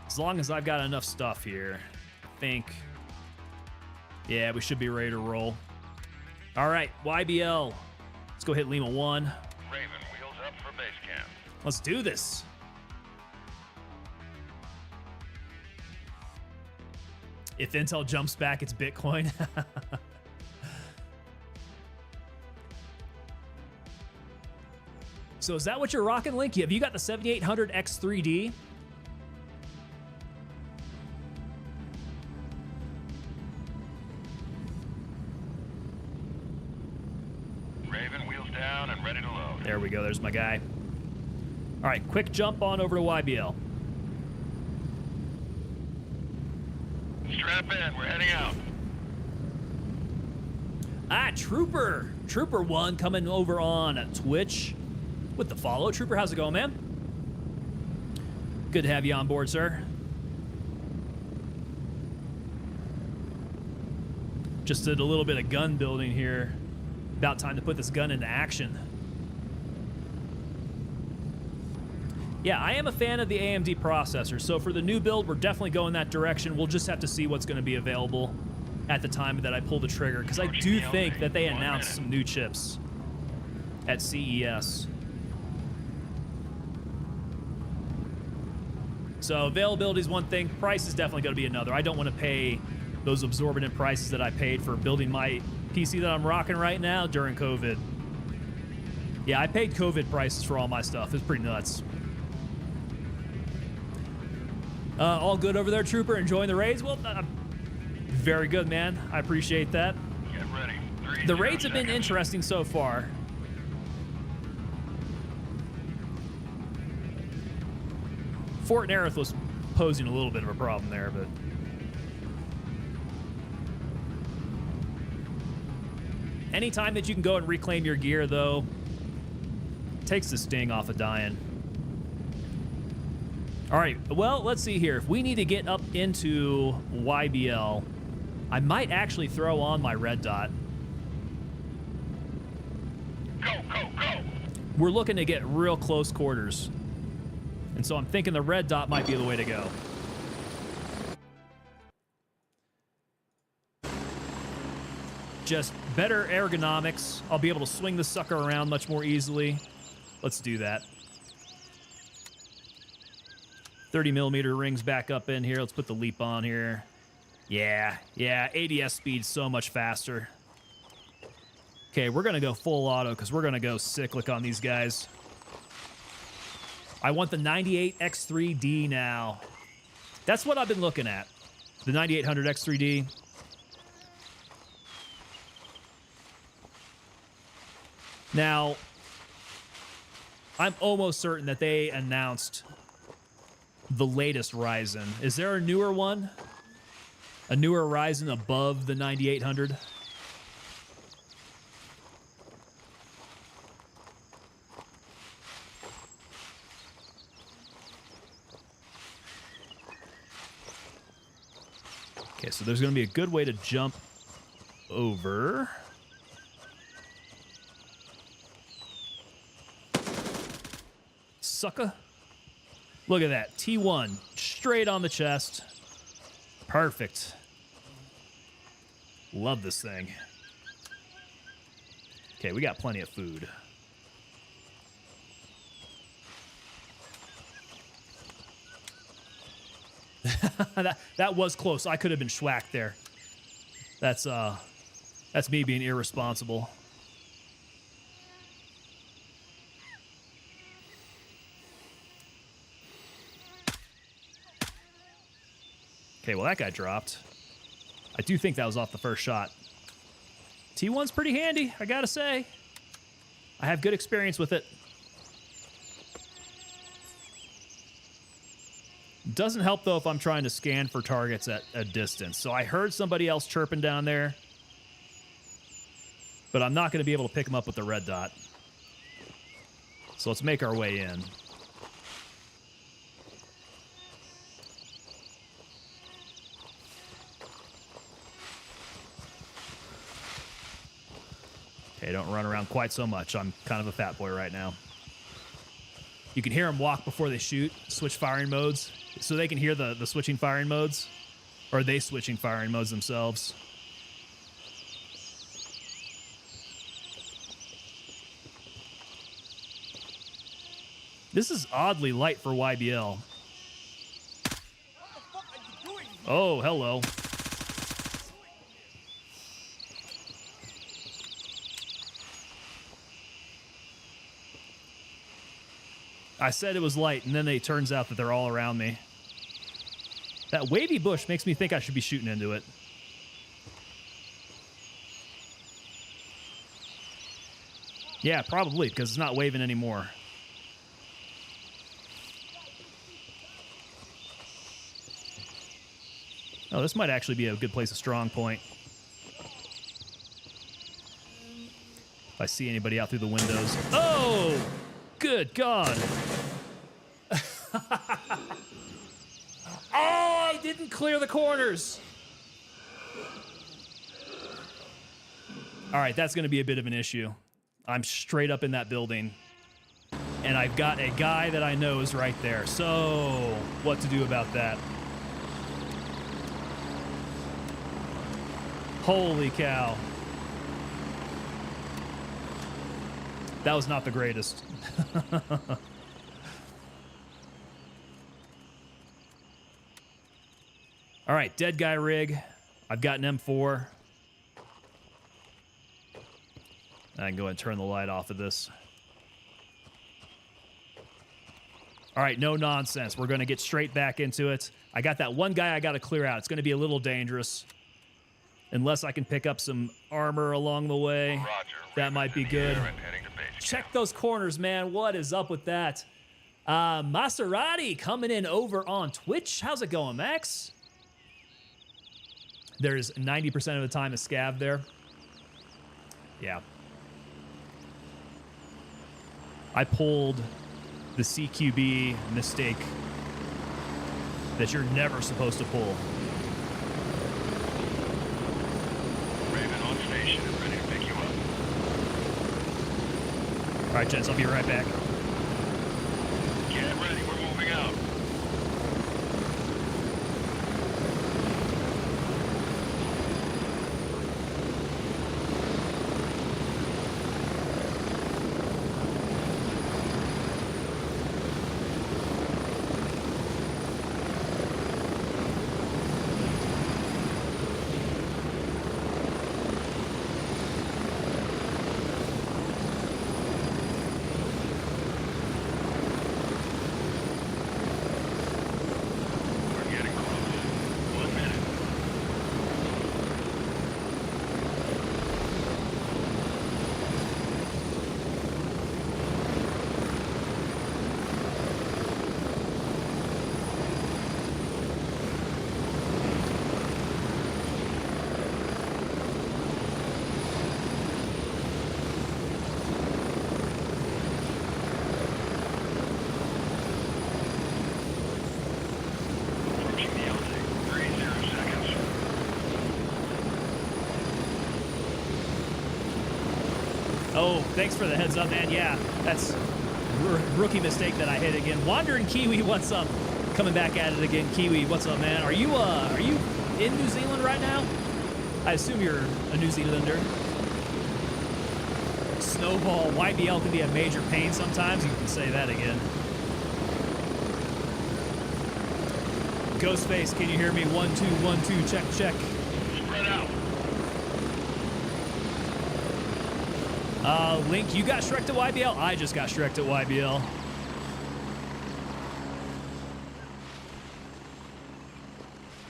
As long as I've got enough stuff here, I think, yeah, we should be ready to roll. All right, YBL. Let's go hit Lima 1. Raven, wheels up for base camp. Let's do this. If Intel jumps back, it's Bitcoin. So is that what you're rocking, Link? Have you got the 7800 X3D? Raven, wheels down and ready to load. There we go. There's my guy. All right, quick jump on over to YBL. Strap in, we're heading out. Ah, Trooper. Trooper 1 coming over on Twitch with the follow. Trooper, how's it going, man? Good to have you on board, sir. Just did a little bit of gun building here. About time to put this gun into action. Yeah, I am a fan of the AMD processor, so for the new build, we're definitely going that direction. We'll just have to see what's going to be available at the time that I pull the trigger, because I do think that they announced some new chips at CES. So availability is one thing, price is definitely going to be another. I don't want to pay those exorbitant prices that I paid for building my PC that I'm rocking right now during COVID. Yeah, I paid COVID prices for all my stuff. It's pretty nuts. All good over there, Trooper? Enjoying the raids? Well, very good, man. I appreciate that. Get ready. 3, The raids have been interesting so far. Fort Narith was posing a little bit of a problem there, but... Anytime that you can go and reclaim your gear, though, takes the sting off of dying. All right, well, let's see here. If we need to get up into YBL, I might actually throw on my red dot. Go, go, go! We're looking to get real close quarters. And so I'm thinking the red dot might be the way to go. Just better ergonomics. I'll be able to swing the sucker around much more easily. Let's do that. 30mm rings back up in here. Let's put the leap on here. Yeah, ADS speed's so much faster. Okay, we're gonna go full auto because we're gonna go cyclic on these guys. I want the 98X3D now. That's what I've been looking at. The 9800X3D. Now, I'm almost certain that they announced the latest Ryzen. Is there a newer one? A newer Ryzen above the 9800? Okay, so there's going to be a good way to jump over. Sucker. Look at that. T1 straight on the chest. Perfect. Love this thing. Okay, we got plenty of food. that was close. I could have been schwacked there. That's me being irresponsible. Okay, well, that guy dropped. I do think that was off the first shot. T1's pretty handy, I gotta say. I have good experience with it. Doesn't help, though, if I'm trying to scan for targets at a distance. So I heard somebody else chirping down there, but I'm not going to be able to pick them up with the red dot. So let's make our way in. Okay, don't run around quite so much. I'm kind of a fat boy right now. You can hear them walk before they shoot, switch firing modes, so they can hear the switching firing modes, or are they switching firing modes themselves? This is oddly light for YBL. What the fuck are you doing? Oh, hello. I said it was light, and then it turns out that they're all around me. That wavy bush makes me think I should be shooting into it. Yeah, probably, because it's not waving anymore. Oh, this might actually be a good place, a strong point. If I see anybody out through the windows. Oh! Good God. Oh, I didn't clear the corners. All right, that's going to be a bit of an issue. I'm straight up in that building, and I've got a guy that I know is right there. So, what to do about that? Holy cow. That was not the greatest. All right, dead guy rig. I've got an M4. I can go ahead and turn the light off of this. All right, no nonsense. We're going to get straight back into it. I got that one guy I got to clear out. It's going to be a little dangerous. Unless I can pick up some armor along the way. Roger. That might be good. And heading to base Check camp. those corners, man. What is up with that? Maserati coming in over on Twitch. How's it going, Max? There's 90% of the time a scav there. Yeah. I pulled the CQB mistake that you're never supposed to pull. Raven on station and ready to pick you up. All right, gents, I'll be right back. Get ready, we're moving out. We're getting close. 1 minute. Approaching the outtake. 30 seconds. Oh, thanks for the heads up, man. Yeah, that's rookie mistake that I hit again. Wandering Kiwi, what's up? Coming back at it again. Kiwi, what's up, man? Are you in New Zealand right now? I assume you're a New Zealander. Snowball, YBL can be a major pain sometimes. You can say that again. Ghostface, can you hear me? 1 2 1 2. Check check. Spread out. Link, you got Shrek to YBL? I just got Shrek to YBL.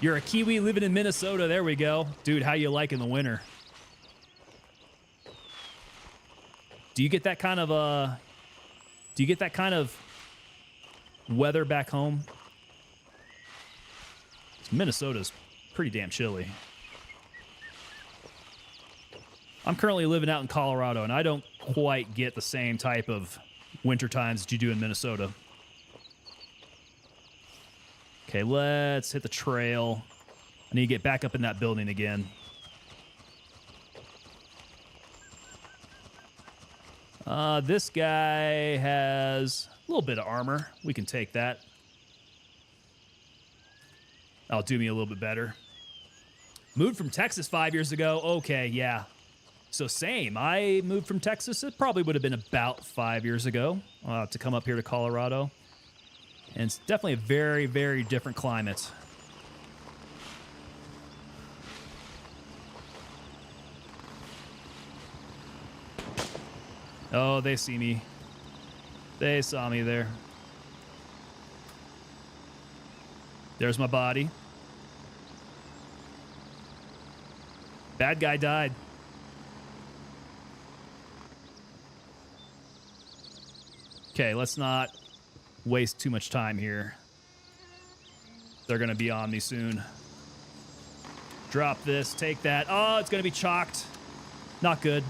You're a Kiwi living in Minnesota. There we go. Dude, how you liking the winter? Do you get that kind of weather back home? Minnesota's pretty damn chilly. I'm currently living out in Colorado, and I don't quite get the same type of winter times that you do in Minnesota. Okay, let's hit the trail. I need to get back up in that building again. This guy has a little bit of armor. We can take that. That'll do me a little bit better. Moved from Texas 5 years ago. Okay, yeah. So same. I moved from Texas. It probably would have been about 5 years ago to come up here to Colorado. And it's definitely a very, very different climate. Oh, they see me. They saw me there. There's my body. Bad guy died. Okay, let's not waste too much time here. They're going to be on me soon. Drop this, take that. Oh, it's going to be chalked. Not good.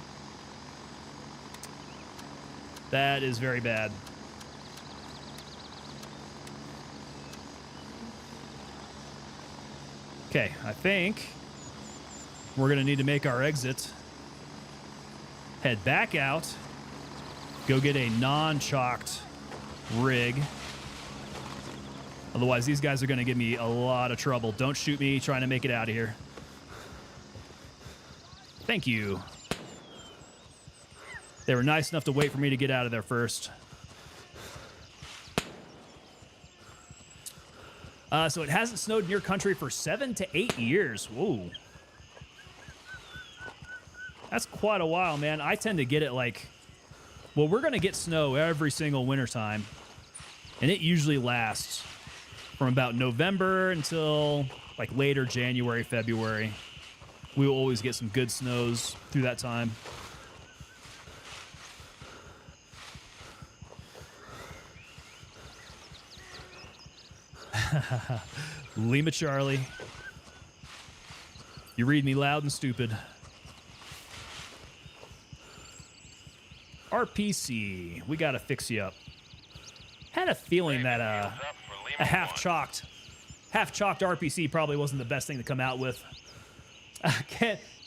That is very bad. Okay, I think we're going to need to make our exit. Head back out. Go get a non-chalked rig. Otherwise, these guys are going to give me a lot of trouble. Don't shoot me trying to make it out of here. Thank you. They were nice enough to wait for me to get out of there first. So it hasn't snowed in your country for 7 to 8 years. Whoa. That's quite a while, man. I tend to get it like... Well, we're going to get snow every single wintertime. And it usually lasts from about November until like later January, February. We will always get some good snows through that time. Lima Charlie. You read me loud and stupid. RPC. We gotta fix you up. Had a feeling that a half-chalked RPC probably wasn't the best thing to come out with.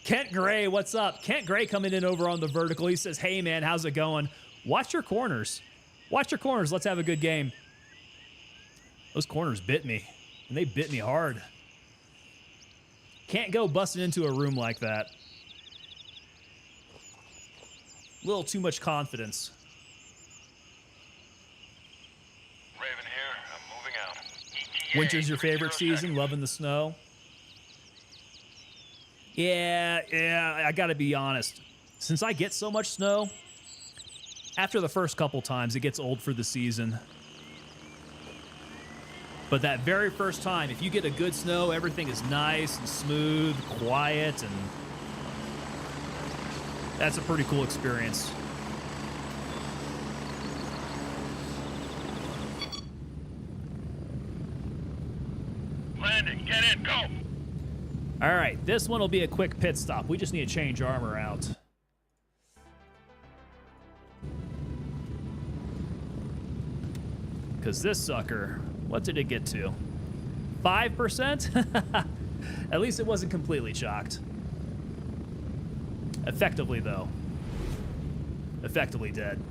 Kent Gray, what's up? Kent Gray coming in over on the vertical. He says, hey, man, how's it going? Watch your corners. Watch your corners. Let's have a good game. Those corners bit me, and they bit me hard. Can't go busting into a room like that. A little too much confidence. Raven here. I'm moving out. ETA Winter's your favorite 30 season? Loving the snow? Yeah, I gotta be honest. Since I get so much snow, after the first couple times, it gets old for the season. But that very first time, if you get a good snow, everything is nice and smooth, quiet, and that's a pretty cool experience. Landing. Get in. Go. All right, this one will be a quick pit stop. We just need to change armor out. Because this sucker, what did it get to? 5%? At least it wasn't completely chalked. Effectively, though. Effectively dead.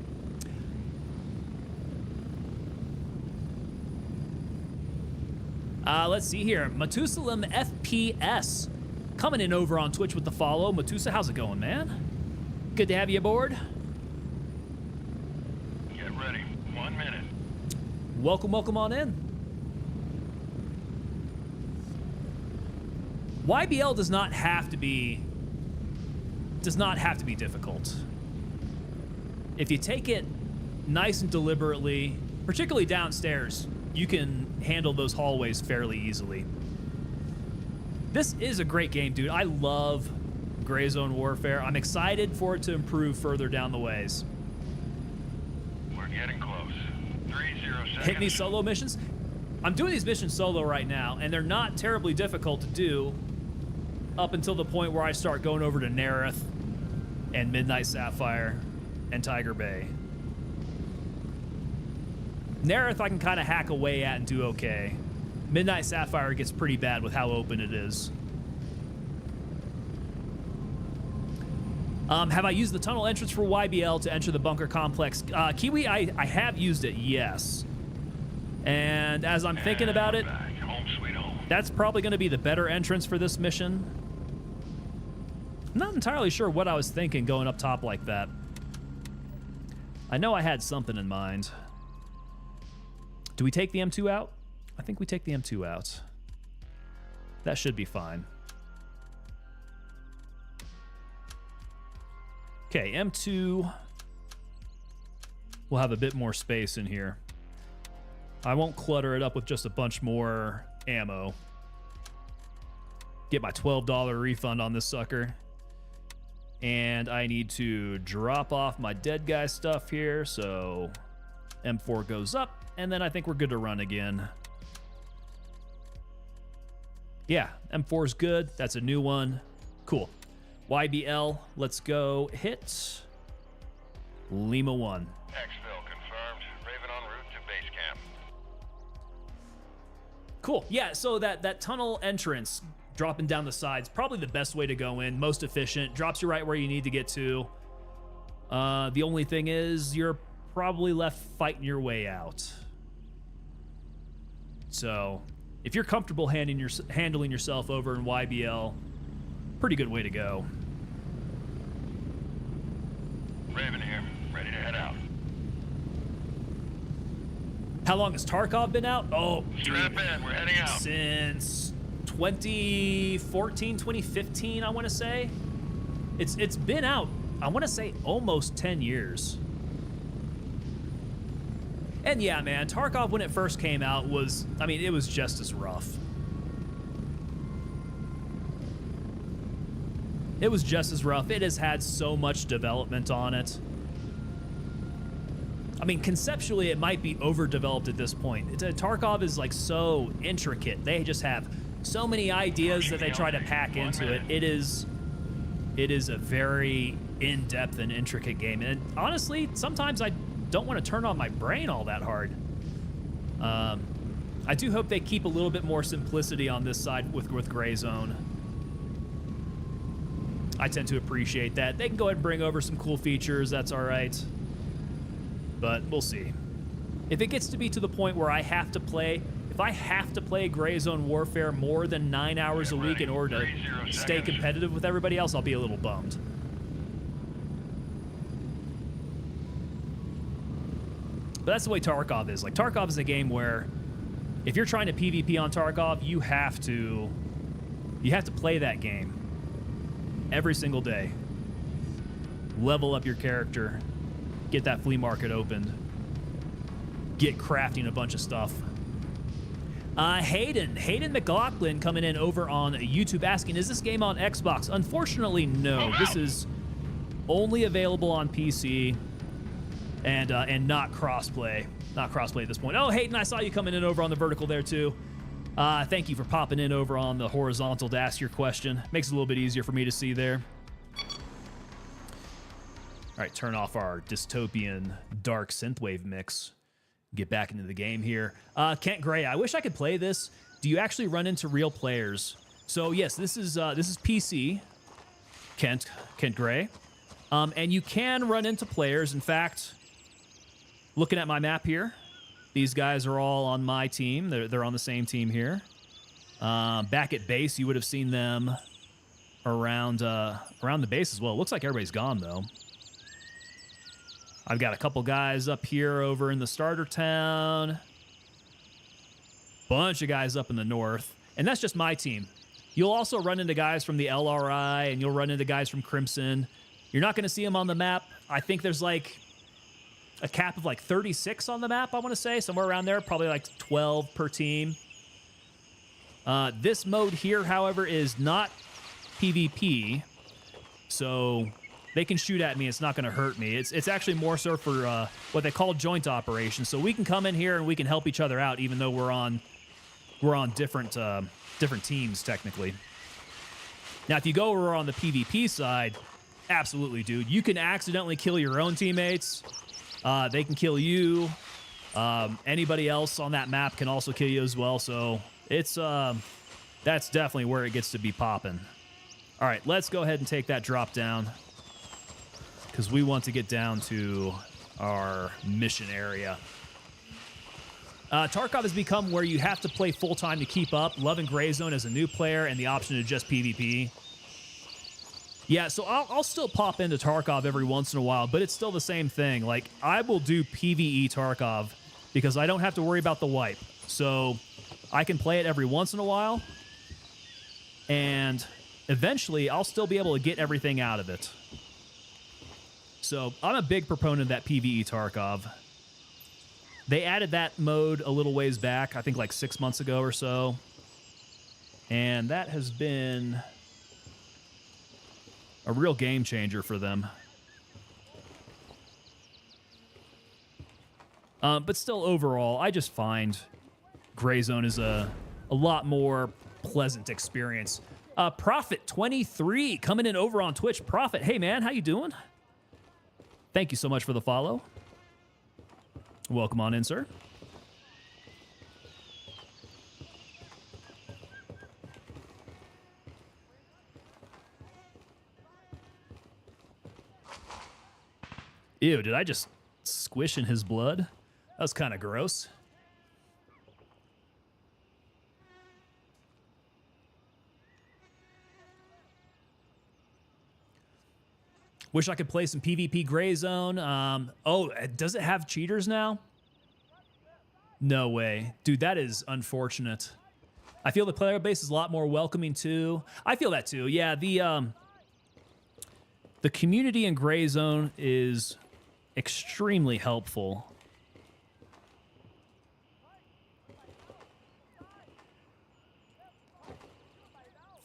Let's see here. Matusalem FPS coming in over on Twitch with the follow. Matusa, how's it going, man? Good to have you aboard. Get ready. 1 minute. Welcome on in. YBL does not have to be difficult. If you take it nice and deliberately, particularly downstairs, you can handle those hallways fairly easily. This is a great game, dude. I love Gray Zone Warfare. I'm excited for it to improve further down the ways. We're getting close. 30 seconds. Hit me solo missions. I'm doing these missions solo right now, and they're not terribly difficult to do up until the point where I start going over to Narith and Midnight Sapphire and Tiger Bay. Narith I can kind of hack away at and do okay. Midnight Sapphire gets pretty bad with how open it is. Have I used the tunnel entrance for YBL to enter the bunker complex? Kiwi, I have used it, yes. And as I'm thinking about it, Home sweet home. that's probably going to be the better entrance for this mission. I'm not entirely sure what I was thinking going up top like that. I know I had something in mind. Do we take the M2 out? I think we take the M2 out. That should be fine. Okay, M2 will have a bit more space in here. I won't clutter it up with just a bunch more ammo. Get my $12 refund on this sucker. And I need to drop off my dead guy stuff here, so M4 goes up, and then I think we're good to run again. Yeah, M4's good. That's a new one. Cool. YBL, let's go hit Lima 1. Exfil confirmed. Raven en route to base camp. Cool. Yeah, so that tunnel entrance, dropping down the sides, probably the best way to go in, most efficient, drops you right where you need to get to. The only thing is you're probably left fighting your way out. So if you're comfortable handling yourself over in YBL, pretty good way to go. Raven here. Ready to head out. How long has Tarkov been out? Oh, Strap in. We're heading out. Since 2014, 2015, I want to say. It's been out, I want to say, almost 10 years. And yeah, man, Tarkov when it first came out was, I mean, it was just as rough. It was just as rough. It has had so much development on it. I mean, conceptually, it might be overdeveloped at this point. Tarkov is like so intricate. They just have so many ideas that they try to pack into it. It is a very in-depth and intricate game. And honestly, sometimes I don't want to turn on my brain all that hard. I do hope they keep a little bit more simplicity on this side with Gray Zone. I tend to appreciate that. They can go ahead and bring over some cool features. That's all right. But we'll see. If it gets to be to the point where I have to play, if I have to play Gray Zone Warfare more than 9 hours a week in order to stay competitive with everybody else, I'll be a little bummed. But that's the way Tarkov is. Like, Tarkov is a game where if you're trying to PvP on Tarkov, you have to play that game every single day. Level up your character. Get that flea market opened. Get crafting a bunch of stuff. Hayden McLaughlin coming in over on YouTube asking, is this game on Xbox? Unfortunately, no. This is only available on PC and not crossplay. Not crossplay at this point. Oh, Hayden, I saw you coming in over on the vertical there too. Thank you for popping in over on the horizontal to ask your question. Makes it a little bit easier for me to see there. All right, turn off our dystopian dark synthwave mix. Get back into the game here. Kent Gray, I wish I could play this. Do you actually run into real players? So yes, this is PC. Kent Gray, and you can run into players. In fact, looking at my map here, these guys are all on my team. They're on the same team here. Back at base, you would have seen them around the base as well. Looks like everybody's gone though. I've got a couple guys up here over in the starter town. Bunch of guys up in the north. And that's just my team. You'll also run into guys from the LRI, and you'll run into guys from Crimson. You're not going to see them on the map. I think there's like a cap of like 36 on the map, I want to say. Somewhere around there. Probably like 12 per team. This mode here, however, is not PvP. So they can shoot at me. It's not going to hurt me. It's actually more so for what they call joint operations. So we can come in here and we can help each other out, even though we're on different teams technically. Now, if you go over on the PvP side, absolutely, dude. You can accidentally kill your own teammates. They can kill you. Anybody else on that map can also kill you as well. So it's that's definitely where it gets to be popping. All right, let's go ahead and take that drop down, because we want to get down to our mission area. Tarkov has become where you have to play full-time to keep up. Loving Gray Zone as a new player and the option to just PvP. Yeah, so I'll still pop into Tarkov every once in a while, but it's still the same thing. Like, I will do PvE Tarkov because I don't have to worry about the wipe. So I can play it every once in a while, and eventually I'll still be able to get everything out of it. So I'm a big proponent of that PvE Tarkov. They added that mode a little ways back, I think like 6 months ago or so. And that has been a real game changer for them. But still, overall, I just find Gray Zone is a lot more pleasant experience. Prophet23 coming in over on Twitch. Prophet, hey man, how you doing? Thank you so much for the follow. Welcome on in, sir. Ew, did I just squish in his blood? That was kind of gross. Wish I could play some PvP Gray Zone. Oh, does it have cheaters now? No way. Dude, that is unfortunate. I feel the player base is a lot more welcoming too. I feel that too. Yeah, the community in Gray Zone is extremely helpful.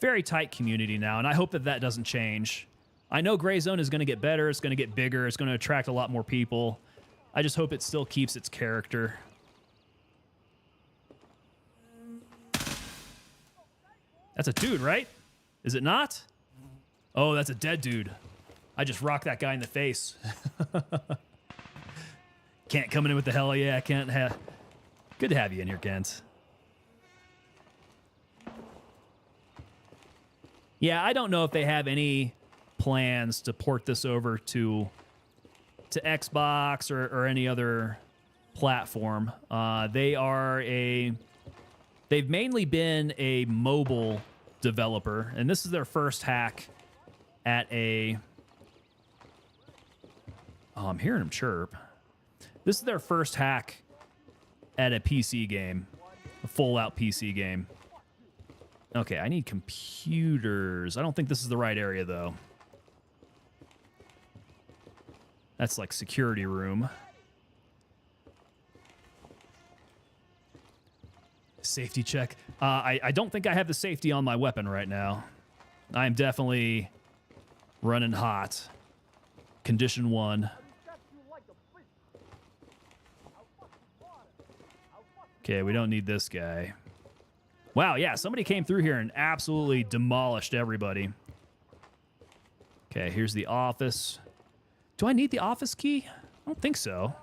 very tight community now, and I hope that that doesn't change. I know Gray Zone is going to get better, it's going to get bigger, it's going to attract a lot more people. I just hope it still keeps its character. That's a dude, right? Is it not? Oh, that's a dead dude. I just rocked that guy in the face. Kent coming in with the hell yeah, Kent. Good to have you in here, Kent. Yeah, I don't know if they have any plans to port this over to Xbox or any other platform. They've mainly been a mobile developer, and this is their first hack at a... Oh, I'm hearing him chirp. This is their first hack at a PC game, a full-out PC game. Okay, I need computers. I don't think this is the right area, though. That's like security room. Safety check. I don't think I have the safety on my weapon right now. I'm definitely running hot. Condition 1. Okay, we don't need this guy. Wow, yeah, somebody came through here and absolutely demolished everybody. Okay, here's the office. Do I need the office key? I don't think so.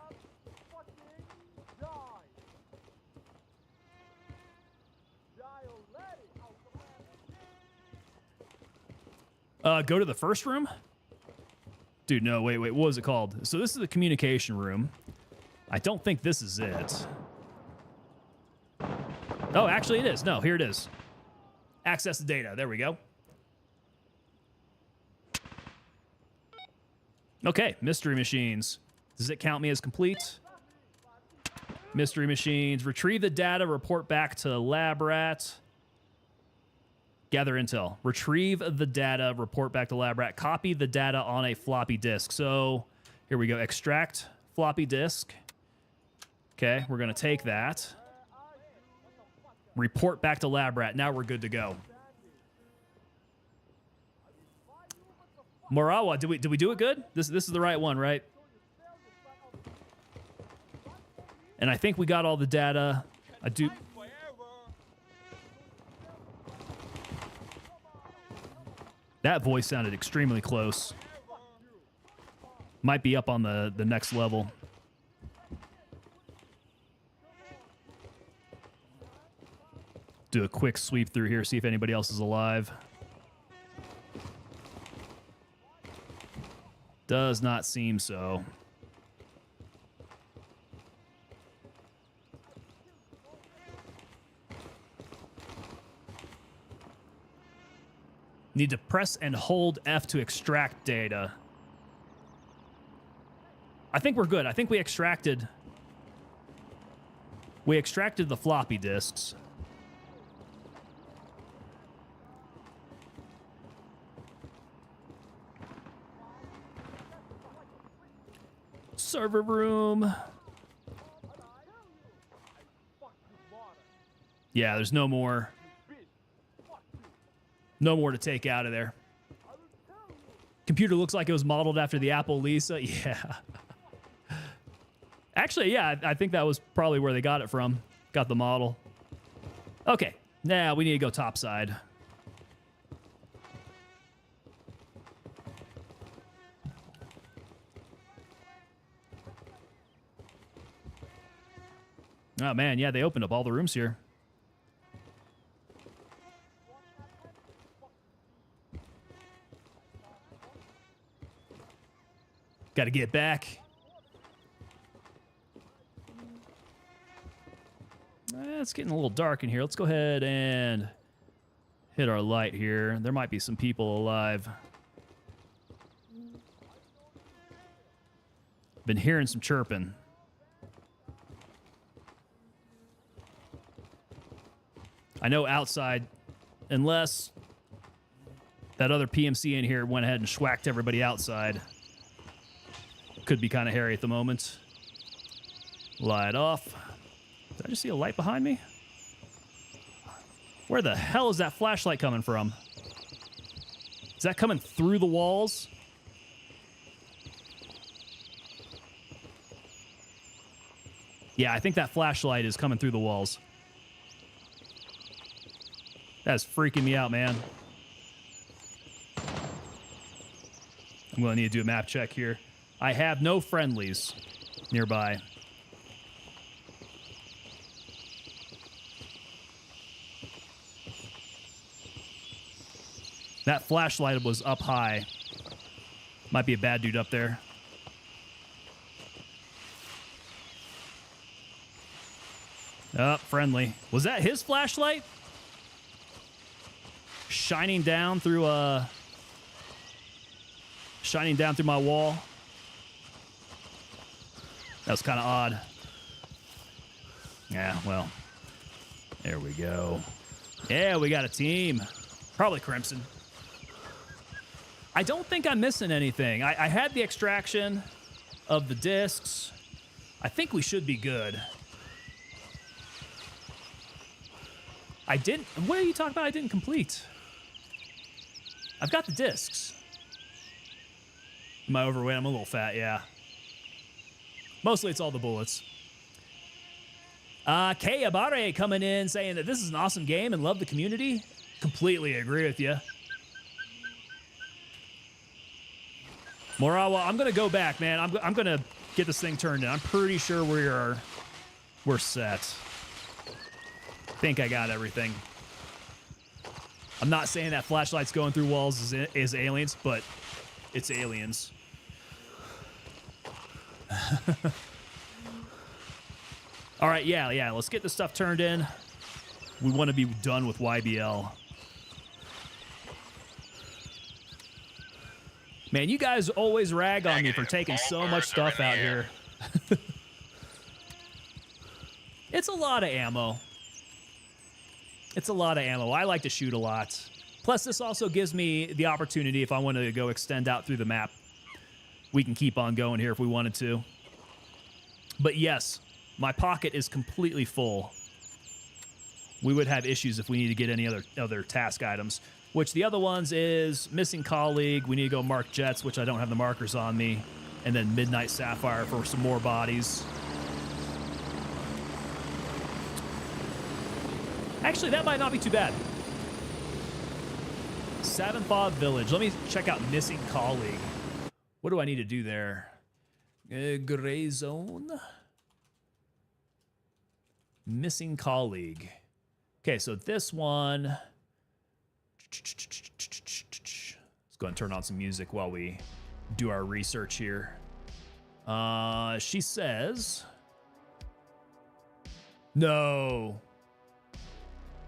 Go to the first room? Dude, no, wait, what was it called? So this is the communication room. I don't think this is it. Oh, actually it is. No, here it is. Access the data. There we go. Okay, mystery machines. Does it count me as complete? Mystery machines. Retrieve the data, report back to lab rat. Gather intel. Retrieve the data, report back to lab rat. Copy the data on a floppy disk. So here we go. Extract floppy disk. Okay, we're going to take that. Report back to lab rat. Now we're good to go. Morawa, did we do it good? This is the right one, right? And I think we got all the data. I do. That voice sounded extremely close. Might be up on the next level. Do a quick sweep through here, see if anybody else is alive. Does not seem so. Need to press and hold F to extract data. I think we're good. I think we extracted the floppy disks. Server room. Yeah, there's no more. No more to take out of there. Computer looks like it was modeled after the Apple Lisa. Yeah. Actually, yeah, I think that was probably where they got it from. Got the model. Okay. Now we need to go topside. Oh, man, yeah, they opened up all the rooms here. Got to get back. It's getting a little dark in here. Let's go ahead and hit our light here. There might be some people alive. Been hearing some chirping. I know outside, unless that other PMC in here went ahead and schwacked everybody outside. Could be kind of hairy at the moment. Light off. Did I just see a light behind me? Where the hell is that flashlight coming from? that coming through the walls? Yeah, I think that flashlight is coming through the walls. That's freaking me out, man. I'm going to need to do a map check here. I have no friendlies nearby. That flashlight was up high. Might be a bad dude up there. Oh, friendly. Was that his flashlight? Shining down through my wall. That was kind of odd. Yeah, well. There we go. Yeah, we got a team. Probably Crimson. I don't think I'm missing anything. I had the extraction of the discs. I think we should be good. I didn't... What are you talking about I didn't complete? I've got the discs. Am I overweight? I'm a little fat, yeah. Mostly it's all the bullets. Kay Abare coming in saying that this is an awesome game and love the community. Completely agree with you. Morawa, I'm going to go back, man. I'm going to get this thing turned in. I'm pretty sure we're set. Think I got everything. I'm not saying that flashlights going through walls is aliens, but it's aliens. All right, yeah. Let's get this stuff turned in. We want to be done with YBL. Man, you guys always rag on me for taking so much stuff out here. It's a lot of ammo. It's a lot of ammo. I like to shoot a lot. Plus, this also gives me the opportunity, if I want to go extend out through the map, we can keep on going here if we wanted to. But yes, my pocket is completely full. We would have issues if we need to get any other task items, which the other ones is missing colleague. We need to go mark jets, which I don't have the markers on me. And then Midnight Sapphire for some more bodies. Actually, that might not be too bad. Savanthog Village. Let me check out missing colleague. What do I need to do there? Gray zone. Missing colleague. Okay, so this one. Let's go ahead and turn on some music while we do our research here. She says... No.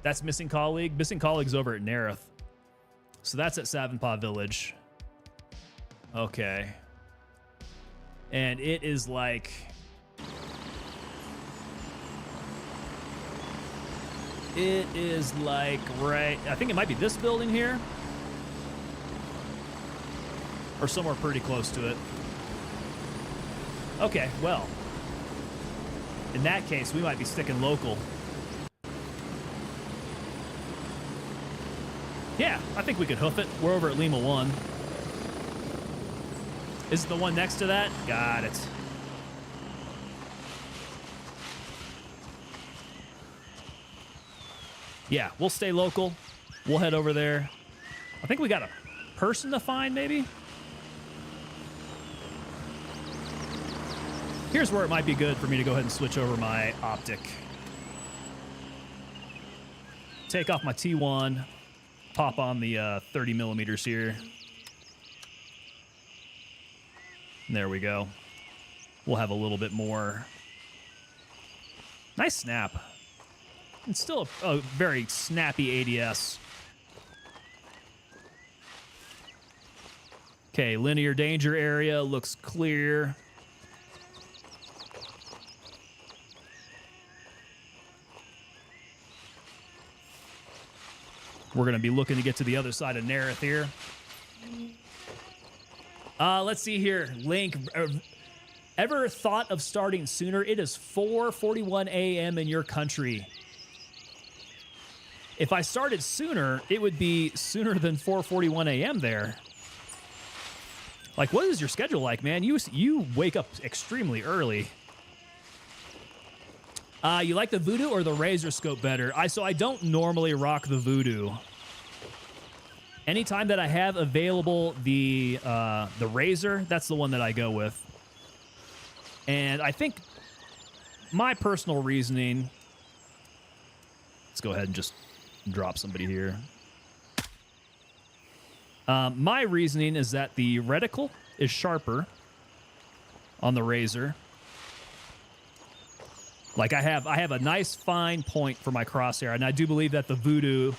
That's missing colleague. Missing colleague's over at Narith. So that's at Savanthog Village. Okay. And it is like... It is like right... I think it might be this building here. Or somewhere pretty close to it. Okay, well. In that case, we might be sticking local. Yeah, I think we could hoof it. We're over at Lima 1. Is it the one next to that? Got it. Yeah, we'll stay local. We'll head over there. I think we got a person to find, maybe? Here's where it might be good for me to go ahead and switch over my optic. Take off my T1. Pop on the 30 millimeters here. And there we go. We'll have a little bit more. Nice snap. It's still a very snappy ADS. Okay, linear danger area looks clear. We're going to be looking to get to the other side of Narith here. Let's see here. Link, ever thought of starting sooner? It is 4:41 a.m. in your country. If I started sooner, it would be sooner than 4:41 a.m. there. Like, what is your schedule like, man? You wake up extremely early. You like the Voodoo or the Razor scope better? So I don't normally rock the Voodoo. Anytime that I have available the Razor, that's the one that I go with. And I think my personal reasoning... Let's go ahead and just drop somebody here. My reasoning is that the reticle is sharper on the Razor. Like I have a nice fine point for my crosshair, and I do believe that the Voodoo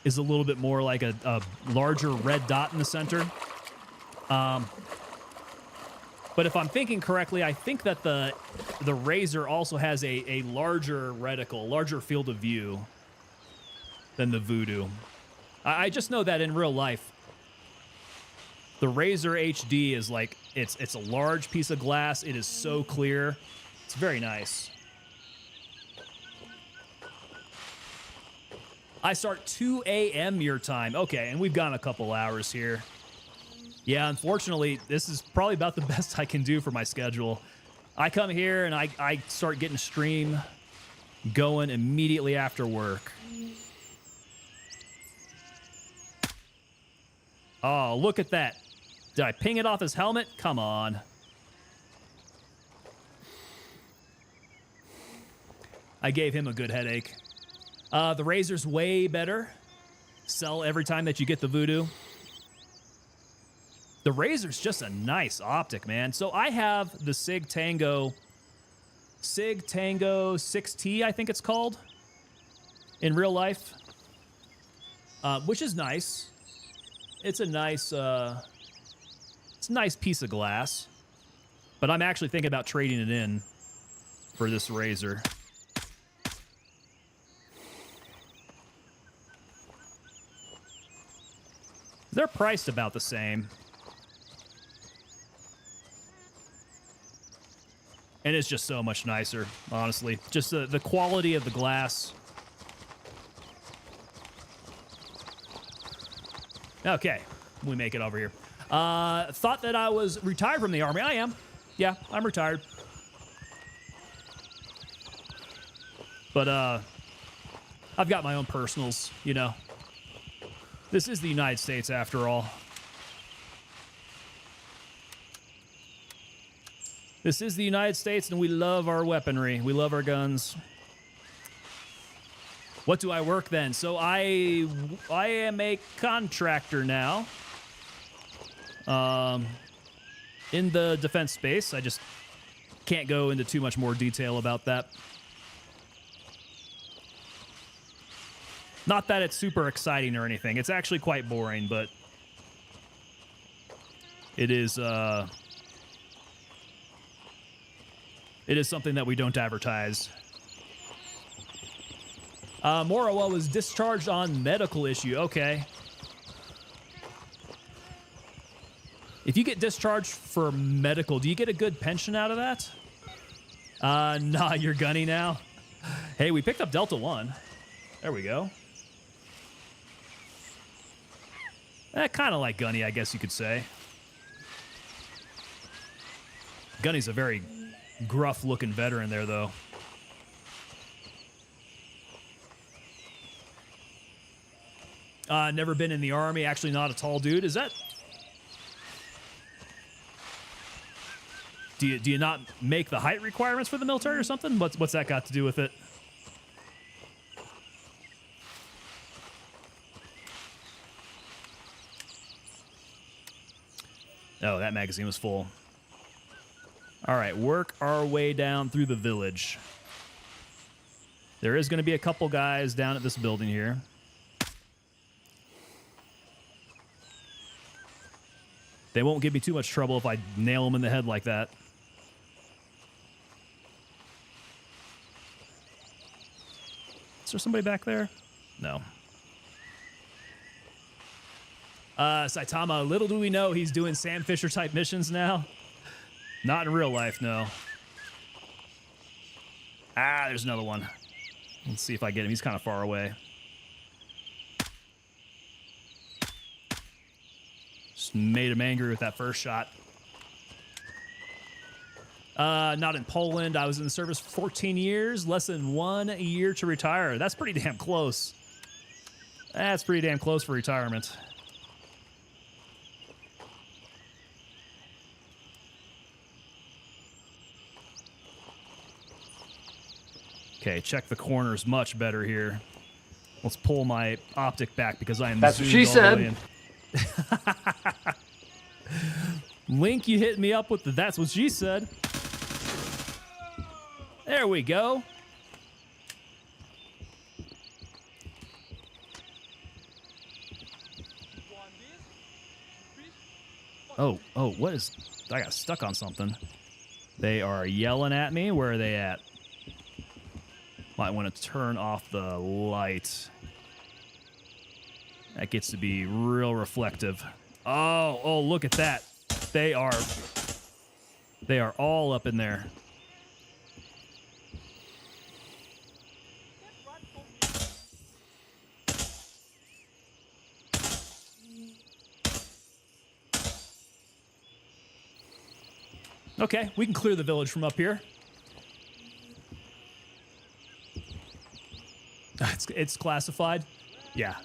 is a little bit more like a larger red dot in the center. But if I'm thinking correctly, I think that the Razor also has a larger reticle, larger field of view than the Voodoo. I just know that in real life, the Razor HD is like, it's a large piece of glass. It is so clear. It's very nice. I start 2 a.m. your time. Okay, and we've gone a couple hours here. Yeah, unfortunately, this is probably about the best I can do for my schedule. I come here and I start getting stream going immediately after work. Oh, look at that. Did I ping it off his helmet? Come on. I gave him a good headache. The Razor's way better. Sell every time that you get the Voodoo. The Razor's just a nice optic, man. So I have the Sig Tango 6T, I think it's called, in real life, which is nice. It's a nice piece of glass, but I'm actually thinking about trading it in for this Razor. They're priced about the same. And it's just so much nicer, honestly. Just the quality of the glass. Okay, we make it over here. Thought that I was retired from the Army. I am. Yeah, I'm retired. But I've got my own personals, you know. This is the United States, after all. This is the United States, and we love our weaponry. We love our guns. What do I work then? So I am a contractor now. In the defense space. I just can't go into too much more detail about that. Not that it's super exciting or anything. It's actually quite boring, but it is something that we don't advertise. Morowa was discharged on medical issue. Okay. If you get discharged for medical, do you get a good pension out of that? Nah, you're gunny now. Hey, we picked up Delta 1. There we go. Kind of like Gunny, I guess you could say. Gunny's a very gruff-looking veteran there, though. Never been in the Army. Actually, not a tall dude. Is that... Do you not make the height requirements for the military or something? What's that got to do with it? Oh, that magazine was full. All right, work our way down through the village. There is going to be a couple guys down at this building here. They won't give me too much trouble if I nail them in the head like that. Is there somebody back there? No. Saitama, little do we know he's doing Sam Fisher type missions now. Not in real life, no. Ah, there's another one. Let's see if I get him. He's kind of far away. Just made him angry with that first shot. Not in Poland. I was in the service for 14 years, less than 1 year to retire. That's pretty damn close. That's pretty damn close for retirement. Okay, check the corners much better here. Let's pull my optic back because I am That's what zoomed she all said. the way in. Link, you hit me up with the that's what she said. There we go. Oh, what is... I got stuck on something. They are yelling at me. Where are they at? Might want to turn off the light. That gets to be real reflective. Oh, look at that. They are all up in there. Okay, we can clear the village from up here. It's classified. Yeah.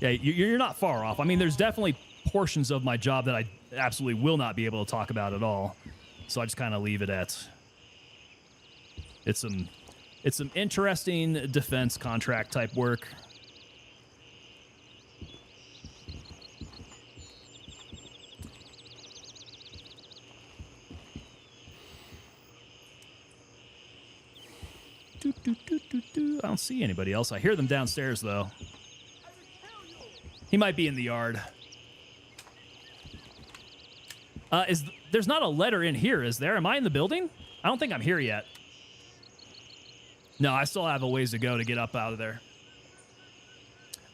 Yeah, you're not far off. I mean, there's definitely portions of my job that I absolutely will not be able to talk about at all. So I just kind of leave it at... It's some interesting defense contract type work. I don't see anybody else. I hear them downstairs, though. He might be in the yard. There's not a letter in here, is there? Am I in the building? I don't think I'm here yet. No, I still have a ways to go to get up out of there.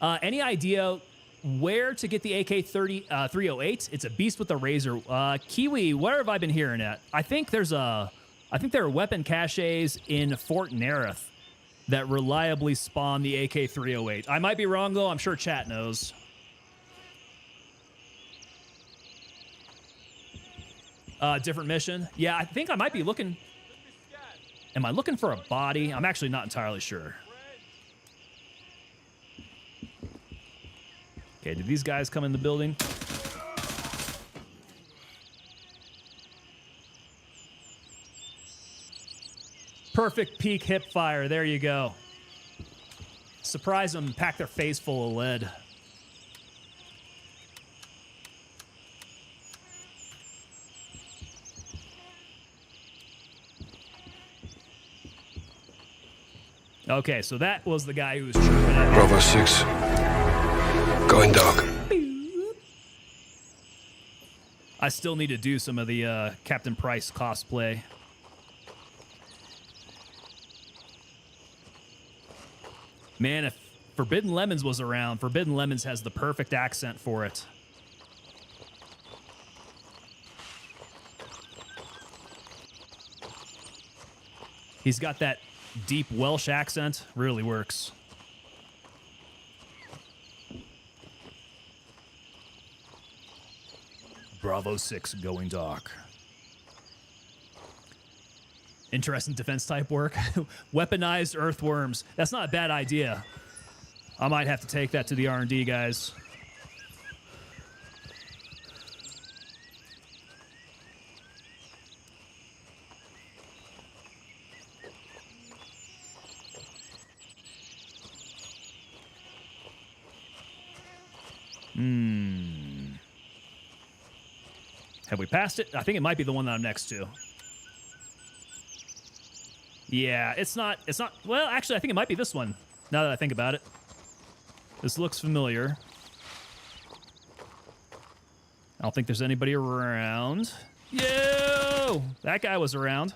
Any idea where to get the AK-308? It's a beast with a razor. Kiwi, where have I been hearing it? I think there are weapon caches in Fort Narith that reliably spawn the AK-308. I might be wrong, though. I'm sure chat knows. Different mission. Yeah, I think I might be looking... Am I looking for a body? I'm actually not entirely sure. Okay, did these guys come in the building? Perfect peak hip fire. There you go. Surprise them, pack their face full of lead. Okay, so that was the guy who was chirping at me. Bravo 6. Going dark. I still need to do some of the Captain Price cosplay. Man, if Forbidden Lemons was around, Forbidden Lemons has the perfect accent for it. He's got that deep Welsh accent. Really works. Bravo 6 going dark. Interesting defense type work. Weaponized earthworms. That's not a bad idea. I might have to take that to the R&D guys. Have we passed it? I think it might be the one that I'm next to. Yeah, it's not, well, actually, I think it might be this one, now that I think about it. This looks familiar. I don't think there's anybody around. Yo! That guy was around.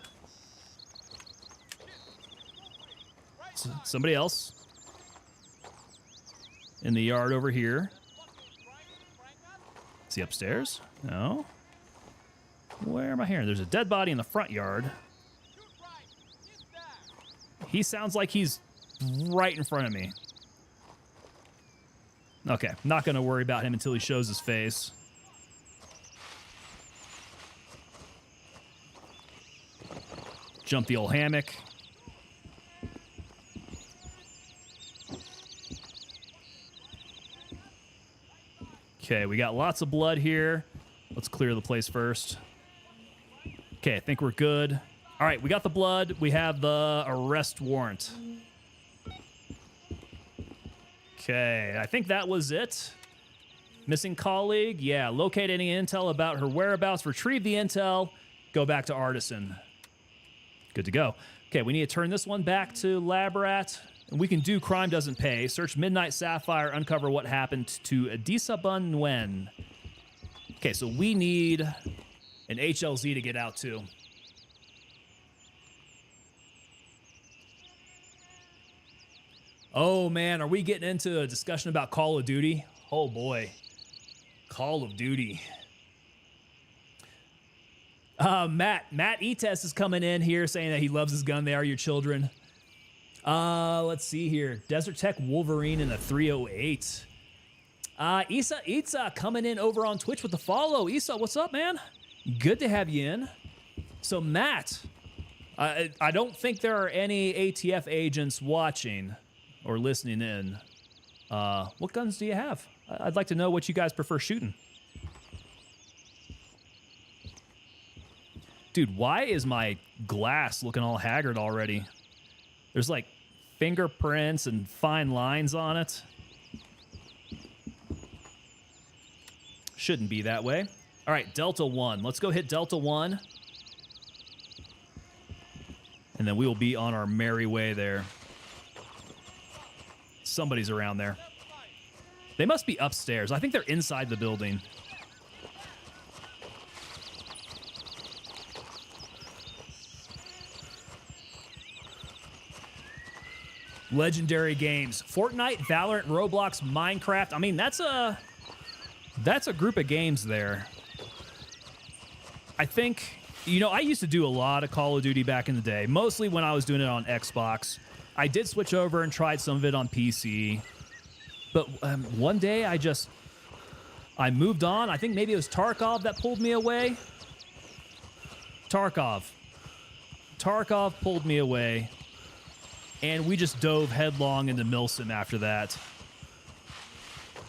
Somebody else. In the yard over here. Is he upstairs? No. Where am I hearing? There's a dead body in the front yard. He sounds like he's right in front of me. Okay, not going to worry about him until he shows his face. Jump the old hammock. Okay, we got lots of blood here. Let's clear the place first. Okay, I think we're good. All right, we got the blood. We have the arrest warrant. Okay, I think that was it. Missing colleague. Yeah, locate any intel about her whereabouts. Retrieve the intel. Go back to Artisan. Good to go. Okay, we need to turn this one back to Lab Rat. And we can do Crime Doesn't Pay. Search Midnight Sapphire. Uncover what happened to Adisabun Nguyen. Okay, so we need an HLZ to get out to. Oh, man, are we getting into a discussion about Call of Duty? Oh, boy. Call of Duty. Matt Etes is coming in here saying that he loves his gun. They are your children. Let's see here. Desert Tech Wolverine in a 308. Isa coming in over on Twitch with the follow. Isa, what's up, man? Good to have you in. So, Matt, I don't think there are any ATF agents watching or listening in. What guns do you have? I'd like to know what you guys prefer shooting. Dude, why is my glass looking all haggard already? There's like fingerprints and fine lines on it. Shouldn't be that way. All right, Delta 1. Let's go hit Delta 1. And then we will be on our merry way there. Somebody's around there. They must be upstairs. I think they're inside the building. Legendary games. Fortnite, Valorant, Roblox, Minecraft. I mean, that's a group of games there. I think, you know, I used to do a lot of Call of Duty back in the day, mostly when I was doing it on Xbox. I did switch over and tried some of it on PC. But one day I moved on. I think maybe it was Tarkov that pulled me away. Tarkov pulled me away. And we just dove headlong into Milsim after that.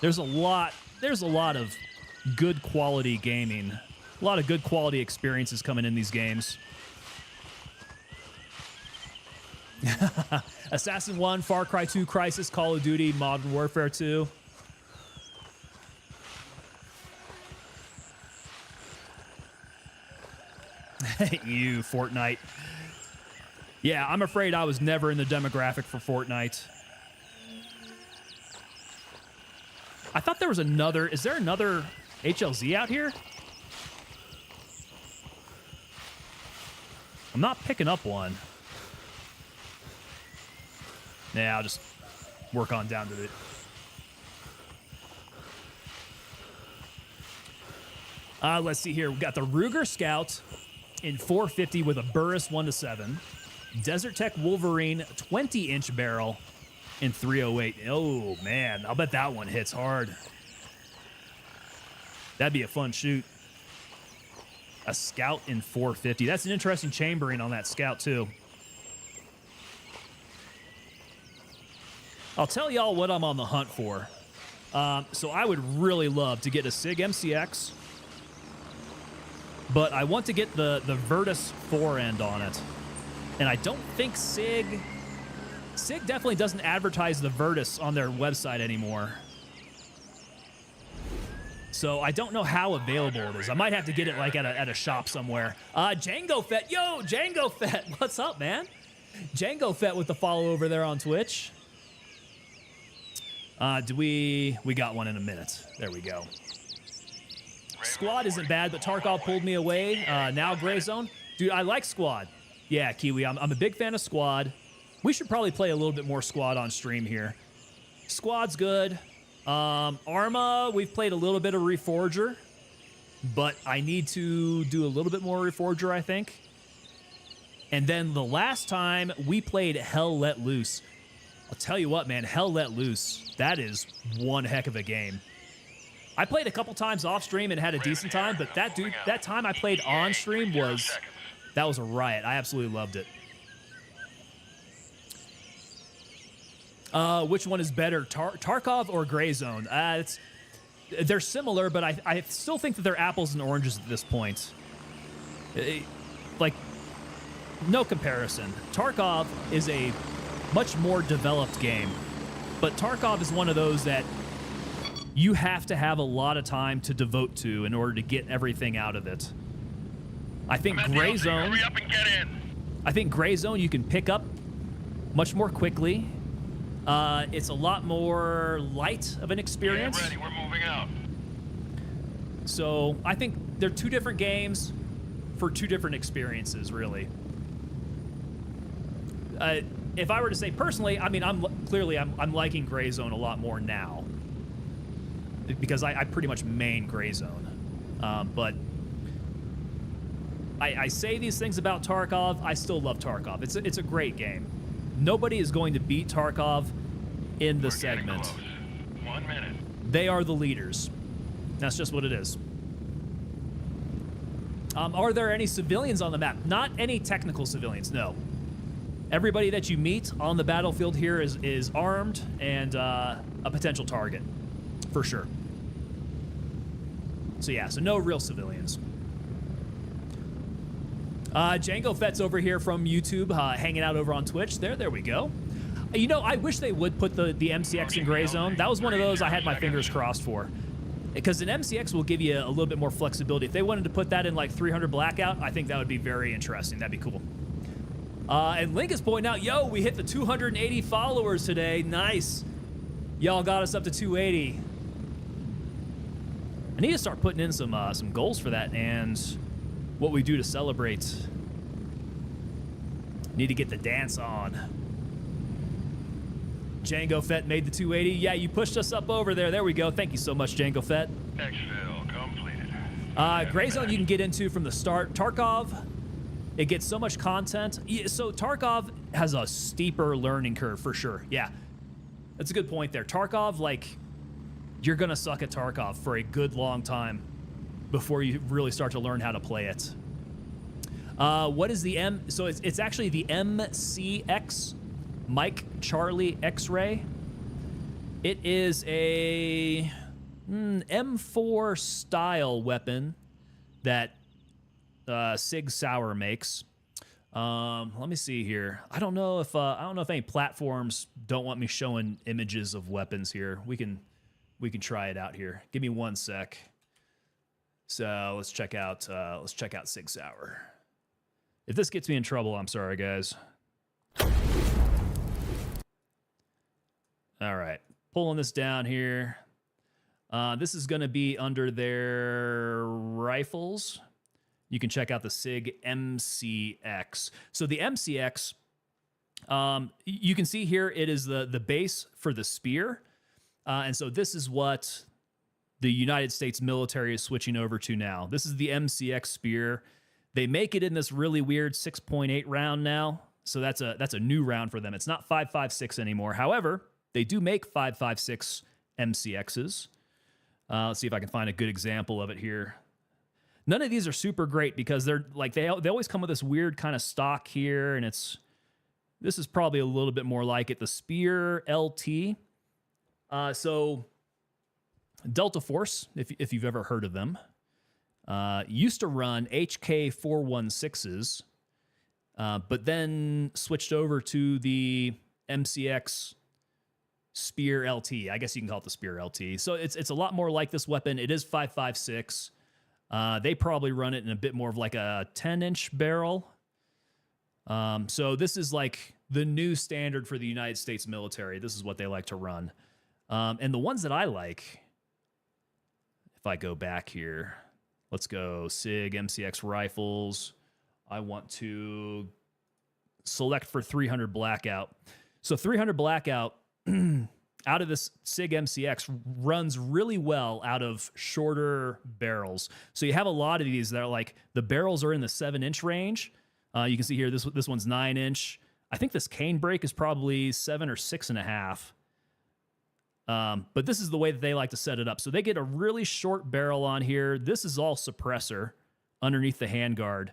There's a lot of good quality gaming. A lot of good quality experiences coming in these games. Assassin 1, Far Cry 2, Crysis, Call of Duty, Modern Warfare 2. You, Fortnite. Yeah, I'm afraid I was never in the demographic for Fortnite. I thought there was another... Is there another HLZ out here? I'm not picking up one. Yeah, I'll just work on down to it. Let's see here. We've got the Ruger Scout in 450 with a Burris 1-7. Desert Tech Wolverine 20-inch barrel in 308. Oh, man. I'll bet that one hits hard. That'd be a fun shoot. A Scout in 450. That's an interesting chambering on that Scout, too. I'll tell y'all what I'm on the hunt for. So I would really love to get a SIG MCX, but I want to get the Virtus forend on it. And I don't think SIG definitely doesn't advertise the Virtus on their website anymore. So I don't know how available it is. I might have to get it like at a shop somewhere. Django Fett. Yo, Django Fett. What's up, man? Django Fett with the follow over there on Twitch. We got one in a minute. There we go. Squad isn't bad, but Tarkov pulled me away. Now Gray Zone. Dude, I like Squad. Yeah, Kiwi, I'm a big fan of Squad. We should probably play a little bit more Squad on stream here. Squad's good. Arma, we've played a little bit of Reforger, but I need to do a little bit more Reforger, I think. And then the last time we played Hell Let Loose. I'll tell you what, man, Hell Let Loose, that is one heck of a game. I played a couple times off stream and had a decent time, but that time I played on stream was a riot. I absolutely loved it. Which one is better, Tarkov or Gray Zone? They're similar, but I still think that they're apples and oranges at this point. Like, no comparison. Tarkov is a much more developed game, but Tarkov is one of those that you have to have a lot of time to devote to in order to get everything out of it. I think Gray Zone, hurry up and get in. I think Gray Zone you can pick up much more quickly. It's a lot more light of an experience. Get ready, we're moving out. So I think they're two different games for two different experiences, really. If I were to say personally, I mean, I'm liking Gray Zone a lot more now because I pretty much main Gray Zone. But I say these things about Tarkov. I still love Tarkov. It's a great game. Nobody is going to beat Tarkov in the segment. 1 minute. They are the leaders. That's just what it is. Are there any civilians on the map? Not any technical civilians, no. Everybody that you meet on the battlefield here is armed and a potential target, for sure. So yeah, so no real civilians. Django Fett's over here from YouTube, hanging out over on Twitch. There we go. You know, I wish they would put the MCX in Gray Zone. That was one of those I had my fingers crossed for. Because an MCX will give you a little bit more flexibility. If they wanted to put that in like 300 Blackout, I think that would be very interesting. That'd be cool. And Link is pointing out, yo, we hit the 280 followers today. Nice. Y'all got us up to 280. I need to start putting in some goals for that and what we do to celebrate. Need to get the dance on. Django Fett made the 280. Yeah, you pushed us up over there. There we go. Thank you so much, Django Fett. Exfil completed. Gray Zone you can get into from the start. Tarkov, it gets so much content. So Tarkov has a steeper learning curve for sure. Yeah, that's a good point there. Tarkov, like, you're going to suck at Tarkov for a good long time before you really start to learn how to play it. What is the M? So it's actually the MCX, Mike Charlie X-Ray. It is a M4 style weapon that Sig Sauer makes. Let me see here. I don't know if any platforms don't want me showing images of weapons here. We can try it out here. Give me 1 sec. So let's check out Sig Sauer. If this gets me in trouble, I'm sorry, guys. All right, pulling this down here. This is going to be under their rifles. You can check out the SIG MCX. So the MCX, you can see here it is the base for the spear. And so this is what the United States military is switching over to now. This is the MCX spear. They make it in this really weird 6.8 round now. So that's a new round for them. It's not 5.56 anymore. However, they do make 5.56 MCXs. Let's see if I can find a good example of it here. None of these are super great because they're like they always come with this weird kind of stock here, and this is probably a little bit more like it. The Spear LT. So Delta Force, if you've ever heard of them, used to run HK 416s, but then switched over to the MCX Spear LT. I guess you can call it the Spear LT. So it's a lot more like this weapon. It is 5.56. They probably run it in a bit more of like a 10-inch barrel. So this is like the new standard for the United States military. This is what they like to run. And the ones that I like, if I go back here, let's go SIG MCX rifles. I want to select for 300 Blackout. So 300 Blackout out of this SIG MCX runs really well out of shorter barrels. So you have a lot of these that are like the barrels are in the 7-inch range. You can see here this one's 9-inch. I think this cane brake is probably 7 or 6.5. But this is the way that they like to set it up. So they get a really short barrel on here. This is all suppressor underneath the handguard.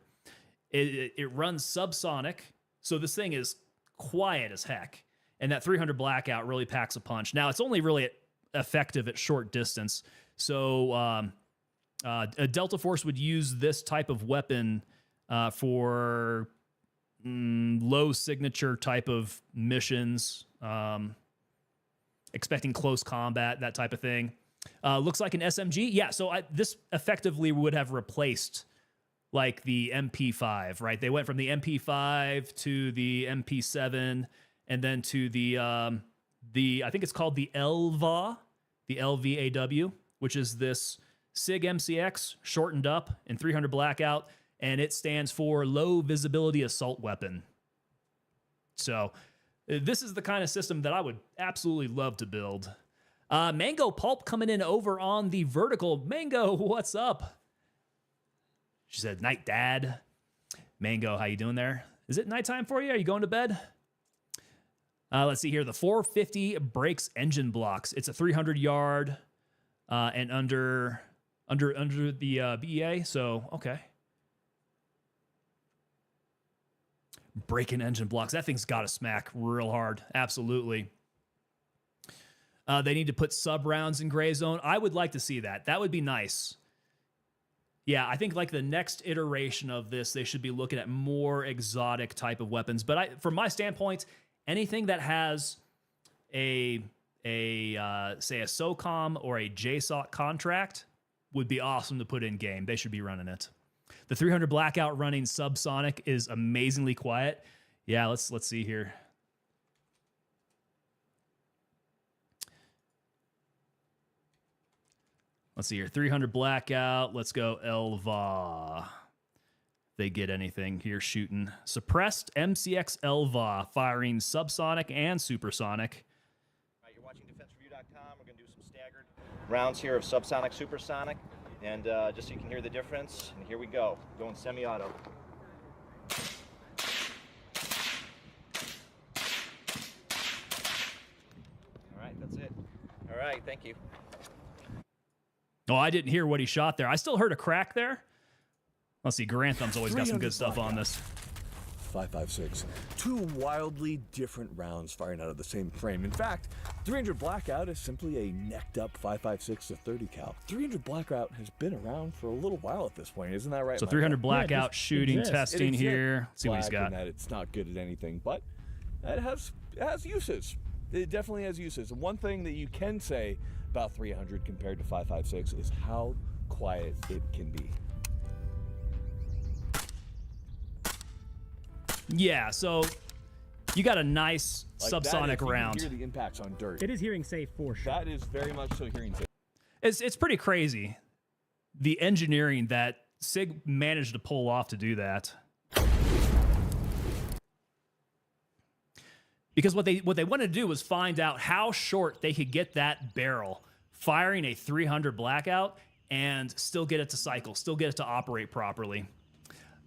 It runs subsonic, so this thing is quiet as heck. And that 300 blackout really packs a punch. Now, it's only really effective at short distance. So a Delta Force would use this type of weapon for low signature type of missions, expecting close combat, that type of thing. Looks like an SMG. Yeah, so this effectively would have replaced like the MP5, right? They went from the MP5 to the MP7 and then to the I think it's called the LVAW, the LVAW, which is this SIG MCX shortened up in 300 blackout, and it stands for Low Visibility Assault Weapon. So this is the kind of system that I would absolutely love to build. Mango Pulp coming in over on the vertical. Mango, what's up? She said, night, Dad. Mango, how you doing there? Is it nighttime for you? Are you going to bed? Let's see here. The 450 breaks engine blocks. It's a 300 yard and under the BEA. So, okay. Breaking engine blocks. That thing's got to smack real hard. Absolutely. They need to put sub rounds in gray zone. I would like to see that. That would be nice. Yeah, I think like the next iteration of this, they should be looking at more exotic type of weapons. But from my standpoint, anything that has say a SOCOM or a JSOC contract would be awesome to put in game. They should be running it. The 300 blackout running subsonic is amazingly quiet. Yeah, let's see here. Let's see here. 300 blackout. Let's go LVA. They get anything here shooting. Suppressed MCX LVA firing subsonic and supersonic. All right, you're watching DefenseReview.com. We're going to do some staggered rounds here of subsonic, supersonic. And just so you can hear the difference. And here we go. Going semi-auto. All right, that's it. All right, thank you. Oh, I didn't hear what he shot there. I still heard a crack there. Let's see. Garantham's always got some good stuff on this. 5.56. Two wildly different rounds firing out of the same frame. In fact, 300 Blackout is simply a necked up 5.56 to 30 cal. 300 Blackout has been around for a little while at this point, isn't that right? So 300 Blackout shooting, testing here. Let's see what he's got. That it's not good at anything, but it has uses. It definitely has uses. And one thing that you can say about 300 compared to 5.56 is how quiet it can be. Yeah, so you got a nice subsonic round. You can hear the impacts on dirt. It is hearing safe for sure. That is very much so hearing safe. It's pretty crazy, the engineering that SIG managed to pull off to do that. Because what they wanted to do was find out how short they could get that barrel firing a 300 Blackout and still get it to cycle, still get it to operate properly.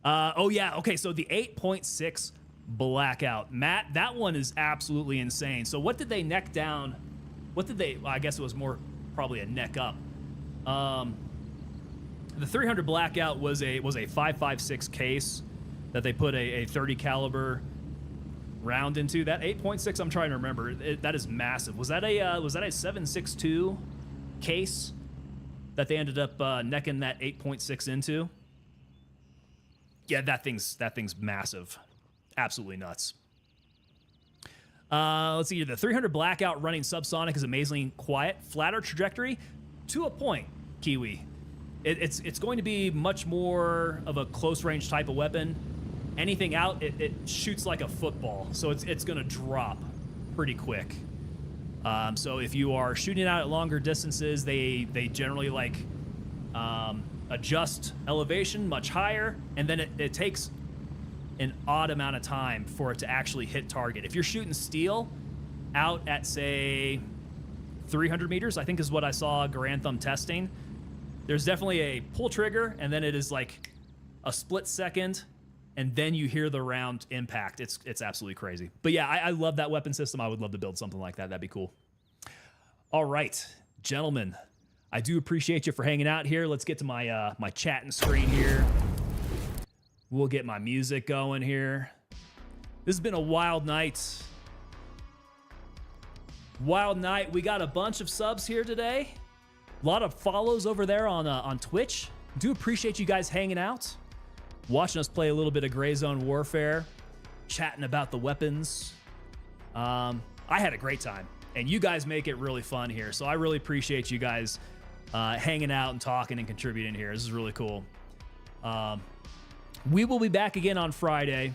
Oh yeah, okay, so the 8.6 Blackout. Matt, that one is absolutely insane. So what did they neck down? What did they, well, I guess it was more probably a neck up. The 300 Blackout was a 5.56 case that they put a 30 caliber round into. That 8.6, I'm trying to remember. That is massive. Was that a 7.62 case that they ended up necking that 8.6 into? Yeah, that thing's massive. Absolutely nuts. Let's see. The 300 Blackout running subsonic is amazingly quiet. Flatter trajectory to a point, Kiwi. It's going to be much more of a close range type of weapon. Anything out, it shoots like a football, so it's going to drop pretty quick. So if you are shooting out at longer distances, they generally like adjust elevation much higher, and then it takes an odd amount of time for it to actually hit target. If you're shooting steel out at, say, 300 meters, I think is what I saw Garantham testing, there's definitely a pull trigger, and then it is like a split second, and then you hear the round impact. It's absolutely crazy. But yeah, I love that weapon system. I would love to build something like that. That'd be cool. All right, gentlemen, I do appreciate you for hanging out here. Let's get to my my chatting screen here. We'll get my music going here. This has been a wild night. Wild night. We got a bunch of subs here today. A lot of follows over there on Twitch. Do appreciate you guys hanging out, watching us play a little bit of Gray Zone Warfare, chatting about the weapons. I had a great time, and you guys make it really fun here. So I really appreciate you guys hanging out and talking and contributing here. This is really cool. We will be back again on Friday,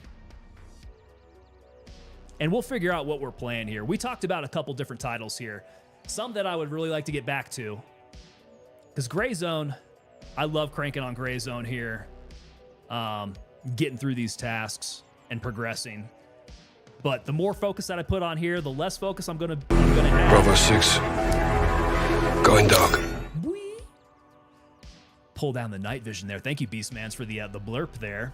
and we'll figure out what we're playing here. We talked about a couple different titles here, some that I would really like to get back to, because Gray Zone, I love cranking on Gray Zone here, getting through these tasks and progressing. But the more focus that I put on here, the less focus I'm gonna have. Bravo 6. Going dark. Pull down the night vision there. Thank you, Beastmans, for the blurb there.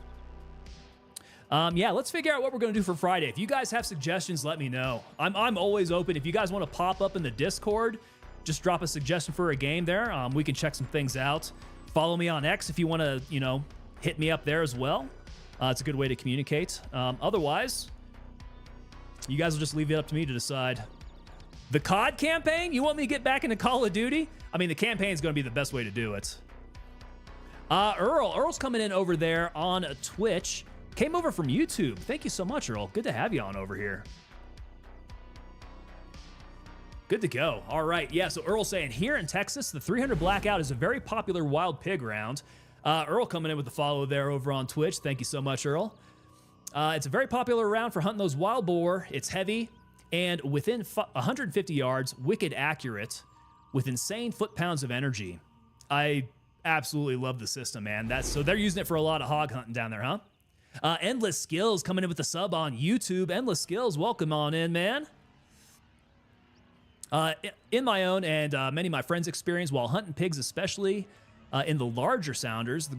Yeah, let's figure out what we're gonna do for Friday. If you guys have suggestions, let me know. I'm always open. If you guys want to pop up in the Discord, just drop a suggestion for a game there. We can check some things out. Follow me on X if you want to, hit me up there as well. It's a good way to communicate. Otherwise, you guys will just leave it up to me to decide. The COD campaign? You want me to get back into Call of Duty? I mean, the campaign is going to be the best way to do it. Earl's coming in over there on Twitch. Came over from YouTube. Thank you so much, Earl. Good to have you on over here. Good to go. All right. Yeah, so Earl's saying, here in Texas, the 300 Blackout is a very popular wild pig round. Earl coming in with the follow there over on Twitch. Thank you so much, Earl. It's a very popular round for hunting those wild boar. It's heavy and within 150 yards, wicked accurate with insane foot-pounds of energy. I absolutely love the system, man. So they're using it for a lot of hog hunting down there, huh? Endless Skills coming in with the sub on YouTube. Endless Skills, welcome on in, man. In my own and many of my friends' experience while hunting pigs, especially in the larger sounders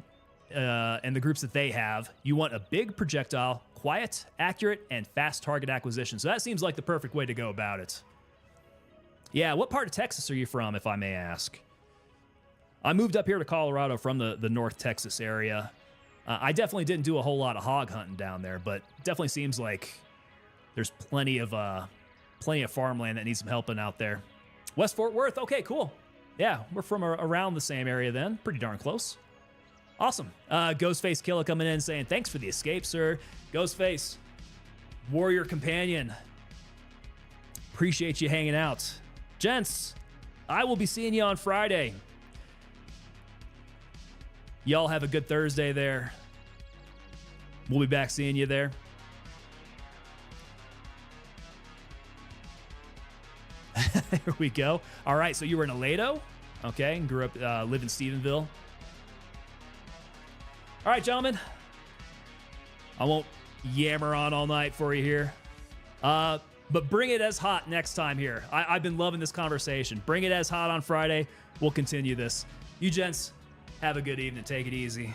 and the groups that they have, you want a big projectile, quiet, accurate, and fast target acquisition. So that seems like the perfect way to go about it. Yeah, what part of Texas are you from, if I may ask? I moved up here to Colorado from the North Texas area. I definitely didn't do a whole lot of hog hunting down there, but definitely seems like there's plenty of farmland that needs some helping out there. West Fort Worth, okay, cool. Yeah, we're from around the same area then. Pretty darn close. Awesome. Ghostface Killer coming in saying, thanks for the escape, sir. Ghostface, warrior companion. Appreciate you hanging out. Gents, I will be seeing you on Friday. Y'all have a good Thursday there. We'll be back seeing you there. There we go. All right, so you were in Aledo? Okay, and grew up, lived in Stephenville. All right, gentlemen. I won't yammer on all night for you here. But bring it as hot next time here. I've been loving this conversation. Bring it as hot on Friday. We'll continue this. You gents, have a good evening. Take it easy.